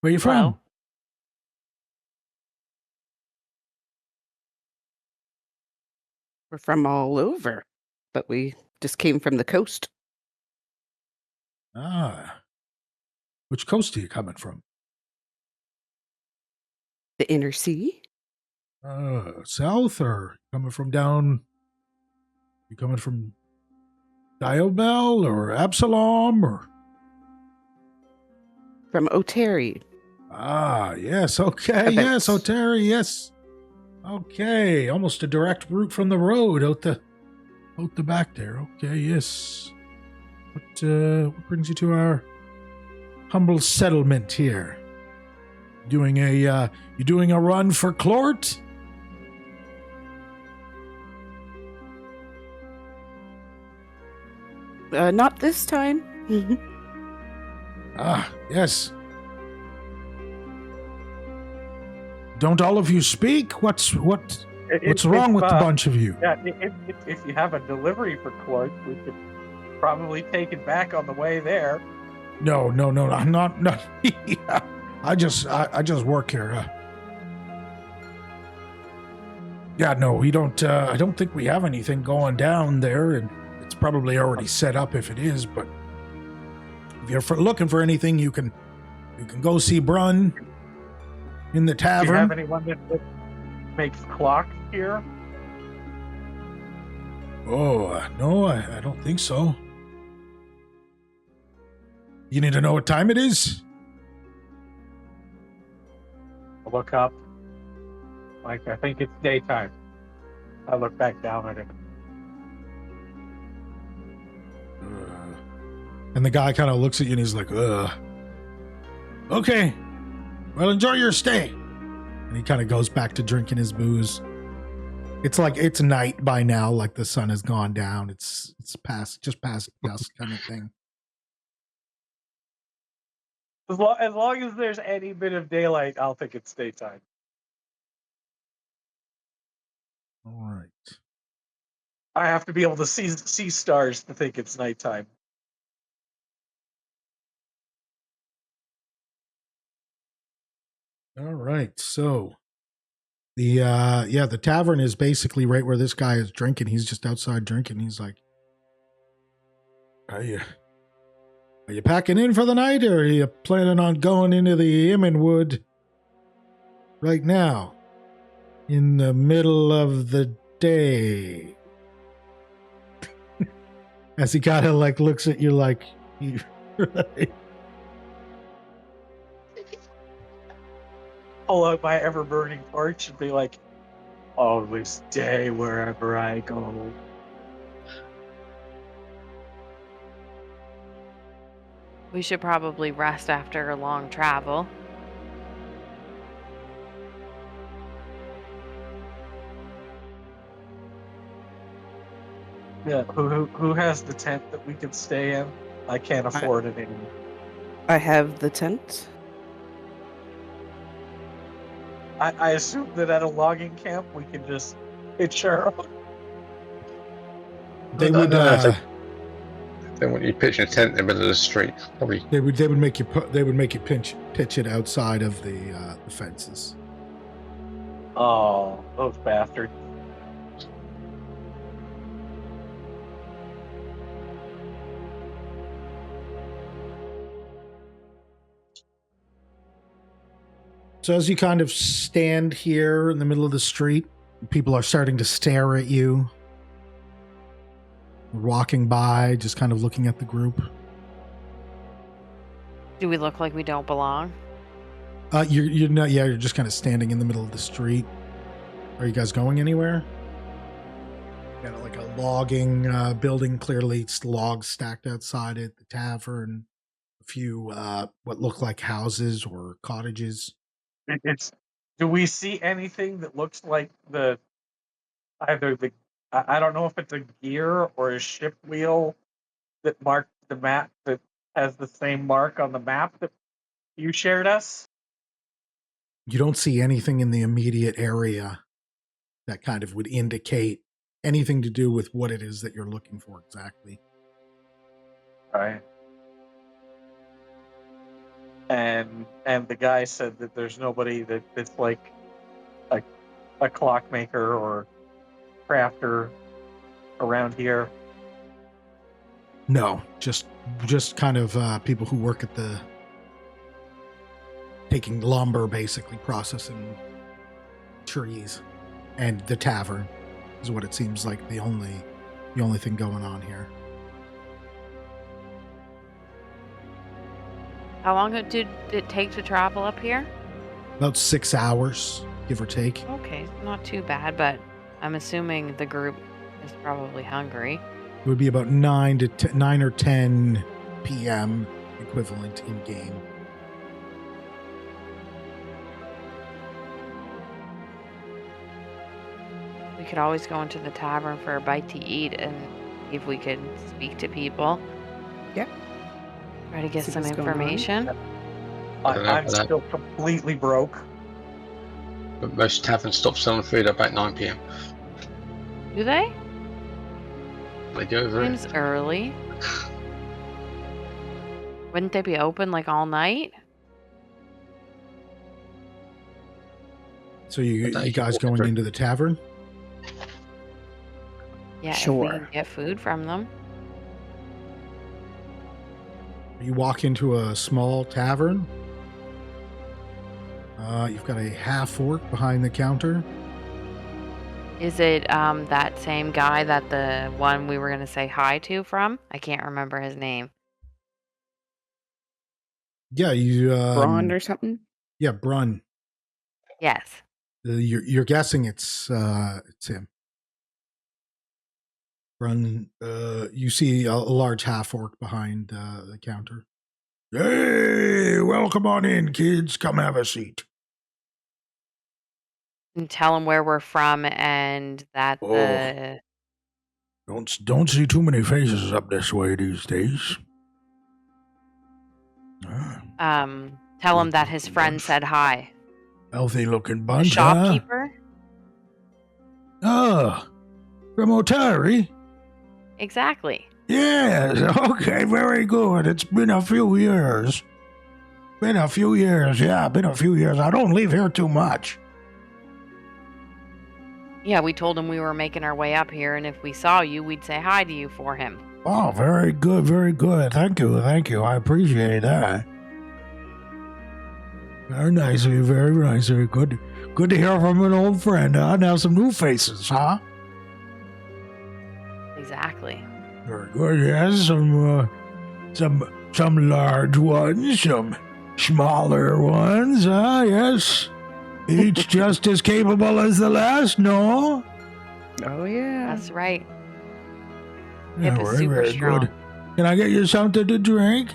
where you from?" Well. We're from all over, but we just came from the coast. Ah, which coast are you coming from? The inner sea. South, or coming from down? You coming from Diobel or Absalom or? From Oteri. Ah, yes, okay, About- yes, Oteri, yes. Okay, almost a direct route from the road out the back there. Okay, yes. What brings you to our humble settlement here? You doing a run for Clort? Not this time. Ah, yes. Don't all of you speak? What's wrong with the bunch of you? Yeah, if you have a delivery for Clark, we could probably take it back on the way there. No, I'm not. No, yeah, I just work here. Yeah, no, we don't. I don't think we have anything going down there, and it's probably already set up if it is. But if you're looking for anything, you can go see Brun in the Do you have tavern. anyone that makes clocks here? Oh, no, I don't think so. You need to know what time it is? I look up. Like, I think it's daytime. I look back down at it. And the guy kind of looks at you and he's like, okay, well, enjoy your stay. And he kind of goes back to drinking his booze. It's like, it's night by now, like the sun has gone down. It's past dusk kind of thing. As long as there's any bit of daylight, I'll think it's daytime. All right. I have to be able to see stars to think it's nighttime. All right, so the tavern is basically right where this guy is drinking. He's just outside drinking. He's like, Are you packing in for the night, or are you planning on going into the Immenwood right now? In the middle of the day. As he kind of like looks at you like, right? Pull out my ever burning torch and be like, always stay wherever I go. We should probably rest after a long travel. Yeah, who has the tent that we could stay in? I can't afford it anymore. I have the tent. I assume that at a logging camp we can just pitch our own. They No, would no, no, they want you pitching a tent in the middle of the street. Probably. they would make you pitch it outside of the fences. Oh, those bastards. So as you kind of stand here in the middle of the street, people are starting to stare at you. Walking by, just kind of looking at the group. Do we look like we don't belong? You're not. Yeah, you're just kind of standing in the middle of the street. Are you guys going anywhere? Got like a logging building. Clearly, it's logs stacked outside it. The tavern, a few what look like houses or cottages. Do we see anything that looks like either the I don't know if it's a gear or a ship wheel that marked the map that has the same mark on the map that you shared us? You don't see anything in the immediate area that kind of would indicate anything to do with what it is that you're looking for exactly. Right. And the guy said that there's nobody that's like a clockmaker or crafter around here. No, just kind of people who work at the taking lumber, basically processing trees, and the tavern is what it seems like the only thing going on here. How long did it take to travel up here? About 6 hours, give or take. Okay, not too bad, but I'm assuming the group is probably hungry. It would be about 9 or 10 p.m. equivalent in game. We could always go into the tavern for a bite to eat and see if we could speak to people. Yep. Try to get See some what's going on. information. I'm still completely broke. But most taverns stop selling food at about 9 p.m. Do they? They go over it. Seems early. Wouldn't they be open like all night? So you But guys walk going through. into the tavern? Yeah, if we Sure. can get food from them. You walk into a small tavern. You've got a half orc behind the counter. Is it that same guy that the one we were gonna say hi to from? I can't remember his name. Yeah, you. Braun or something? Yeah, Brun. Yes. You're guessing it's him. Brun. You see a large half orc behind the counter. Hey, welcome on in, kids. Come have a seat. And tell him where we're from and that Oh. the Don't see too many faces up this way these days. tell him that his friend said hi. Healthy looking The bunch, shopkeeper? huh? Oh, from Otari? Exactly. Yes, okay, very good. It's been a few years. Been a few years, yeah, been a few years. I don't leave here too much. Yeah, we told him we were making our way up here, and if we saw you, we'd say hi to you for him. Oh, very good, very good. Thank you, thank you. I appreciate that. Very nice of you, very nice of you. Good to hear from an old friend, huh? Now some new faces, huh? Exactly. Very good, yes. Some large ones, some smaller ones, huh? Yes. Each just as capable as the last, no? Oh yeah. That's right. Yeah, Hip is very, super very strong. good. Can I get you something to drink?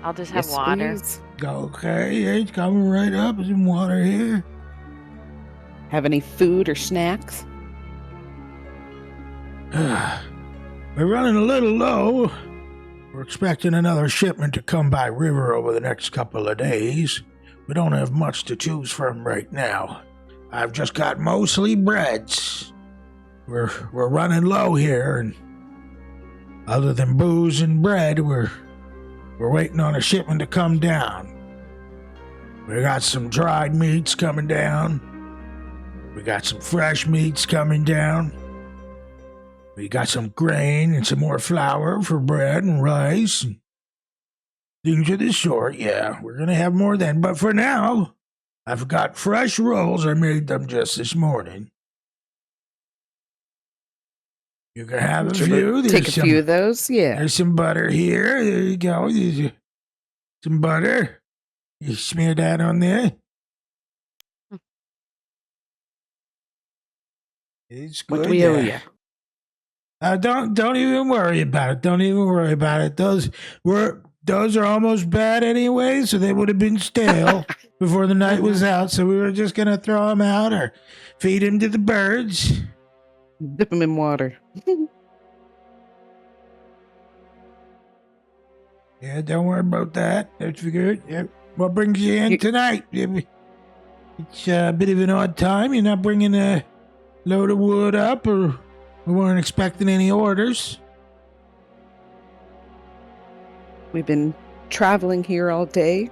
I'll just have Yes, water. please. Okay, it's coming right up. There's some water here. Have any food or snacks? We're running a little low. We're expecting another shipment to come by river over the next couple of days. We don't have much to choose from right now. I've just got mostly breads. We're running low here, and other than booze and bread, we're waiting on a shipment to come down. We got some dried meats coming down. We got some fresh meats coming down. We got some grain and some more flour for bread and rice and things of this sort. Yeah, we're gonna have more then. But for now, I've got fresh rolls. I made them just this morning. You can have a few. Take a few of those. Yeah. There's some butter here. There you go. There's some butter. You smear that on there. It's good. What do we owe you? Don't even worry about it. Don't even worry about it. Those are almost bad anyway, so they would have been stale before the night was out. So we were just gonna throw them out or feed them to the birds. Dip them in water. Yeah, don't worry about that. That's good. Yep. What brings you in tonight? It's a bit of an odd time. You're not bringing a load of wood up, or we weren't expecting any orders. We've been traveling here all day.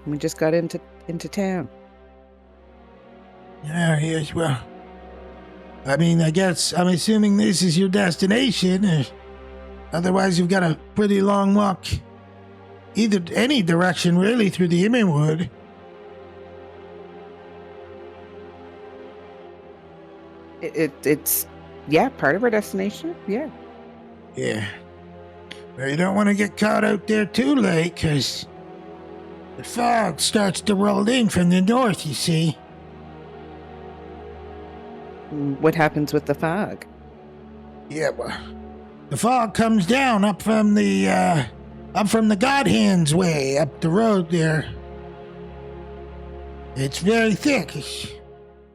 We just got into town. Yeah, yes, well, I mean, I guess, I'm assuming this is your destination. Otherwise, you've got a pretty long walk. Any direction, really, through the Immenwood. It's part of our destination. Yeah. Yeah. Well, you don't want to get caught out there too late, because the fog starts to roll in from the north, you see. What happens with the fog? Yeah, well, the fog comes down up from the Godhands way, up the road there. It's very thick. It's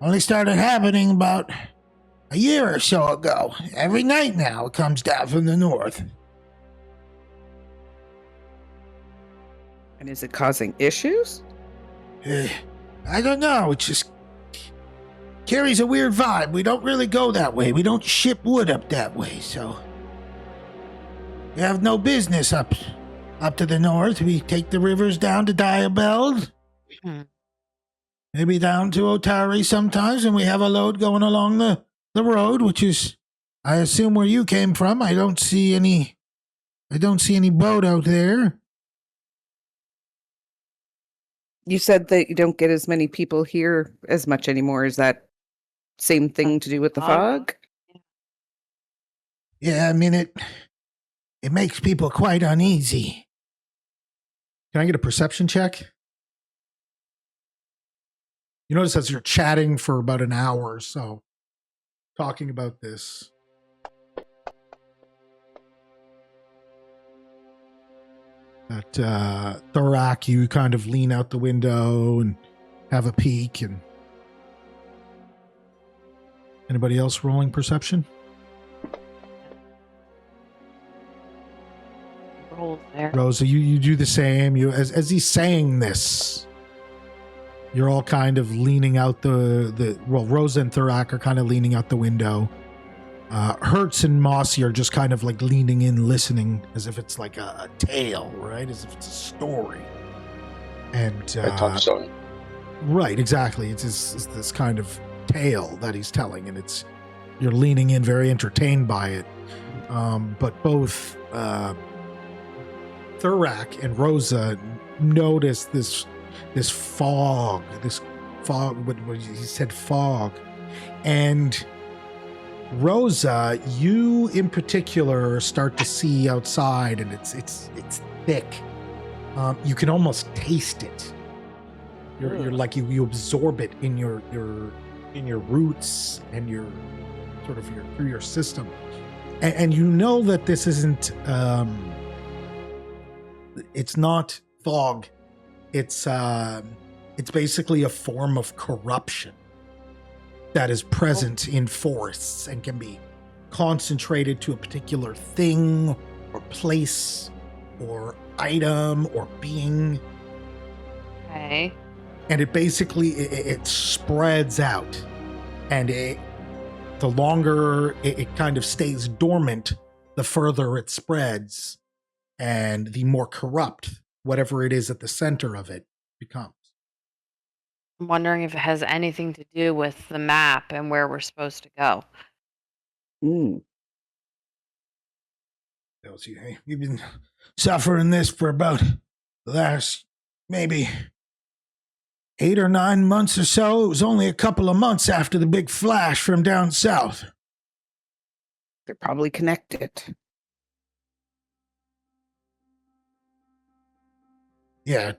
only started happening about a year or so ago. Every night now it comes down from the north. And is it causing issues? I don't know. It just carries a weird vibe. We don't really go that way. We don't ship wood up that way, so we have no business up to the north. We take the rivers down to Diabeld, maybe down to Otari sometimes, and we have a load going along the road, which is, I assume, where you came from. I don't see any boat out there. You said that you don't get as many people here as much anymore. Is that same thing to do with the fog? Yeah, I mean, it makes people quite uneasy. Can I get a perception check? You notice as you're chatting for about an hour or so, talking about this. At Thorak, you kind of lean out the window and have a peek. And anybody else rolling perception? Rolls there. Rosa, you do the same. You as he's saying this, you're all kind of leaning out Rosa and Thorak are kind of leaning out the window. Hertz and Mossy are just kind of like leaning in, listening, as if it's like a tale, right? As if it's a story. And Bedtime song. right, exactly. It's this kind of tale that he's telling, and you're leaning in, very entertained by it. But both Thurak and Rosa notice this fog, what he said, fog, and Rosa, you in particular start to see outside, and it's thick. You can almost taste it. You're like you absorb it in your roots and your sort of through your system, and you know that this isn't. It's not fog. It's basically a form of corruption that is present in forests and can be concentrated to a particular thing or place or item or being. Okay. And it basically it spreads out, and the longer it kind of stays dormant, the further it spreads, and the more corrupt whatever it is at the center of it becomes. I'm wondering if it has anything to do with the map and where we're supposed to go. Tells you, hey, we've been suffering this for about the last maybe 8 or 9 months or so. It was only a couple of months after the big flash from down south. They're probably connected. Yeah.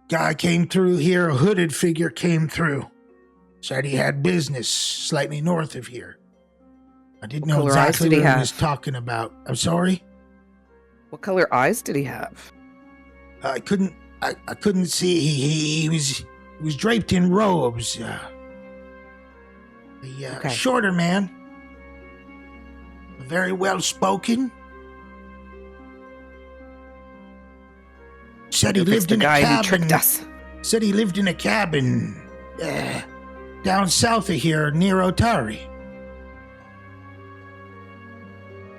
Guy came through here, a hooded figure came through. Said he had business slightly north of here. I didn't know color eyes exactly did he what he was have? talking about. I'm sorry? What color eyes did he have? I couldn't see. He was draped in robes. Okay. Shorter man. Very well spoken. Said he If it's lived the in a guy who cabin. tricked us. Said he lived in a cabin down south of here near Otari.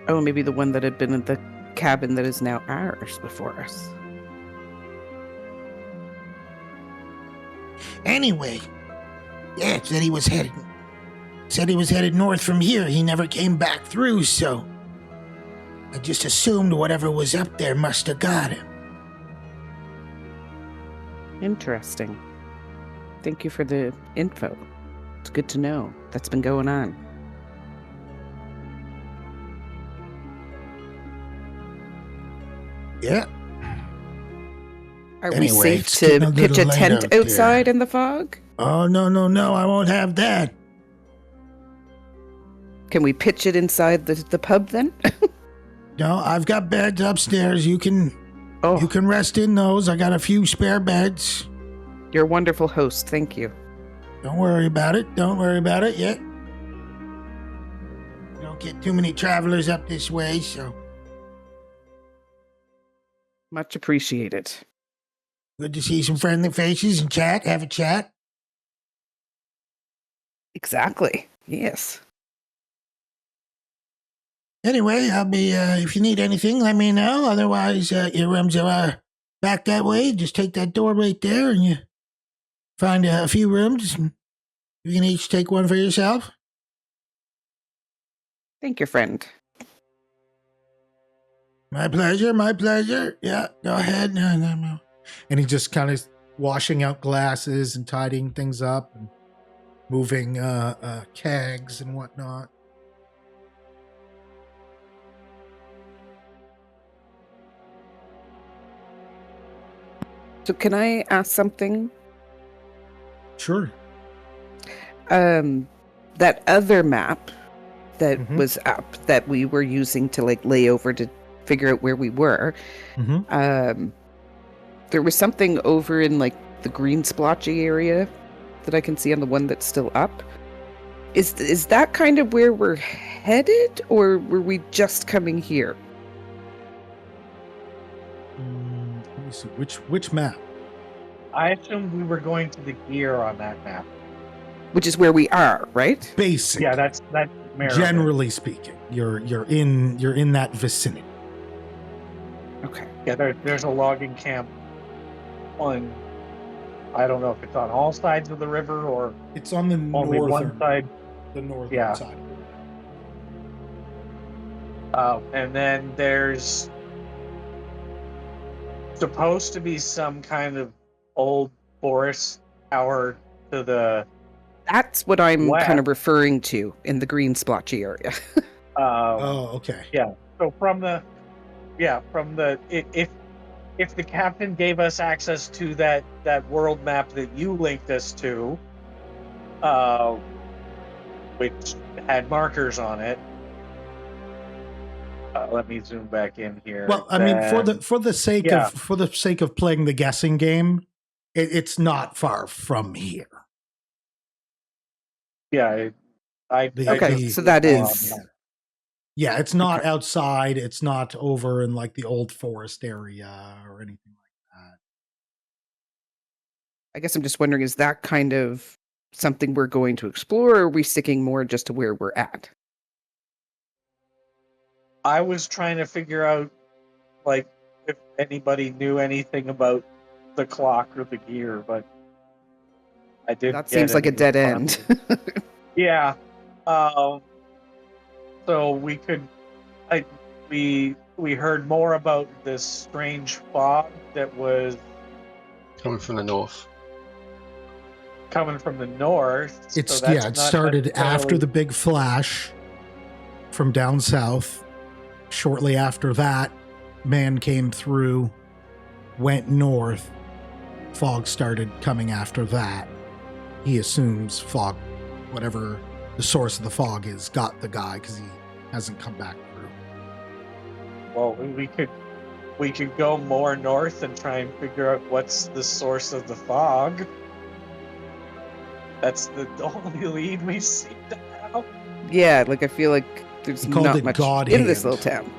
Oh, maybe the one that had been in the cabin that is now ours before us. Anyway, yeah, said he was headed north from here. He never came back through, so I just assumed whatever was up there must have got him. Interesting. Thank you for the info. It's good to know. That's been going on. Yeah. Are Anyway, we safe it's getting to a pitch a little late tent out there. outside in the fog? Oh, no, I won't have that. Can we pitch it inside the pub then? No, I've got beds upstairs. You can rest in those. I got a few spare beds. You're a wonderful host. Thank you. Don't worry about it. Yeah. Don't get too many travelers up this way, so Much appreciated. good to see some friendly faces and have a chat. Exactly. Yes. Anyway, I'll be, if you need anything, let me know. Otherwise, your rooms are back that way. Just take that door right there and you find a few rooms. And you can each take one for yourself. Thank you, friend. My pleasure. Yeah, go ahead. No. And he just kind of washing out glasses and tidying things up and moving kegs and whatnot. So can I ask something? Sure. That other map that Mhm. was up that we were using to like lay over to figure out where we were. Mm-hmm. There was something over in like the green splotchy area that I can see on the one that's still up. Is that kind of where we're headed, or were we just coming here? Let me see which map. I assumed we were going to the gear on that map. which is where we are, right? Basic. Yeah, that's Meravon. Generally speaking, you're in that vicinity. Okay. Yeah, there's a logging camp on. I don't know if it's on all sides of the river or It's on the only one northern side. the northern Yeah. side. And then there's supposed to be some kind of old forest tower to the That's what I'm West. kind of referring to in the green splotchy area. Oh, okay. So from the if the captain gave us access to that world map that you linked us to, which had markers on it. Let me zoom back in here. Well, I mean, for Then- the sake yeah. of playing the guessing game, it's not far from here. yeah, Okay, so that is Yeah, it's not outside. It's not over in like the old forest area or anything like that. I guess I'm just wondering, is that kind of something we're going to explore, or are we sticking more just to where we're at? I was trying to figure out, like, if anybody knew anything about the clock or the gear, but I didn't. That get seems like a any dead end. responses. Yeah. So we could, we heard more about this strange fog that was Coming from the north. coming from the north. It's so that's it not started necessarily- after the big flash from down south. Shortly after that, man came through, went north. Fog started coming after that. He assumes fog, whatever the source of the fog is, got the guy because he hasn't come back through. Well, we could go more north and try and figure out what's the source of the fog. That's the only lead we seem to have. Yeah, like I feel like there's He called not it much God in this Hand. little town.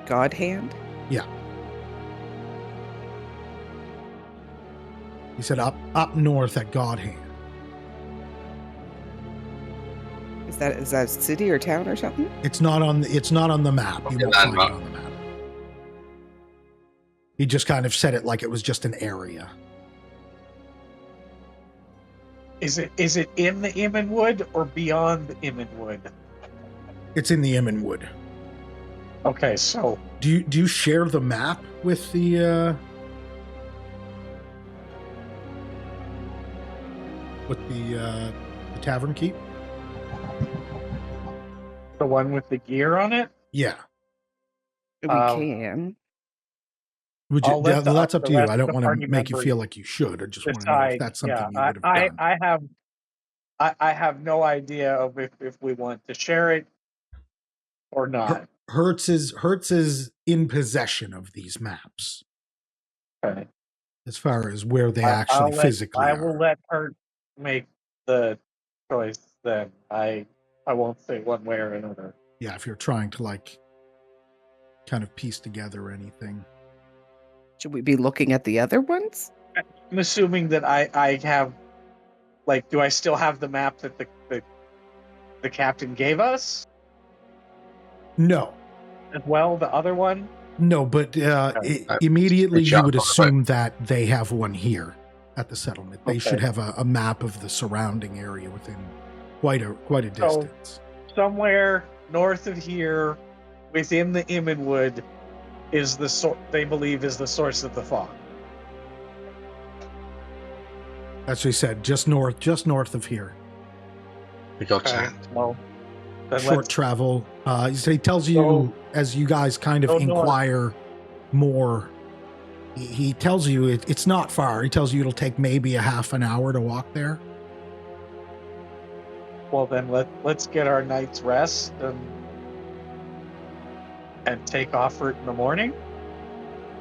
God hand? He said up north at God Hand. Is that a city or town or something? It's not on the map. You Okay, won't find it landmark. on the map. He just kind of said it like it was just an area. Is it in the Immenwood or beyond the Immenwood? It's in the Immenwood. Okay, so Do you share the map with the tavern keep? the one with the gear on it? Yeah. We Um, can. Would you? I'll let the- That's up the to you. rest I of don't the want party to make you members feel like you should. I just want to know if decide. that's something you Yeah, would have done. I have no idea of if we want to share it or not. Hertz is in possession of these maps Okay. as far as where they I'll actually let- physically I are. will let her make the choice then. I won't say one way or another. Yeah, if you're trying to like kind of piece together anything. Should we be looking at the other ones? I'm assuming that I have, like, do I still have the map that the captain gave us No. as well? The other one? No, but Okay. immediately Reach you out would on the assume that they have one here at the settlement. They should Okay. have a map of the surrounding area within quite a So- distance. Somewhere north of here, within the Immenwood, is they believe is the source of the fog. That's what he said. Just north of here. We got Okay. sand. Well, then Short let's- travel. He tells you Go- as you guys kind of go north. inquire more. He tells you it's not far. He tells you it'll take maybe a half an hour to walk there. Well, then let's get our night's rest and take off for it in the morning?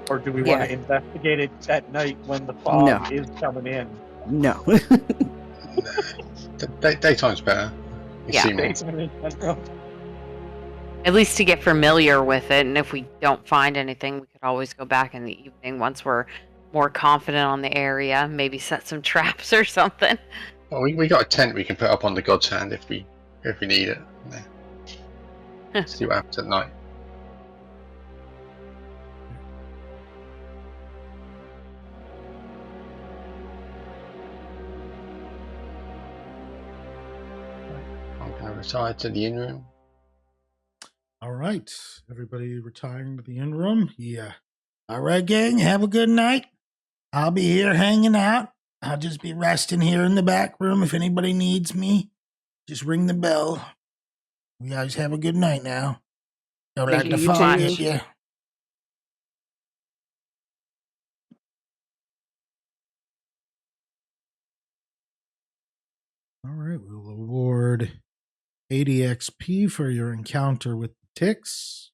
Or do we want Yeah. to investigate it at night when the fog No. is coming in? No. Daytime's better. You Yeah. see more. Daytime in general. At least to get familiar with it, and if we don't find anything, we could always go back in the evening once we're more confident on the area. Maybe set some traps or something. Well, we got a tent we can put up on the God's Hand if we need it. Yeah. See what happens at night. I'm going to retire to the inn room. All right. Everybody retiring to the inn room. Yeah. All right, gang, have a good night. I'll be here hanging out. I'll just be resting here in the back room. If anybody needs me, just ring the bell. You guys have a good night now. Don't Thank let the you, fog too. get you. All right. We'll award 80 XP for your encounter with the ticks.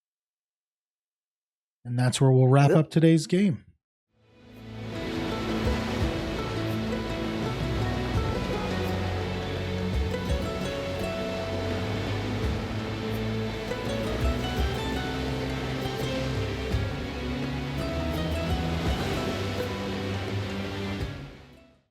And that's where we'll wrap Yep. up today's game.